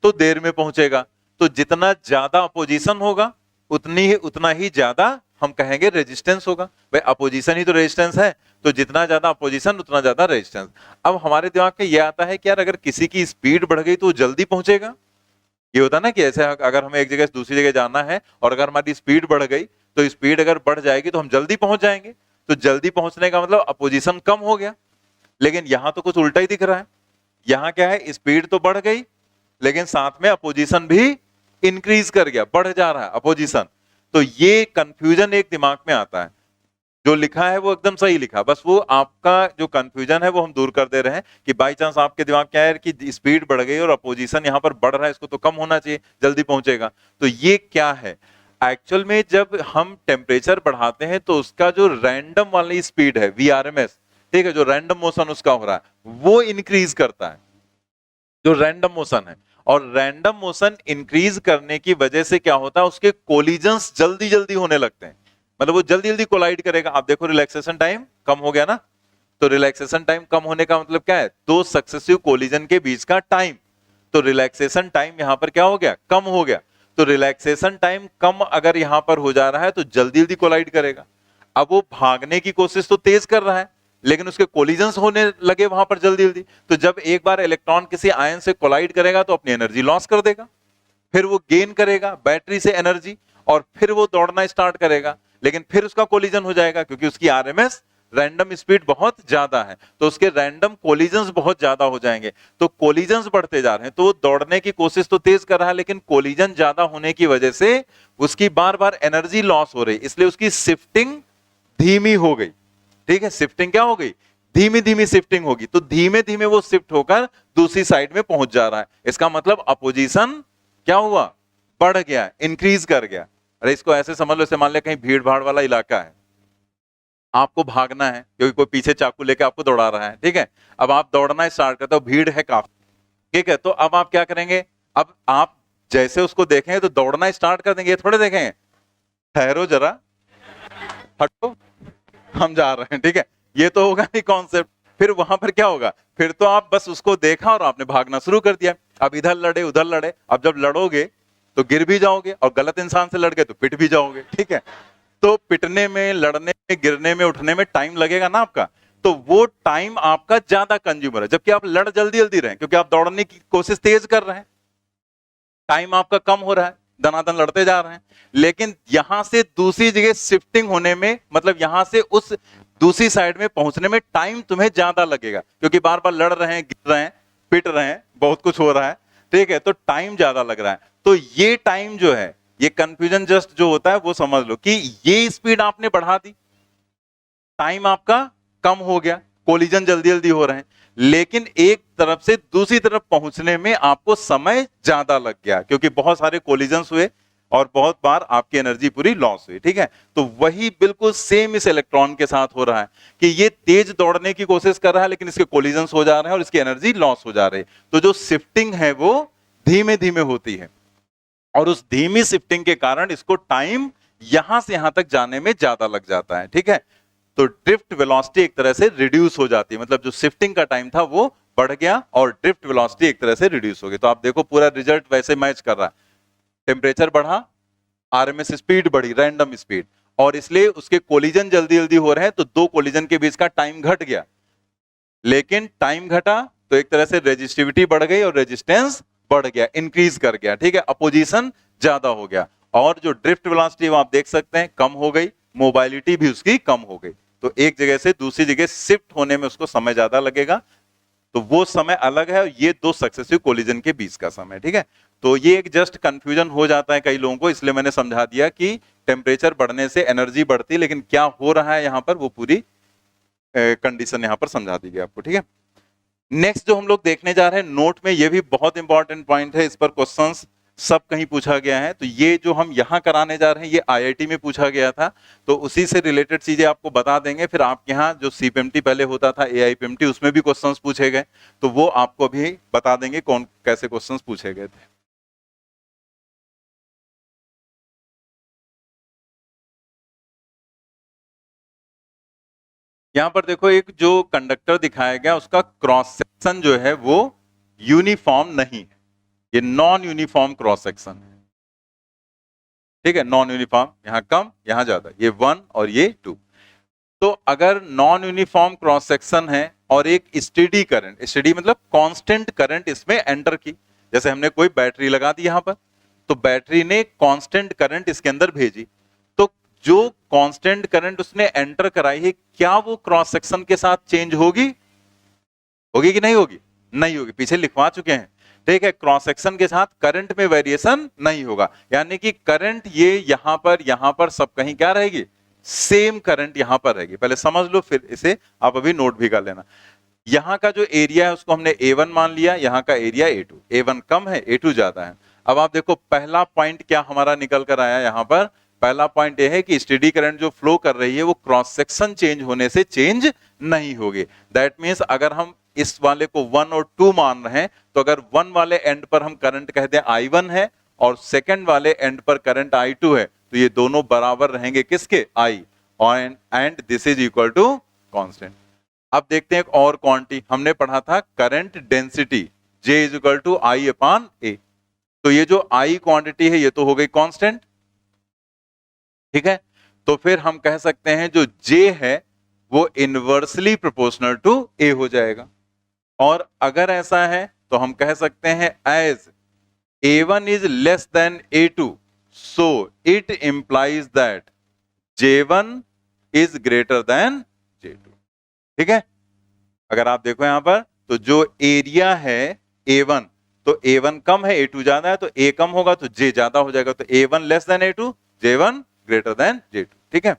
तो देर में पहुंचेगा। तो जितना ज्यादा अपोजिशन होगा उतना ही ज्यादा हम कहेंगे रेजिस्टेंस होगा। भाई अपोजिशन ही तो रेजिस्टेंस है, तो जितना ज्यादा अपोजिशन उतना ज्यादा रेजिस्टेंस। अब हमारे दिमाग में यह आता है कि यार अगर किसी की स्पीड बढ़ गई तो जल्दी पहुंचेगा। ये होता है ना कि ऐसे अगर हमें एक जगह से दूसरी जगह जाना है और अगर हमारी स्पीड बढ़ गई तो स्पीड अगर बढ़ जाएगी तो हम जल्दी पहुंच जाएंगे। तो जल्दी पहुंचने का मतलब अपोजिशन कम हो गया। लेकिन यहां तो कुछ उल्टा ही दिख रहा है। यहां क्या है, स्पीड तो बढ़ गई लेकिन साथ में अपोजिशन भी इंक्रीज कर गया, बढ़ जा रहा है अपोजिशन। तो ये कंफ्यूजन एक दिमाग में आता है। जो लिखा है वो एकदम सही लिखा, बस वो आपका जो कंफ्यूजन है वो हम दूर कर दे रहे हैं कि बाई चांस आपके दिमाग क्या है कि स्पीड बढ़ गई और अपोजिशन यहां पर बढ़ रहा है, इसको तो कम होना चाहिए, जल्दी पहुंचेगा। तो ये क्या है, एक्चुअल में जब हम टेम्परेचर बढ़ाते हैं तो उसका जो रैंडम वाली स्पीड है वीआरएमएस, ठीक है, जो रैंडम मोशन उसका हो रहा है वो इंक्रीज करता है, जो रैंडम मोशन है। और रैंडम मोशन इंक्रीज करने की वजह से क्या होता है, उसके कोलिजन्स जल्दी जल्दी होने लगते हैं, मतलब वो जल्दी जल्दी कोलाइड करेगा। आप देखो रिलैक्सेशन टाइम कम हो गया ना, तो रिलैक्सेशन टाइम कम होने का मतलब क्या है, दो सक्सेसिव कोलिजन के बीच का टाइम। तो रिलैक्सेशन टाइम यहां पर क्या हो गया, कम हो गया। तो रिलैक्सेशन टाइम कम अगर यहां पर हो जा रहा है तो जल्दी जल्दी कोलाइड करेगा। अब वो भागने की कोशिश तो तेज कर रहा है लेकिन उसके कोलिजन्स होने लगे वहां पर जल्दी जल्दी। तो जब एक बार इलेक्ट्रॉन किसी आयन से कोलाइड करेगा तो अपनी एनर्जी लॉस कर देगा, फिर वो गेन करेगा बैटरी से एनर्जी, और फिर वो दौड़ना स्टार्ट करेगा, लेकिन फिर उसका कोलिजन हो जाएगा क्योंकि उसकी आरएमएस रैंडम स्पीड बहुत ज्यादा है, तो उसके रैंडम कोलिजन्स बहुत ज्यादा हो जाएंगे। तो कोलिजन्स बढ़ते जा रहे हैं, तो वो दौड़ने की कोशिश तो तेज कर रहा है लेकिन कोलिजन ज्यादा होने की वजह से उसकी बार बार एनर्जी लॉस हो रही, इसलिए उसकी शिफ्टिंग धीमी हो गई। ठीक है, शिफ्टिंग क्या हो गई, धीमी धीमी शिफ्टिंग होगी, तो धीमे धीमे वो शिफ्ट होकर दूसरी साइड में पहुंच जा रहा है। इसका मतलब अपोजिशन क्या हुआ, बढ़ गया, इंक्रीज कर गया। अरे इसको ऐसे समझ लो, जैसे मान ले कहीं भीड़ भाड़ वाला इलाका है, आपको भागना है क्योंकि कोई पीछे चाकू लेके आपको दौड़ा रहा है, ठीक है। अब आप दौड़ना स्टार्ट करते हो, भीड़ है काफी, ठीक है, तो अब आप क्या करेंगे, अब आप जैसे उसको देखेंगे तो दौड़ना स्टार्ट कर देंगे, थोड़े देखेंगे ठहरो जरा, हटो, हम जा रहे हैं, ठीक है, ये तो होगा नहीं कॉन्सेप्ट। फिर वहां पर क्या होगा, फिर तो आप बस उसको देखा और आपने भागना शुरू कर दिया। अब इधर लड़े उधर लड़े, अब जब लड़ोगे तो गिर भी जाओगे और गलत इंसान से लड़ गए तो पिट भी जाओगे, ठीक है। तो पिटने में, लड़ने में, गिरने में, उठने में टाइम लगेगा ना आपका, तो वो टाइम आपका ज्यादा कंज्यूमर है, जबकि आप लड़ जल्दी जल्दी रहे हैं क्योंकि आप दौड़ने की कोशिश तेज कर रहे हैं, टाइम आपका कम हो रहा है, दनादन लड़ते जा रहे हैं। लेकिन यहां से दूसरी जगह शिफ्टिंग होने में, मतलब यहां से उस दूसरी साइड में पहुंचने में टाइम तुम्हें ज्यादा लगेगा, क्योंकि बार बार लड़ रहे हैं, गिर रहे हैं, पिट रहे हैं, बहुत कुछ हो रहा है, ठीक है, तो टाइम ज्यादा लग रहा है। तो ये टाइम जो है, ये कंफ्यूजन जस्ट जो होता है वो समझ लो कि ये स्पीड आपने बढ़ा दी, टाइम आपका कम हो गया, कोलिजन जल्दी जल्दी हो रहे हैं, लेकिन एक तरफ से दूसरी तरफ पहुंचने में आपको समय ज्यादा लग गया, क्योंकि बहुत सारे कोलिजन्स हुए और बहुत बार आपकी एनर्जी पूरी लॉस हुई, ठीक है। तो वही बिल्कुल सेम इस इलेक्ट्रॉन के साथ हो रहा है कि ये तेज दौड़ने की कोशिश कर रहा है, लेकिन इसके कोलिजन्स हो जा रहे हैं और इसकी एनर्जी लॉस हो जा रही है। तो जो शिफ्टिंग है वो धीमे धीमे होती है, और उस धीमी शिफ्टिंग के कारण इसको टाइम यहां से यहां तक जाने में ज्यादा लग जाता है, ठीक है। तो ड्रिफ्ट वेलोसिटी एक तरह से रिड्यूस हो जाती है, मतलब जो शिफ्टिंग का टाइम था वो बढ़ गया और ड्रिफ्ट वेलोसिटी एक तरह से रिड्यूस हो गई। तो आप देखो पूरा रिजल्ट वैसे मैच कर रहा है, टेम्परेचर बढ़ा, आरएमएस स्पीड बढ़ी, रैंडम स्पीड, और इसलिए उसके कोलिजन जल्दी जल्दी हो रहे हैं, तो दो कोलिजन के बीच का टाइम घट गया। लेकिन टाइम घटा तो एक तरह से रेजिस्टिविटी बढ़ गई और रेजिस्टेंस बढ़ गया, इंक्रीज कर गया, ठीक है, अपोजिशन ज्यादा हो गया, और जो ड्रिफ्ट वेलोसिटी आप देख सकते हैं कम हो गई, मोबाइलिटी भी उसकी कम हो गई। तो एक जगह से दूसरी जगह शिफ्ट होने में उसको समय ज्यादा लगेगा, तो वो समय अलग है और ये दो सक्सेसिव कोलिजन के बीच का समय, ठीक है। तो ये एक जस्ट कंफ्यूजन हो जाता है कई लोगों को, इसलिए मैंने समझा दिया कि टेम्परेचर बढ़ने से एनर्जी बढ़ती है, लेकिन क्या हो रहा है यहां पर वो पूरी कंडीशन यहां पर समझा दी गई आपको, ठीक है। नेक्स्ट जो हम लोग देखने जा रहे हैं नोट में, ये भी बहुत इंपॉर्टेंट पॉइंट है, इस पर क्वेश्चंस सब कहीं पूछा गया है। तो ये जो हम यहां कराने जा रहे हैं ये आईआईटी में पूछा गया था, तो उसी से रिलेटेड चीजें आपको बता देंगे। फिर आपके यहाँ जो सीपीएमटी पहले होता था एआईपीएमटी, उसमें भी क्वेश्चंस पूछे गए, तो वो आपको भी बता देंगे कौन कैसे क्वेश्चंस पूछे गए थे। यहां पर देखो एक जो कंडक्टर दिखाया गया उसका क्रॉस सेक्शन जो है वो यूनिफॉर्म नहीं है, ये नॉन यूनिफॉर्म क्रॉस सेक्शन है, ठीक है, नॉन यूनिफॉर्म, यहां कम यहां ज्यादा, ये 1 और ये 2। तो अगर नॉन यूनिफॉर्म क्रॉस सेक्शन है और एक स्टेडी करंट, स्टेडी मतलब कांस्टेंट करंट इसमें एंटर की, जैसे हमने कोई बैटरी लगा दी यहां पर, तो बैटरी ने कांस्टेंट करंट इसके अंदर भेजी, तो जो कांस्टेंट करंट उसने एंटर कराई है क्या वो क्रॉस सेक्शन के साथ चेंज होगी? होगी कि नहीं होगी? नहीं होगी, पीछे लिखवा चुके हैं, ठीक है। क्रॉस सेक्शन के साथ करंट में वेरिएशन नहीं होगा, यानी कि करंट ये यहां पर सब कहीं क्या रहेगी, सेम करंट यहां पर रहेगी। पहले समझ लो फिर इसे आप अभी नोट भी कर लेना। यहां का जो एरिया है उसको हमने A1 मान लिया, यहां का एरिया A2, A1 कम है A2 ज्यादा है। अब आप देखो पहला पॉइंट क्या हमारा निकल कर आया यहां पर, पहला पॉइंट यह है कि स्टेडी करंट जो फ्लो कर रही है वो क्रॉस सेक्शन चेंज होने से चेंज नहीं होगी। दैट मींस अगर हम इस वाले को 1 और 2 मान रहे हैं, तो अगर 1 वाले एंड पर हम करंट कहते हैं I1 है और सेकंड वाले एंड पर करंट I2 है, तो ये दोनों बराबर रहेंगे किसके, I, and this is equal to constant. अब देखते हैं एक और क्वांटिटी, हमने पढ़ा था current density J is equal to I upon A। तो ये जो I क्वांटिटी है ये तो हो गई कांस्टेंट, ठीक है। तो फिर हम कह सकते हैं जो J है वो इनवर्सली प्रोपोर्शनल टू A हो जाएगा, और अगर ऐसा है तो हम कह सकते हैं as A1 is less than A2, so it implies that J1 is greater than J2, ठीक है। अगर आप देखो यहां पर तो जो एरिया है A1, तो A1 कम है A2 ज्यादा है, तो A कम होगा तो J ज्यादा हो जाएगा, तो A1 less than A2, J1 greater than J2, ठीक है।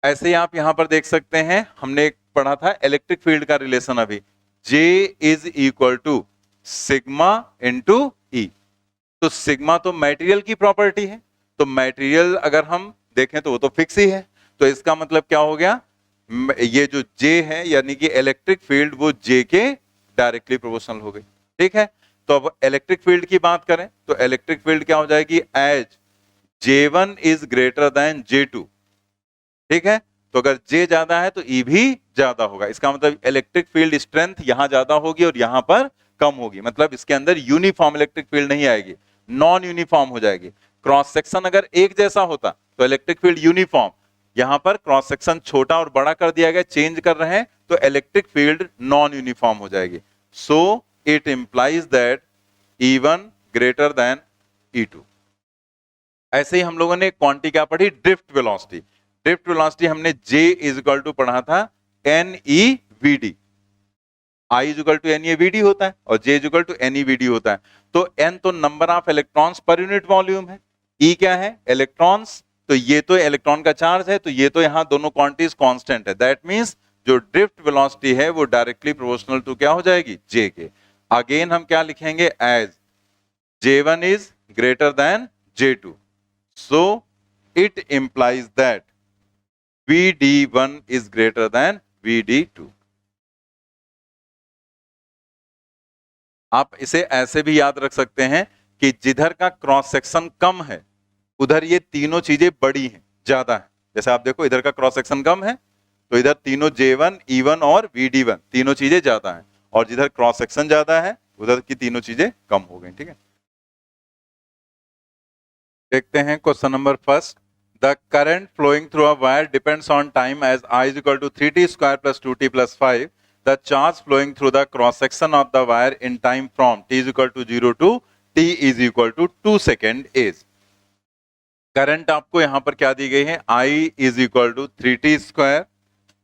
ऐसे ही आप यहां पर देख सकते हैं, हमने पढ़ा था इलेक्ट्रिक फील्ड का रिलेशन अभी, J is equal to sigma into E। तो सिग्मा तो मटेरियल की प्रॉपर्टी है, तो मटेरियल अगर हम देखें तो वो तो फिक्स ही है, तो इसका मतलब क्या हो गया, ये जो J है यानी कि इलेक्ट्रिक फील्ड वो J के डायरेक्टली प्रोपोर्शनल हो गई, ठीक है। तो अब इलेक्ट्रिक फील्ड की बात करें तो इलेक्ट्रिक फील्ड क्या हो जाएगी, as J1 is greater than J2, ठीक है। तो अगर J ज्यादा है तो E भी ज्यादा होगा, इसका मतलब इलेक्ट्रिक फील्ड स्ट्रेंथ यहां ज्यादा होगी और यहां पर कम होगी, मतलब इसके अंदर यूनिफॉर्म इलेक्ट्रिक फील्ड नहीं आएगी, नॉन यूनिफॉर्म हो जाएगी। क्रॉस सेक्शन अगर एक जैसा होता तो इलेक्ट्रिक फील्ड यूनिफॉर्म, यहां पर क्रॉस सेक्शन छोटा और बड़ा कर दिया गया, चेंज कर रहे हैं, तो इलेक्ट्रिक फील्ड नॉन यूनिफॉर्म हो जाएगी. So it implies that E1 greater than E2. ऐसे ही हम लोगों ने क्वांटिटी क्या पढ़ी, ड्रिफ्ट वेलोसिटी. ड्रिफ्ट वेलोसिटी हमने J इज इक्वल टू पढ़ा था NeVd. I is equal to NeVd होता है और J is equal to NeVd होता है. तो N तो number of electrons per unit volume है, E क्या है, इलेक्ट्रॉन्स. तो ये तो इलेक्ट्रॉन का चार्ज है, तो ये तो यहां दोनों क्वांटिटीज कांस्टेंट है. दैट मींस जो ड्रिफ्ट वेलोसिटी है वो डायरेक्टली प्रोपोर्शनल टू क्या हो जाएगी, J के. अगेन हम क्या लिखेंगे, as J1 is greater than J2. So it implies that VD1 is greater than VD2. आप इसे ऐसे भी याद रख सकते हैं कि जिधर का क्रॉस सेक्शन कम है उधर ये तीनों चीजें बड़ी हैं, ज्यादा है. जैसे आप देखो इधर का क्रॉस सेक्शन कम है तो इधर तीनों J1, E1 और VD1 तीनों चीजें ज्यादा हैं, और जिधर क्रॉस सेक्शन ज्यादा है उधर की तीनों चीजें कम हो गई. ठीक है, देखते हैं question number first. The current flowing through a wire depends on time as I is equal to 3t square plus 2t plus 5. The charge flowing through the cross section of the wire in time from t is equal to 0 to t is equal to 2 second is. Current आपको यहां पर क्या दी गई है, I is equal to 3t square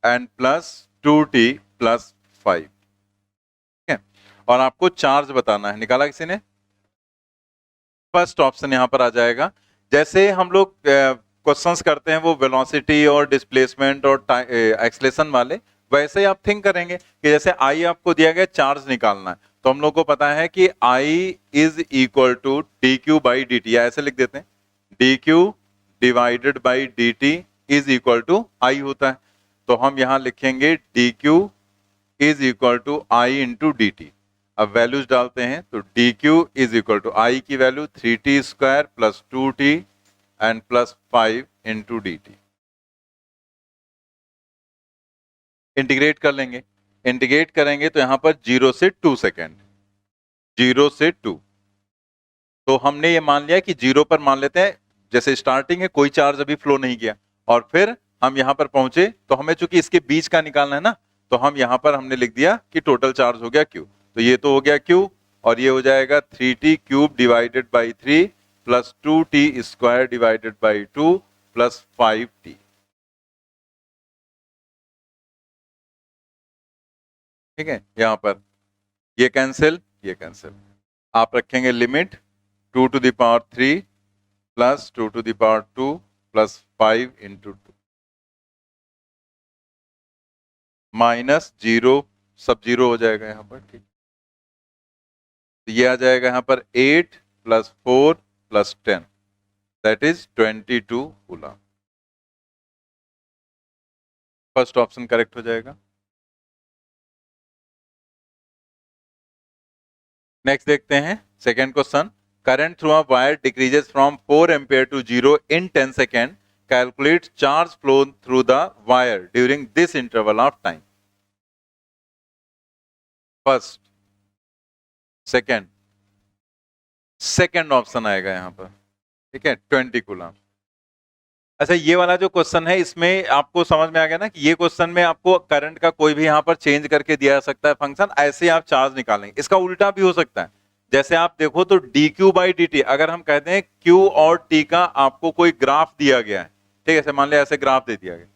and plus 2t plus 5. ठीक है, और आपको चार्ज बताना है. निकाला किसी ने? फर्स्ट ऑप्शन यहां पर आ जाएगा. जैसे हम लोग क्वेश्चंस करते हैं वो वेलोसिटी और डिस्प्लेसमेंट और एक्सलेशन वाले, वैसे ही आप थिंक करेंगे कि जैसे I आपको दिया गया चार्ज निकालना है, तो हम लोग को पता है कि I is equal to dq by dt, या ऐसे लिख देते हैं dq divided by dt is equal to I होता है. तो हम यहां लिखेंगे dq is equal to I into dt. अब वैल्यूज डालते हैं तो dq is equal to I की value 3t square plus 2t and plus 5 into dt. Integrate कर लेंगे. इंटीग्रेट करेंगे तो यहां पर 0 से 2 सेकेंड, 0 से 2. तो हमने ये मान लिया कि 0 पर मान लेते हैं, जैसे स्टार्टिंग है कोई चार्ज अभी फ्लो नहीं किया, और फिर हम यहां पर पहुंचे तो हमें चूंकि इसके बीच का निकालना है ना, तो हम यहां पर हमने लिख दिया कि टोटल चार्ज हो गया Q. तो ये तो हो गया Q, और ये हो जाएगा 3t cube divided by 3 plus 2t square divided by 2 plus 5t. ठीक है, यहां पर ये कैंसिल, ये कैंसिल. आप रखेंगे limit 2 to the power 3 plus 2 to the power 2 plus 5 into 2 minus 0, सब 0 हो जाएगा यहां पर. ठीक, तो ये आ जाएगा यहां पर 8 plus 4 plus 10, that is 22 coulomb. First option correct हो जाएगा. नेक्स्ट देखते हैं second question. Current through a wire decreases from 4 ampere to 0 in 10 second. Calculate charge flow through the wire during this interval of time. First, second, second option आएगा यहां पर. ठीक है, 20 coulomb. अच्छा, ये वाला जो क्वेश्चन है इसमें आपको समझ में आ गया ना कि ये क्वेश्चन में आपको करंट का कोई भी यहां पर चेंज करके दिया जा सकता है फंक्शन, ऐसे आप चार्ज निकालेंगे. इसका उल्टा भी हो सकता है. जैसे आप देखो तो dq बाई dt, अगर हम कहते हैं q और t का आपको कोई ग्राफ दिया गया है, ठीक है, मान लिया ऐसे ग्राफ दे दिया गया,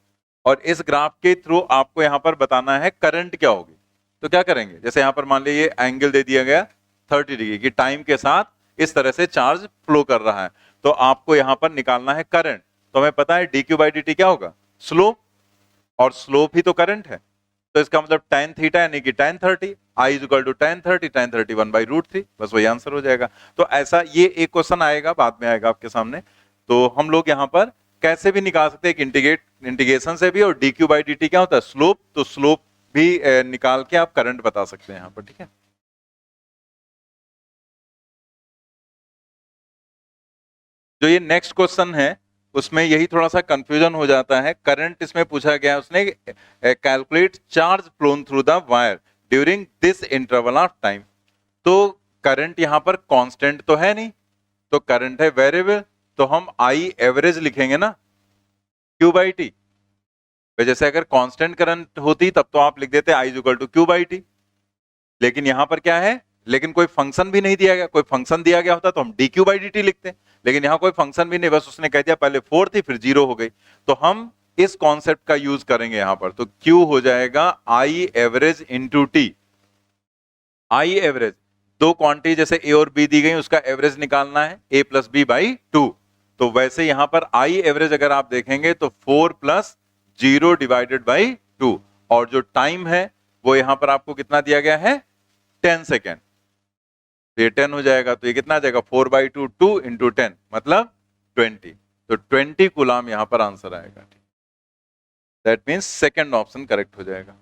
और इस ग्राफ के थ्रू आपको यहां पर बताना है करंट क्या होगी, तो क्या करेंगे. जैसे यहां पर मान लीजिए ये एंगल दे दिया गया 30 डिग्री की, टाइम के साथ इस तरह से चार्ज फ्लो कर रहा है, तो आपको यहां पर निकालना है करंट. तो हमें पता है dq बाई dt क्या होगा, स्लोप, और स्लोप ही तो करंट है. तो इसका मतलब tan थीटा यानी कि tan 30, I is equal to tan 30, tan 30 1 by root 3, बस वही आंसर हो जाएगा. तो ऐसा ये एक क्वेश्चन आएगा, बाद में आएगा आपके सामने. तो हम लोग यहाँ पर कैसे भी निकाल सकते हैं, इंटीग्रेशन से भी, और dq बाई dt क्या होता है, स्लोप, तो स्लोप भी निकाल के आप करंट बता सकते हैं यहाँ पर. ठीक है, जो ये नेक्स्ट क्वेश्चन है उसमें यही थोड़ा सा कंफ्यूजन हो जाता है. करंट इसमें पूछा गया, उसने calculate charge phloem through the wire during this interval of time. तो करंट यहां पर कांस्टेंट तो है नहीं, तो करंट है वेरिएबल, तो हम I एवरेज लिखेंगे ना, Q बाई टी. तो जैसे अगर कांस्टेंट करंट होती तब तो आप लिख देते I is equal to Q by T, लेकिन यहां पर क्या है, लेकिन कोई फंक्शन भी नहीं दिया गया। कोई फंक्शन दिया गया होता तो हम dq बाई dt लिखते, लेकिन यहां कोई फंक्शन भी नहीं, बस उसने कह दिया पहले 4 थी फिर 0 हो गई। तो हम इस कॉन्सेप्ट का यूज करेंगे यहां पर, तो Q हो जाएगा I average into T. I average, दो क्वांटिटी जैसे A और B दी गई उसका एवरेज निकालना है, A प्लस बी बाई 2। तो वैसे यहां पर I एवरेज अगर आप देखेंगे तो 4 प्लस 0 डिवाइडेड बाई 2, और जो टाइम है वो यहां पर आपको कितना दिया गया है, 10 सेकेंड। तो ये 10 हो जाएगा, तो ये कितना आ जाएगा 4 बाई 2, 2 इंटू 10 मतलब 20। तो 20 कूलाम यहां पर आंसर आएगा। That means second option correct हो जाएगा।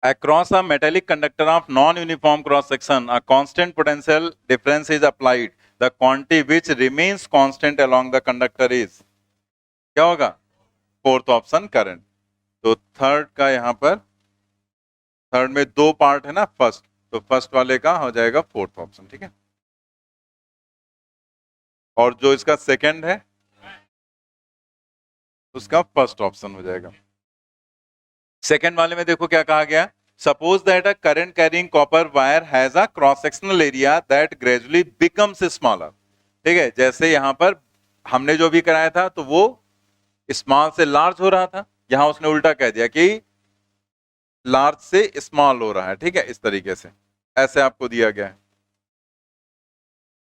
Across a metallic conductor of non-uniform cross section, a constant potential difference is applied. The quantity which remains constant along the conductor is, क्या होगा, fourth option current. तो third का यहां पर, third में दो पार्ट है ना, फर्स्ट, तो फर्स्ट वाले का हो जाएगा फोर्थ ऑप्शन, ठीक है। और जो इसका सेकंड है उसका फर्स्ट ऑप्शन हो जाएगा। सेकंड वाले में देखो क्या कहा गया, suppose that a current carrying copper wire has a cross sectional area that gradually becomes smaller. ठीक है, जैसे यहां पर हमने जो भी कराया था तो वो स्मॉल से लार्ज हो रहा था, यहां उसने उल्टा कह दिया कि लार्ज से स्मॉल हो रहा है। ठीक है, इस तरीके से ऐसे आपको दिया गया है,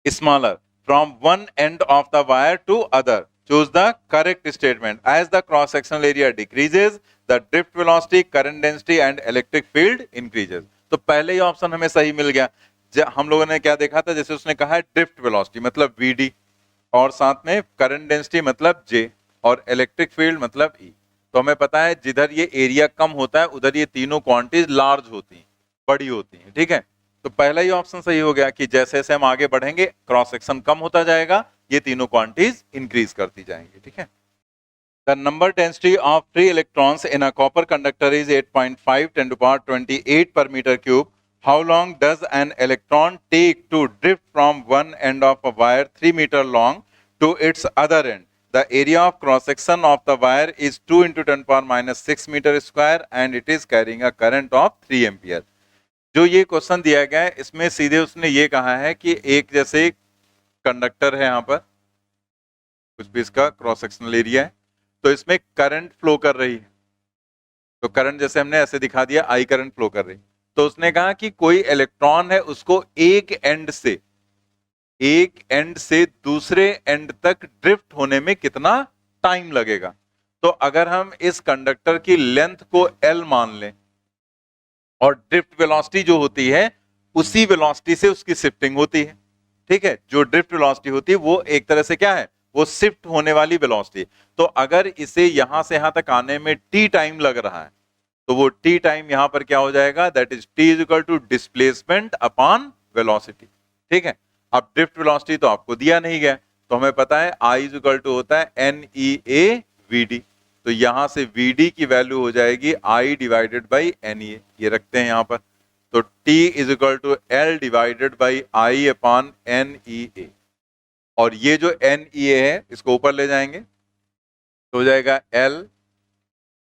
smaller from one end of the wire to other, choose the correct statement. As the cross sectional area decreases, the drift velocity, current density and electric field increases. तो पहले ही ऑप्शन हमें सही मिल गया। हम लोगों ने क्या देखा था, जैसे उसने कहा है ड्रिफ्ट वेलोसिटी मतलब vd, और साथ में करंट डेंसिटी मतलब j, और इलेक्ट्रिक फील्ड मतलब E। तो हमें पता है जिधर ये एरिया कम होता है उधर ये तीनों क्वांटिटीज लार्ज होती हैं, बड़ी होती हैं। ठीक है, तो पहला ही ऑप्शन सही हो गया कि जैसे जैसे हम आगे बढ़ेंगे क्रॉस सेक्शन कम होता जाएगा, ये तीनों क्वांटिटीज इंक्रीज करती जाएंगी। ठीक है, the number density of free electrons in a copper conductor is 8.5 10 to power 28 per meter cube. How long does an electron take to drift from one end of a wire 3 meter long to its other end? The area of cross section of the wire is 2 into 10 power minus 6 meter square and it is carrying a current of 3 ampere. जो ये question दिया गया है इसमें सीधे उसने ये कहा है कि एक जैसे कंडक्टर है, यहाँ पर कुछ भी इसका क्रॉस सेक्शनल एरिया है, तो इसमें करंट फ्लो कर रही है। तो करंट जैसे हमने ऐसे दिखा दिया, आई करंट फ्लो कर रही, तो उसने कहा कि कोई इलेक्ट्रॉन है उसको एक एंड से दूसरे एंड तक ड्रिफ्ट होने में कितना टाइम लगेगा। तो अगर हम इस कंडक्टर की लेंथ को L मान लें और ड्रिफ्ट वेलोसिटी जो होती है उसी वेलोसिटी से उसकी शिफ्टिंग होती है। ठीक है, जो ड्रिफ्ट वेलोसिटी होती है वो एक तरह से क्या है, वो शिफ्ट होने वाली वेलोसिटी। तो अगर इसे यहां से यहां तक आने में t टाइम लग रहा है तो वो t टाइम यहां पर क्या हो जाएगा, that is t is equal to displacement upon velocity. ठीक है, अब ड्रिफ्ट वेलोसिटी तो आपको दिया नहीं गया, तो हमें पता है I इज इक्वल टू होता है NEA/VD। तो यहां से VD की वैल्यू हो जाएगी I डिवाइडेड बाई NEA, ये रखते हैं यहां पर। तो T is equal to L divided by I upon NEA, और ये जो NEA है इसको ऊपर ले जाएंगे तो हो जाएगा L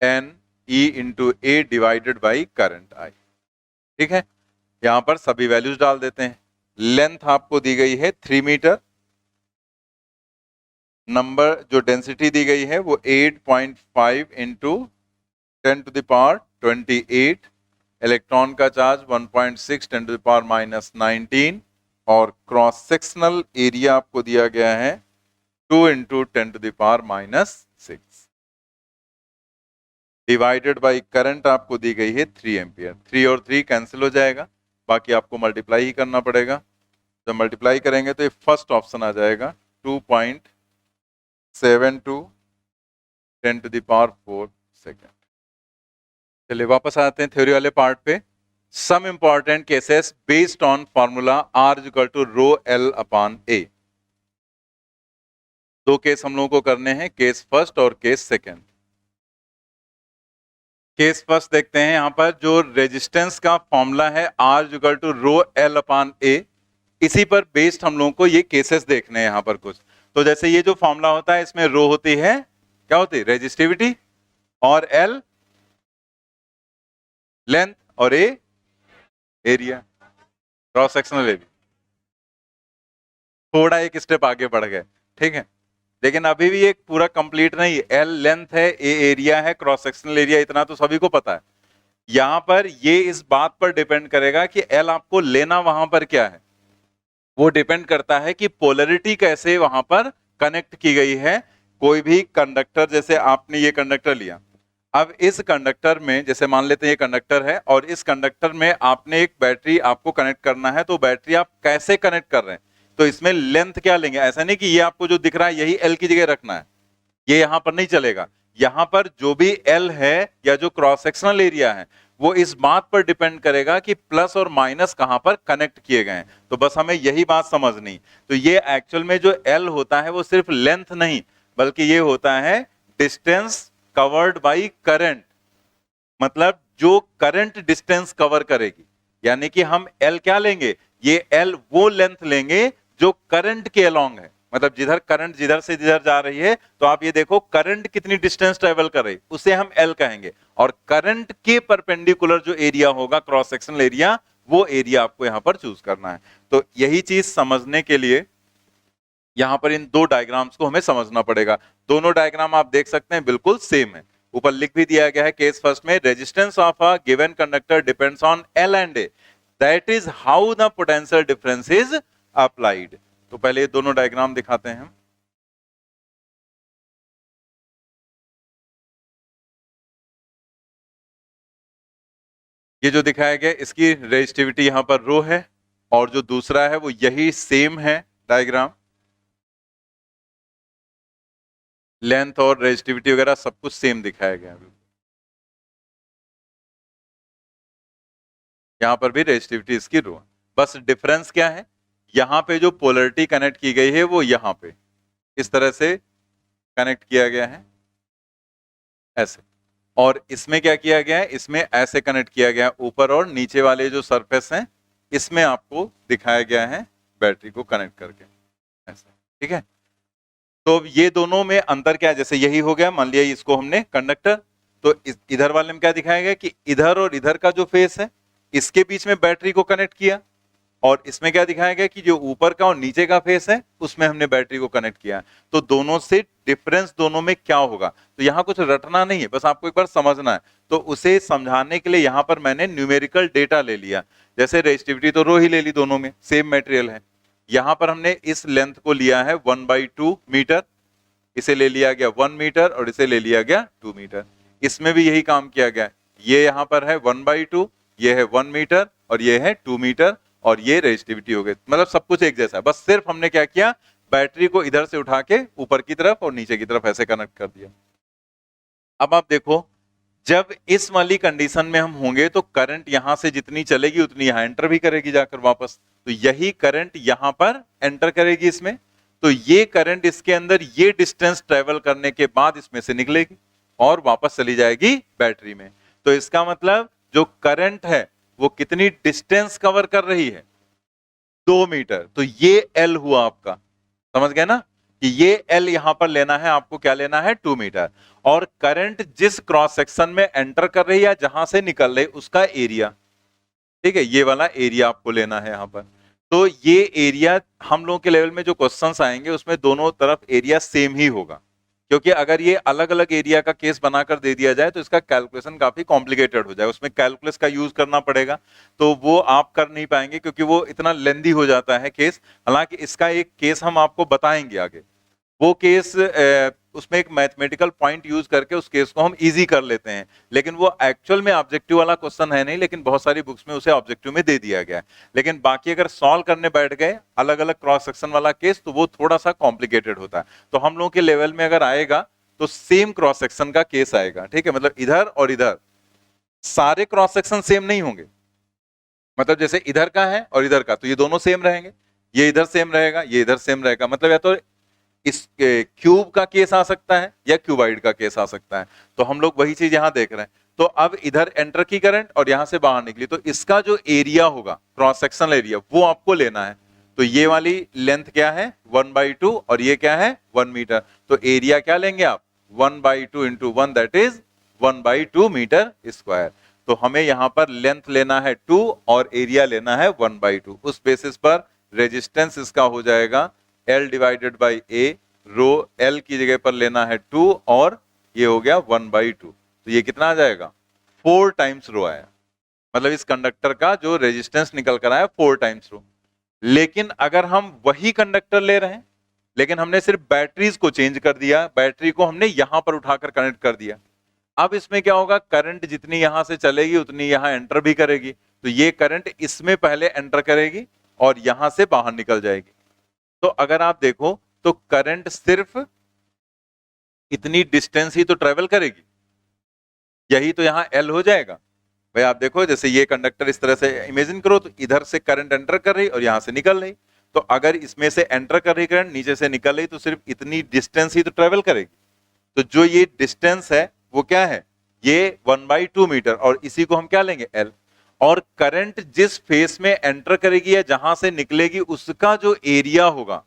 NE into A divided by current I। ठीक है, यहां पर सभी वैल्यूज डाल देते हैं। लेंथ आपको दी गई है 3 मीटर, नंबर जो डेंसिटी दी गई है वो 8.5 into 10 to the power 28, electron का charge 1.6 10 to the power minus 19, और क्रॉस सेक्शनल एरिया आपको दिया गया है 2 into 10 to the power minus 6, divided by current आपको दी गई है 3 एम्पियर। 3 और 3 कैंसिल हो जाएगा, बाकी आपको मल्टीप्लाई ही करना पड़ेगा। जब मल्टीप्लाई करेंगे तो ये फर्स्ट ऑप्शन आ जाएगा 2.72 10 to the power 4 सेकेंड। चलिए वापस आते हैं थ्योरी वाले पार्ट पे। Some important cases based on formula R equal to rho L upon A। दो केस हम लोगों को करने हैं, केस फर्स्ट और केस सेकेंड। केस फर्स्ट देखते हैं, यहां पर जो रेजिस्टेंस का फॉर्मूला है R equal to rho L upon A, इसी पर बेस्ड हम लोगों को ये केसेस देखने हैं यहां पर कुछ। तो जैसे ये जो फॉर्मूला होता है इसमें रो होती है, क्या होती है, रेजिस्टिविटी, और L लेंथ और ए एरिया, क्रॉस सेक्शनल एरिया। थोड़ा एक स्टेप आगे बढ़ गए, ठीक है, लेकिन अभी भी एक पूरा कंप्लीट नहीं। एल लेंथ है, ए एरिया है, क्रॉस सेक्शनल एरिया, इतना तो सभी को पता है। यहां पर ये इस बात पर डिपेंड करेगा कि एल आपको लेना वहां पर क्या है, वो डिपेंड करता है कि पोलरिटी कैसे वहां पर कनेक्ट की गई है। कोई भी कंडक्टर, जैसे आपने ये कंडक्टर लिया, अब इस कंडक्टर में जैसे मान लेते हैं ये कंडक्टर है और इस कंडक्टर में आपने एक बैटरी आपको कनेक्ट करना है, तो बैटरी आप कैसे कनेक्ट कर रहे हैं, तो इसमें लेंथ क्या लेंगे। ऐसा नहीं कि ये आपको जो दिख रहा है यही एल की जगह रखना है, ये यहां पर नहीं चलेगा। यहां पर जो भी एल है या जो क्रॉस सेक्शनल एरिया है वो इस बात पर डिपेंड करेगा कि प्लस और माइनस कहां पर कनेक्ट किए गए हैं। तो बस हमें यही बात समझनी। तो ये एक्चुअल में जो एल होता है वो सिर्फ लेंथ नहीं, बल्कि ये होता है डिस्टेंस कवर्ड बाई करंट, मतलब जो करंट डिस्टेंस कवर करेगी। यानी कि हम एल क्या लेंगे, ये एल वो लेंथ लेंगे जो करंट के अलोंग है, मतलब जिधर करंट जिधर से जिधर जा रही है, तो आप ये देखो करंट कितनी डिस्टेंस ट्रेवल कर रही, उसे हम एल कहेंगे। और करंट के परपेंडिकुलर जो एरिया होगा, क्रॉस सेक्शनल एरिया, वो एरिया आपको यहां पर चूज करना है। तो यही चीज समझने के लिए यहां पर इन दो डायग्राम्स को हमें समझना पड़ेगा। दोनों डायग्राम आप देख सकते हैं बिल्कुल सेम है, ऊपर लिख भी दिया गया है केस फर्स्ट में, resistance of a given conductor depends on L and A, that is how the potential difference is applied. तो पहले ये दोनों डायग्राम दिखाते हैं हम। ये जो दिखाया गया इसकी रेजिस्टिविटी यहां पर रो है, और जो दूसरा है वो यही सेम है डायग्राम, लेंथ और रेजिस्टिविटी वगैरह सब कुछ सेम दिखाया गया है। यहां पर भी रेजिस्टिविटी इसकी रो है, बस डिफरेंस क्या है, यहां पे जो पोलरिटी कनेक्ट की गई है वो यहां पे इस तरह से कनेक्ट किया गया है ऐसे, और इसमें क्या किया गया है, इसमें ऐसे कनेक्ट किया गया है। ऊपर और नीचे वाले जो सरफेस हैं इसमें आपको दिखाया गया है बैटरी को कनेक्ट करके ऐसे, ठीक है। तो ये दोनों में अंतर क्या है, जैसे यही हो गया, मान लिया इसको हमने कंडक्टर, तो इधर वाले में क्या दिखाया गया कि इधर और इधर का जो फेस है इसके बीच में बैटरी को कनेक्ट किया, और इसमें क्या दिखाया गया कि जो ऊपर का और नीचे का फेस है उसमें हमने बैटरी को कनेक्ट किया। तो दोनों से डिफरेंस दोनों में क्या होगा, तो यहां कुछ रटना नहीं है, बस आपको एक बार समझना है। तो उसे समझाने के लिए यहां पर मैंने न्यूमेरिकल डेटा ले लिया, जैसे रेजिस्टिविटी तो रो ही ले ली, दोनों में सेम मटेरियल है। यहां पर हमने इस लेंथ को लिया है 1/2 मीटर, इसे ले लिया गया 1 मीटर और इसे ले लिया गया 2 मीटर। इसमें भी यही काम किया गया, ये यहां पर है 1/2, ये है 1 मीटर और ये है 2 मीटर, और ये रेजिस्टिविटी हो गई, मतलब सब कुछ एक जैसा है। बस सिर्फ हमने क्या किया, बैटरी को इधर से उठा के ऊपर की तरफ और नीचे की तरफ ऐसे कनेक्ट कर दिया। अब आप देखो, जब इस वाली कंडीशन में हम होंगे तो करंट यहां से जितनी चलेगी उतनी यहां एंटर भी करेगी जाकर वापस, तो यही करंट यहां पर एंटर करेगी इसमें, तो ये करंट इसके अंदर ये डिस्टेंस ट्रेवल करने के बाद इसमें से निकलेगी और वापस चली जाएगी बैटरी में। तो इसका मतलब जो करंट है वो कितनी डिस्टेंस कवर कर रही है, 2 मीटर। तो ये एल हुआ आपका, समझ गए ना, कि ये एल यहां पर लेना है आपको, क्या लेना है 2 मीटर, और करंट जिस क्रॉस सेक्शन में एंटर कर रही है जहां से निकल रही उसका एरिया, ठीक है, ये वाला एरिया आपको लेना है यहां पर। तो ये एरिया हम लोगों के लेवल में जो क्वेश्चंस आएंगे उसमें दोनों तरफ एरिया सेम ही होगा, क्योंकि अगर ये अलग अलग एरिया का केस बनाकर दे दिया जाए तो इसका कैलकुलेशन काफी कॉम्प्लिकेटेड हो जाएगा, उसमें कैलकुलस का यूज करना पड़ेगा, तो वो आप कर नहीं पाएंगे क्योंकि वो इतना लेंदी हो जाता है केस। हालांकि इसका एक केस हम आपको बताएंगे आगे, वो केस उसमें एक मैथमेटिकल पॉइंट यूज करके उस केस को हम इजी कर लेते हैं, लेकिन वो एक्चुअल में ऑब्जेक्टिव वाला क्वेश्चन है नहीं, लेकिन बहुत सारी बुक्स में उसे ऑब्जेक्टिव में दे दिया गया है। लेकिन बाकी अगर सॉल्व करने बैठ गए अलग अलग क्रॉस सेक्शन वाला केस तो वो थोड़ा सा कॉम्प्लिकेटेड होता है। तो हम लोगों के लेवल में अगर आएगा तो सेम क्रॉस सेक्शन का केस आएगा, ठीक है, मतलब इधर और इधर सारे क्रॉस सेक्शन सेम नहीं होंगे, मतलब जैसे इधर का है और इधर का तो ये दोनों सेम रहेंगे, ये इधर सेम रहेगा, ये इधर सेम रहेगा, मतलब या तो इस क्यूब का केस आ सकता है या क्यूबाइड का केस आ सकता है। तो हम लोग वही चीज यहां देख रहे हैं। तो अब इधर एंटर की करंट और यहां से बाहर निकली, तो इसका जो एरिया होगा क्रॉस सेक्शनल एरिया वो आपको लेना है। तो ये वाली लेंथ क्या है 1/2 और ये क्या है 1 मीटर, तो एरिया क्या लेंगे आप 1/2 × 1 दैट इज 1/2 मीटर स्क्वायर। तो हमें यहां पर लेंथ लेना है 2 और एरिया लेना है 1/2। उस बेसिस पर रेजिस्टेंस इसका हो जाएगा L divided by A, rho L की जगह पर लेना है 2 और ये हो गया 1/2। तो ये कितना आ जाएगा 4 टाइम्स रो आया, मतलब इस कंडक्टर का जो रेजिस्टेंस निकल कर आया 4 टाइम्स रो। लेकिन अगर हम वही कंडक्टर ले रहे हैं लेकिन हमने सिर्फ बैटरीज को चेंज कर दिया, बैटरी को हमने यहां पर उठाकर कनेक्ट कर दिया, अब इसमें क्या होगा, करंट जितनी यहां से चलेगी उतनी यहां एंटर भी करेगी। तो ये करंट इसमें पहले एंटर करेगी और यहां से बाहर निकल जाएगी। तो अगर आप देखो तो करंट सिर्फ इतनी डिस्टेंस ही तो ट्रेवल करेगी, यही तो यहां L हो जाएगा। भाई आप देखो जैसे ये कंडक्टर इस तरह से इमेजिन करो, तो इधर से करंट एंटर कर रही और यहां से निकल रही, तो अगर इसमें से एंटर कर रही करंट नीचे से निकल रही तो सिर्फ इतनी डिस्टेंस ही तो ट्रेवल करेगी। तो जो ये डिस्टेंस है वो क्या है, ये 1/2 मीटर, और इसी को हम क्या लेंगे L। और करंट जिस फेस में एंटर करेगी या जहां से निकलेगी उसका जो एरिया होगा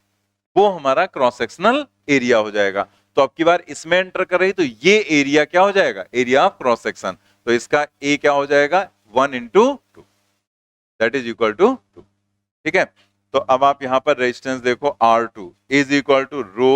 वो हमारा क्रॉस सेक्शनल एरिया हो जाएगा। तो अब की बार इसमें एंटर कर रही तो ये एरिया क्या हो जाएगा, एरिया ऑफ क्रॉस सेक्शन। तो इसका ए क्या हो जाएगा 1 × 2, दैट इज इक्वल टू 2। ठीक है, तो अब आप यहां पर रेजिस्टेंस देखो R2 is equal to rho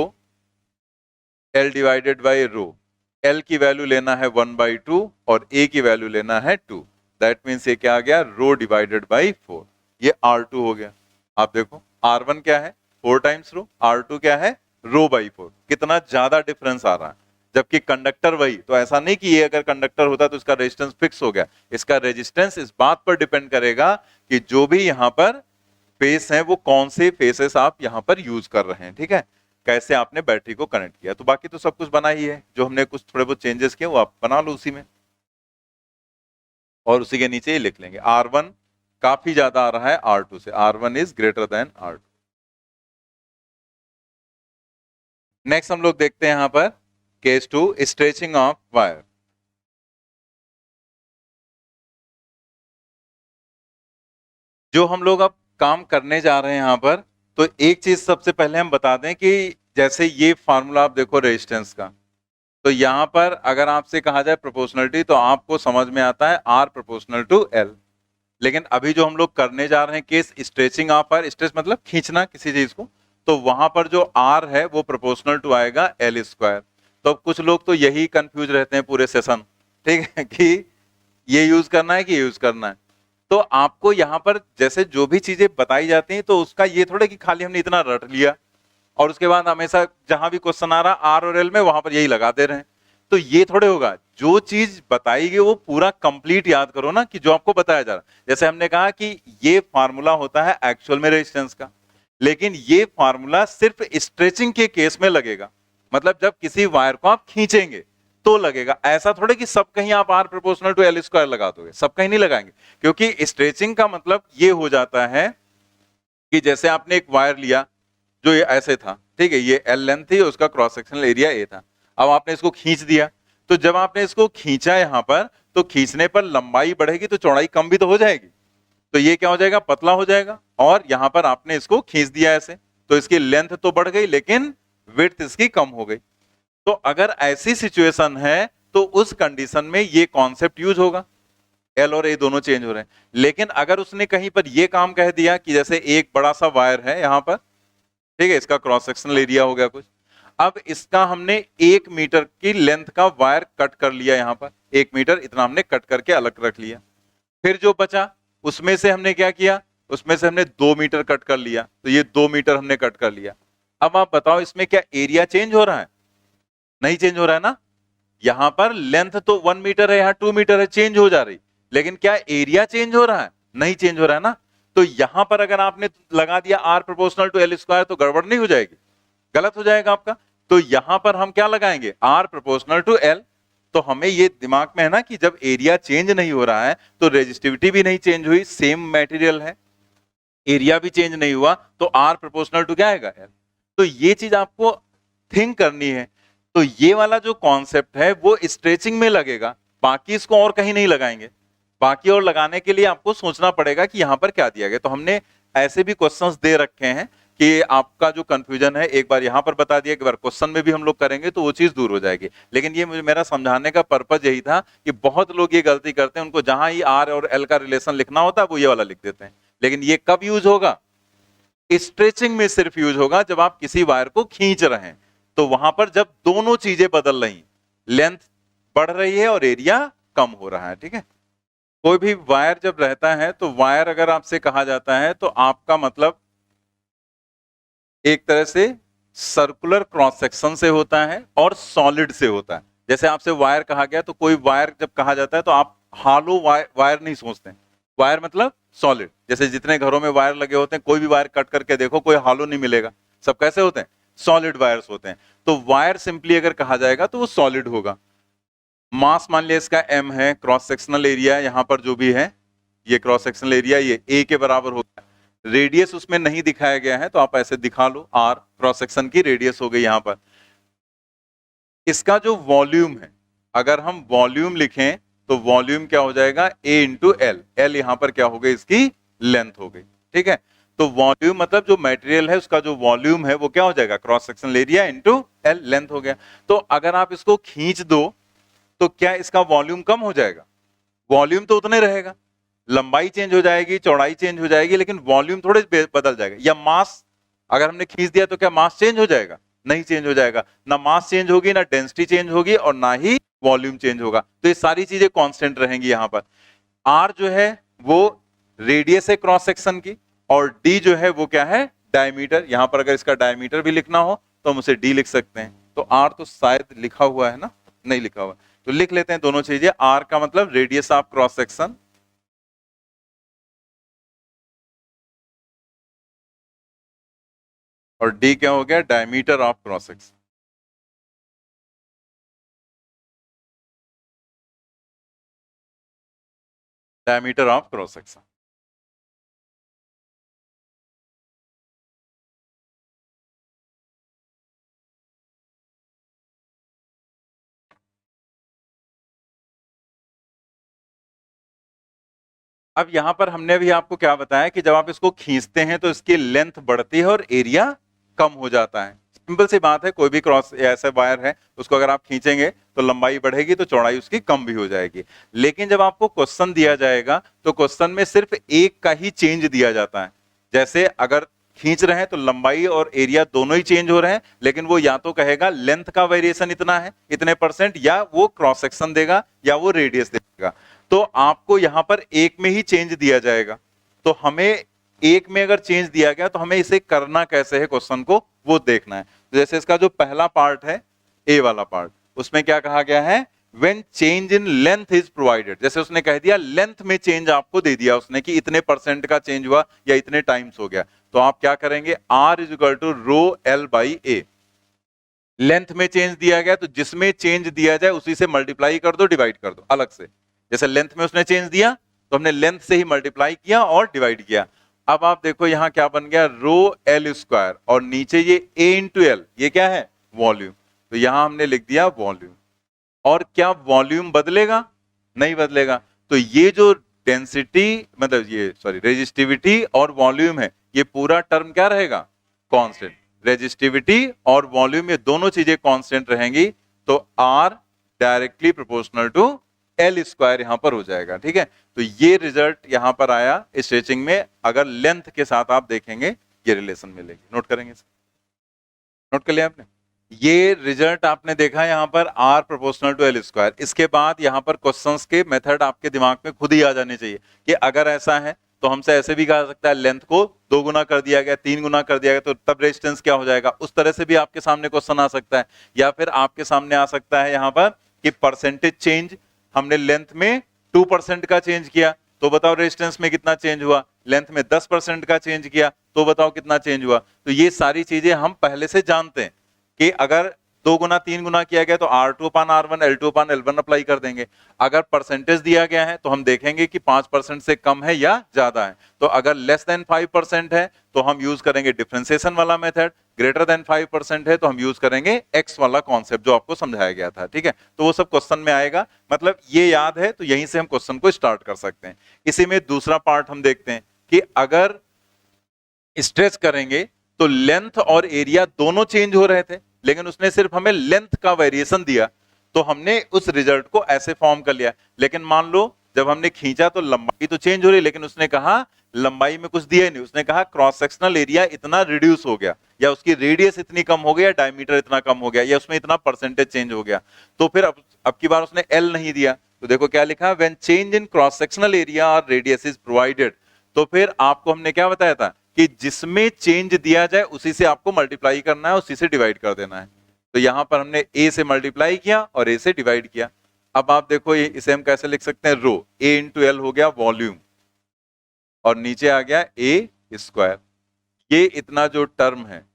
L divided by rho. L की वैल्यू लेना है 1/2 और A की वैल्यू लेना है 2, दैट मीन्स ये क्या आ गया रो डिवाइडेड बाई 4, ये R2 हो गया। आप देखो R1 क्या है 4 टाइम्स रो, R2 क्या है रो बाई 4, कितना ज्यादा डिफरेंस आ रहा है। जबकि कंडक्टर वही, तो ऐसा नहीं कि ये अगर कंडक्टर होता तो इसका रेजिस्टेंस फिक्स हो गया, इसका रेजिस्टेंस इस बात पर डिपेंड करेगा कि जो भी यहाँ पर फेस है वो कौन से फेसेस आप यहाँ पर यूज कर रहे हैं। ठीक है, कैसे आपने बैटरी को कनेक्ट किया। तो बाकी तो सब कुछ बना ही है, जो हमने कुछ थोड़े बहुत चेंजेस किए वो आप बना लो उसी में, और उसी के नीचे ही लिख लेंगे R1 काफी ज्यादा आ रहा है R2 से, R1 is greater then R2। Next हम लोग देखते हैं यहां पर केस 2, स्ट्रेचिंग ऑफ वायर। जो हम लोग अब काम करने जा रहे हैं यहां पर, तो एक चीज सबसे पहले हम बता दें कि जैसे ये फार्मूला आप देखो रेजिस्टेंस का, तो यहां पर अगर आपसे कहा जाए प्रोपोर्शनलिटी तो आपको समझ में आता है R प्रोपोर्शनल टू L। लेकिन अभी जो हम लोग करने जा रहे हैं case stretching of wire, stretch मतलब खींचना किसी चीज को, तो वहां पर जो R है वो प्रोपोर्शनल टू आएगा L²। तो अब कुछ लोग तो यही कंफ्यूज रहते हैं पूरे सेशन, ठीक है, कि ये यूज करना है कि यूज करना है। तो आपको यहाँ पर जैसे जो भी चीजें बताई जाती हैं तो उसका ये थोड़ा कि खाली हमने इतना रट लिया और उसके बाद हमेशा जहां भी क्वेश्चन आ रहा R और L में वहां पर यही लगा दे रहे हैं, तो ये थोड़े होगा। जो चीज बताई गई वो पूरा कंप्लीट याद करो ना, कि जो आपको बताया जा रहा है। जैसे हमने कहा कि ये फार्मूला होता है एक्चुअल में रेजिस्टेंस का, लेकिन ये फार्मूला सिर्फ स्ट्रेचिंग के केस में लगेगा, मतलब जब किसी वायर को आप खींचेंगे तो लगेगा। ऐसा थोड़े कि सब कहीं आप R प्रोपोर्शनल टू L² लगा दोगे, सब कहीं नहीं लगाएंगे, क्योंकि स्ट्रेचिंग का मतलब ये हो जाता है कि जैसे आपने एक वायर लिया जो ये ऐसे था, ठीक है, ये L लेंथ थी, उसका क्रॉस सेक्शनल एरिया A था। अब आपने इसको खींच दिया, तो जब आपने इसको खींचा यहां पर, तो खींचने पर लंबाई बढ़ेगी तो चौड़ाई कम भी तो हो जाएगी, तो ये क्या हो जाएगा पतला हो जाएगा। और यहां पर आपने इसको खींच दिया ऐसे, तो इसकी लेंथ तो बढ़ गई लेकिन विड्थ इसकी कम हो गई। तो अगर ऐसी सिचुएशन है तो उस कंडीशन में ये कॉन्सेप्ट यूज होगा, L और A दोनों चेंज हो रहे हैं। लेकिन अगर उसने कहीं पर ये काम कह दिया कि जैसे एक बड़ा सा वायर है यहां पर, ठीक है, इसका क्रॉस सेक्शनल एरिया हो गया कुछ, अब इसका हमने 1 मीटर की लेंथ का वायर कट कर लिया, यहां पर 1 मीटर इतना हमने कट करके अलग रख लिया। फिर जो बचा उसमें से हमने क्या किया, उसमें से हमने 2 मीटर कट कर लिया, तो ये 2 मीटर हमने कट कर लिया। अब आप बताओ इसमें क्या एरिया चेंज हो रहा है, नहीं चेंज हो रहा है ना। यहां पर लेंथ तो 1 मीटर है, यहां 2 मीटर है, चेंज हो जा रही, लेकिन क्या एरिया चेंज हो रहा है, नहीं चेंज हो रहा है ना। तो यहां पर अगर आपने लगा दिया R प्रोपोर्शनल टू L² तो गड़बड़ नहीं हो जाएगी, गलत हो जाएगा आपका। तो यहां पर हम क्या लगाएंगे R प्रोपोर्शनल टू L। तो हमें ये दिमाग में है ना कि जब एरिया चेंज नहीं हो रहा है तो रेजिस्टिविटी भी नहीं चेंज हुई, सेम मटेरियल है, एरिया भी चेंज नहीं हुआ, तो R प्रोपोर्शनल टू क्या आएगा L। तो ये चीज आपको थिंक करनी है। तो ये वाला जो कॉन्सेप्ट है वो स्ट्रेचिंग में लगेगा, बाकी इसको और कहीं नहीं लगाएंगे। बाकी और लगाने के लिए आपको सोचना पड़ेगा कि यहां पर क्या दिया गया। तो हमने ऐसे भी क्वेश्चंस दे रखे हैं कि आपका जो कंफ्यूजन है एक बार यहां पर बता दिया, एक बार क्वेश्चन में भी हम लोग करेंगे तो वो चीज दूर हो जाएगी। लेकिन ये मेरा समझाने का पर्पज यही था कि बहुत लोग ये गलती करते हैं, उनको जहां ही आर और एल का रिलेशन लिखना होता है वो ये वाला लिख देते हैं। लेकिन ये कब यूज होगा? स्ट्रेचिंग में सिर्फ यूज होगा जब आप किसी वायर को खींच रहे हैं, तो वहां पर जब दोनों चीजें बदल रही, लेंथ बढ़ रही है और एरिया कम हो रहा है। ठीक है, कोई भी वायर जब रहता है तो वायर अगर आपसे कहा जाता है तो आपका मतलब एक तरह से सर्कुलर क्रॉस सेक्शन से होता है और सॉलिड से होता है। जैसे आपसे वायर कहा गया तो कोई वायर जब कहा जाता है तो आप हालो वायर नहीं सोचते हैं, वायर मतलब सॉलिड। जैसे जितने घरों में वायर लगे होते हैं, कोई भी वायर कट करके देखो कोई हालो नहीं मिलेगा, सब कैसे होते हैं? सॉलिड वायर्स होते हैं। तो वायर सिंपली अगर कहा जाएगा तो वो सॉलिड होगा। मास मान लिया इसका m है, क्रॉस सेक्शनल एरिया यहां पर जो भी है ये क्रॉस सेक्शनल एरिया ये a के बराबर होता है। रेडियस उसमें नहीं दिखाया गया है तो आप ऐसे दिखा लो, r क्रॉस सेक्शन की रेडियस हो गई यहां पर। इसका जो वॉल्यूम है, अगर हम वॉल्यूम लिखें तो वॉल्यूम क्या हो जाएगा? a into L. एल यहां पर क्या हो गई? इसकी लेंथ हो गई। ठीक है, तो वॉल्यूम मतलब जो मटेरियल है उसका जो वॉल्यूम है वो क्या हो जाएगा? Cross sectional area into L, length हो गया। तो अगर आप इसको खींच दो तो क्या इसका वॉल्यूम कम हो जाएगा? वॉल्यूम तो उतने रहेगा, लंबाई चेंज हो जाएगी, चौड़ाई चेंज हो जाएगी, लेकिन वॉल्यूम थोड़े बदल जाएगा। या मास अगर हमने खींच दिया तो क्या मास चेंज हो जाएगा? नहीं चेंज हो जाएगा। ना मास चेंज होगी, ना डेंसिटी चेंज होगी और ना ही वॉल्यूम चेंज होगा। तो ये सारी चीजें कांस्टेंट रहेंगी। यहां पर आर जो है वो रेडियस है क्रॉस सेक्शन की, और डी जो है वो क्या है? डायमीटर। यहां पर अगर इसका डायमीटर भी लिखना हो तो हम उसे डी लिख सकते हैं। तो आर तो शायद लिखा हुआ है ना? नहीं लिखा हुआ, तो लिख लेते हैं दोनों चीजें। आर का मतलब रेडियस ऑफ क्रॉस सेक्शन, और डी क्या हो गया? Diameter of cross section. Diameter of cross section. अब यहां पर हमने भी आपको क्या बताया कि जब आप इसको खींचते हैं तो इसकी लेंथ बढ़ती है और एरिया कम हो जाता है। सिंपल सी बात है, कोई भी क्रॉस ऐसा वायर है उसको अगर आप खींचेंगे तो लंबाई बढ़ेगी तो चौड़ाई उसकी कम भी हो जाएगी। लेकिन जब आपको क्वेश्चन दिया जाएगा तो क्वेश्चन में सिर्फ एक का ही चेंज दिया जाता है। जैसे अगर खींच रहे हैं तो लंबाई और एरिया दोनों ही चेंज हो रहे हैं, लेकिन वो या तो कहेगा लेंथ का वेरिएशन इतना है, इतने परसेंट, या वो क्रॉस सेक्शन देगा या वो रेडियस देगा। तो आपको यहां पर एक में ही चेंज दिया जाएगा। तो हमें एक में अगर चेंज दिया गया तो हमें इसे करना कैसे है क्वेश्चन को, वो देखना है। तो जैसे इसका जो पहला पार्ट है, ए वाला पार्ट, उसमें क्या कहा गया है? When change in length is provided, जैसे उसने कह दिया लेंथ में चेंज आपको दे दिया उसने कि इतने परसेंट का चेंज हुआ या इतने टाइम्स हो गया, तो आप क्या करेंगे? R is equal to rho L by A. Length में चेंज दिया गया तो जिसमें चेंज दिया जाए उसी से मल्टीप्लाई कर दो, डिवाइड कर दो अलग से। जैसे लेंथ में उसने चेंज दिया तो हमने लेंथ से ही मल्टीप्लाई किया और डिवाइड किया। अब आप देखो यहां क्या बन गया? रो एल स्क्वायर, और नीचे ये ए इंटू एल, ये क्या है? वॉल्यूम। तो यहां हमने लिख दिया वॉल्यूम। और क्या वॉल्यूम बदलेगा? नहीं बदलेगा। तो ये जो डेंसिटी मतलब ये रेजिस्टिविटी और वॉल्यूम है, ये पूरा टर्म क्या रहेगा? कांस्टेंट। रेजिस्टिविटी और वॉल्यूम ये दोनों चीजें कांस्टेंट रहेंगी, तो R directly proportional to L square यहां पर हो जाएगा। ठीक है, तो ये रिजल्ट यहां पर आया स्ट्रेचिंग में। अगर लेंथ के साथ आप देखेंगे ये रिलेशन मिलेगी। नोट करेंगे, नोट कर लिया आपने? ये रिजल्ट आपने देखा यहां पर R proportional to L square. इसके बाद यहां पर क्वेश्चंस के मेथड आपके दिमाग में खुद ही आ जाने चाहिए कि अगर ऐसा है तो हमसे ऐसे भी कहा सकता है लेंथ को 2 गुना कर दिया गया, 3 गुना कर दिया गया, तो तब रेजिस्टेंस क्या हो जाएगा? उस तरह से भी आपके सामने क्वेश्चन आ सकता है। या फिर आपके सामने आ सकता है यहां पर कि परसेंटेज चेंज, हमने लेंथ में 2% का चेंज किया तो बताओ रेजिस्टेंस में कितना चेंज हुआ? लेंथ में 10% का चेंज किया तो बताओ कितना चेंज हुआ? तो ये सारी चीजें हम पहले से जानते हैं कि अगर 2 गुना 3 गुना किया गया तो R2 अपान R1 L2 अपान L1 अप्लाई कर देंगे। अगर परसेंटेज दिया गया है तो हम देखेंगे कि 5% से कम है या ज्यादा है। तो अगर लेस देन 5% है तो हम यूज करेंगे डिफरेंशिएशन वाला मेथड, ग्रेटर देन 5% है तो हम यूज करेंगे एक्स वाला कॉन्सेप्ट जो आपको समझाया गया था। ठीक है, तो वो सब क्वेश्चन में आएगा। मतलब ये याद है तो यहीं से हम क्वेश्चन को स्टार्ट कर सकते हैं। इसी में दूसरा पार्ट हम देखते हैं कि अगर स्ट्रेच करेंगे तो लेंथ और एरिया दोनों चेंज हो रहे थे, लेकिन उसने सिर्फ हमें लेंथ का वेरिएशन दिया, तो हमने उस रिजल्ट को ऐसे फॉर्म कर लिया। लेकिन मान लो जब हमने खींचा तो लंबाई तो चेंज हो रही, लेकिन उसने कहा लंबाई में कुछ दिया ही नहीं, उसने कहा क्रॉस सेक्शनल एरिया इतना रिड्यूस हो गया, या उसकी रेडियस इतनी कम हो गया, डायमीटर इतना कम हो गया, या उसमें इतना परसेंटेज चेंज हो गया। तो फिर अब की बार उसने एल नहीं दिया, तो देखो क्या लिखा, when change in cross sectional area और रेडियस इज प्रोवाइडेड। तो फिर आपको हमने क्या बताया था कि जिसमें चेंज दिया जाए उसी से आपको मल्टीप्लाई करना है, उसी से डिवाइड कर देना है। तो यहां पर हमने a से मल्टीप्लाई किया और a से डिवाइड किया। अब आप देखो इसे हम कैसे लिख सकते हैं, रो a इंटू एल हो गया वॉल्यूम, और नीचे आ गया a स्क्वायर। ये इतना जो टर्म है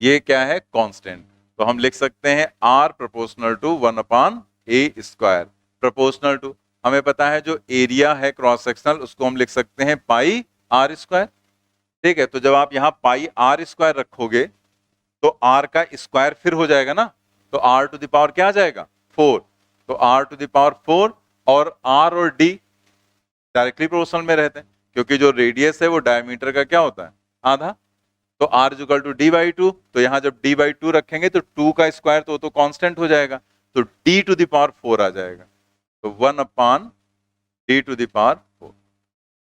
ये क्या है, कांस्टेंट। तो हम लिख सकते हैं r proportional to 1/a square. Proportional to हमें पता है जो एरिया है क्रॉस सेक्शनल उसको हम लिख सकते हैं पाई r स्क्वायर। ठीक है, तो जब आप यहां पाई r स्क्वायर रखोगे तो r का स्क्वायर फिर हो जाएगा ना, तो r टू द पावर क्या आ जाएगा 4, तो r टू द पावर 4, और r और d डायरेक्टली प्रोपोर्शनल में रहते हैं, क्योंकि जो रेडियस है वो डायमीटर का क्या होता है, आधा। तो r equal to d by 2, तो यहां जब d बाई 2 रखेंगे तो 2 का स्क्वायर तो कांस्टेंट हो जाएगा, तो d टू द पावर 4 आ जाएगा, तो 1/d टू द पावर 4।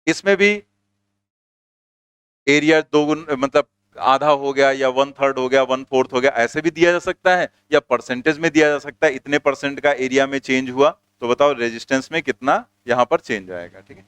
इसमें भी एरिया दो गुण मतलब आधा हो गया, या 1/3 हो गया, 1/4 हो गया, ऐसे भी दिया जा सकता है, या परसेंटेज में दिया जा सकता है, इतने परसेंट का एरिया में चेंज हुआ, तो बताओ रेजिस्टेंस में कितना यहां पर चेंज आएगा। ठीक है।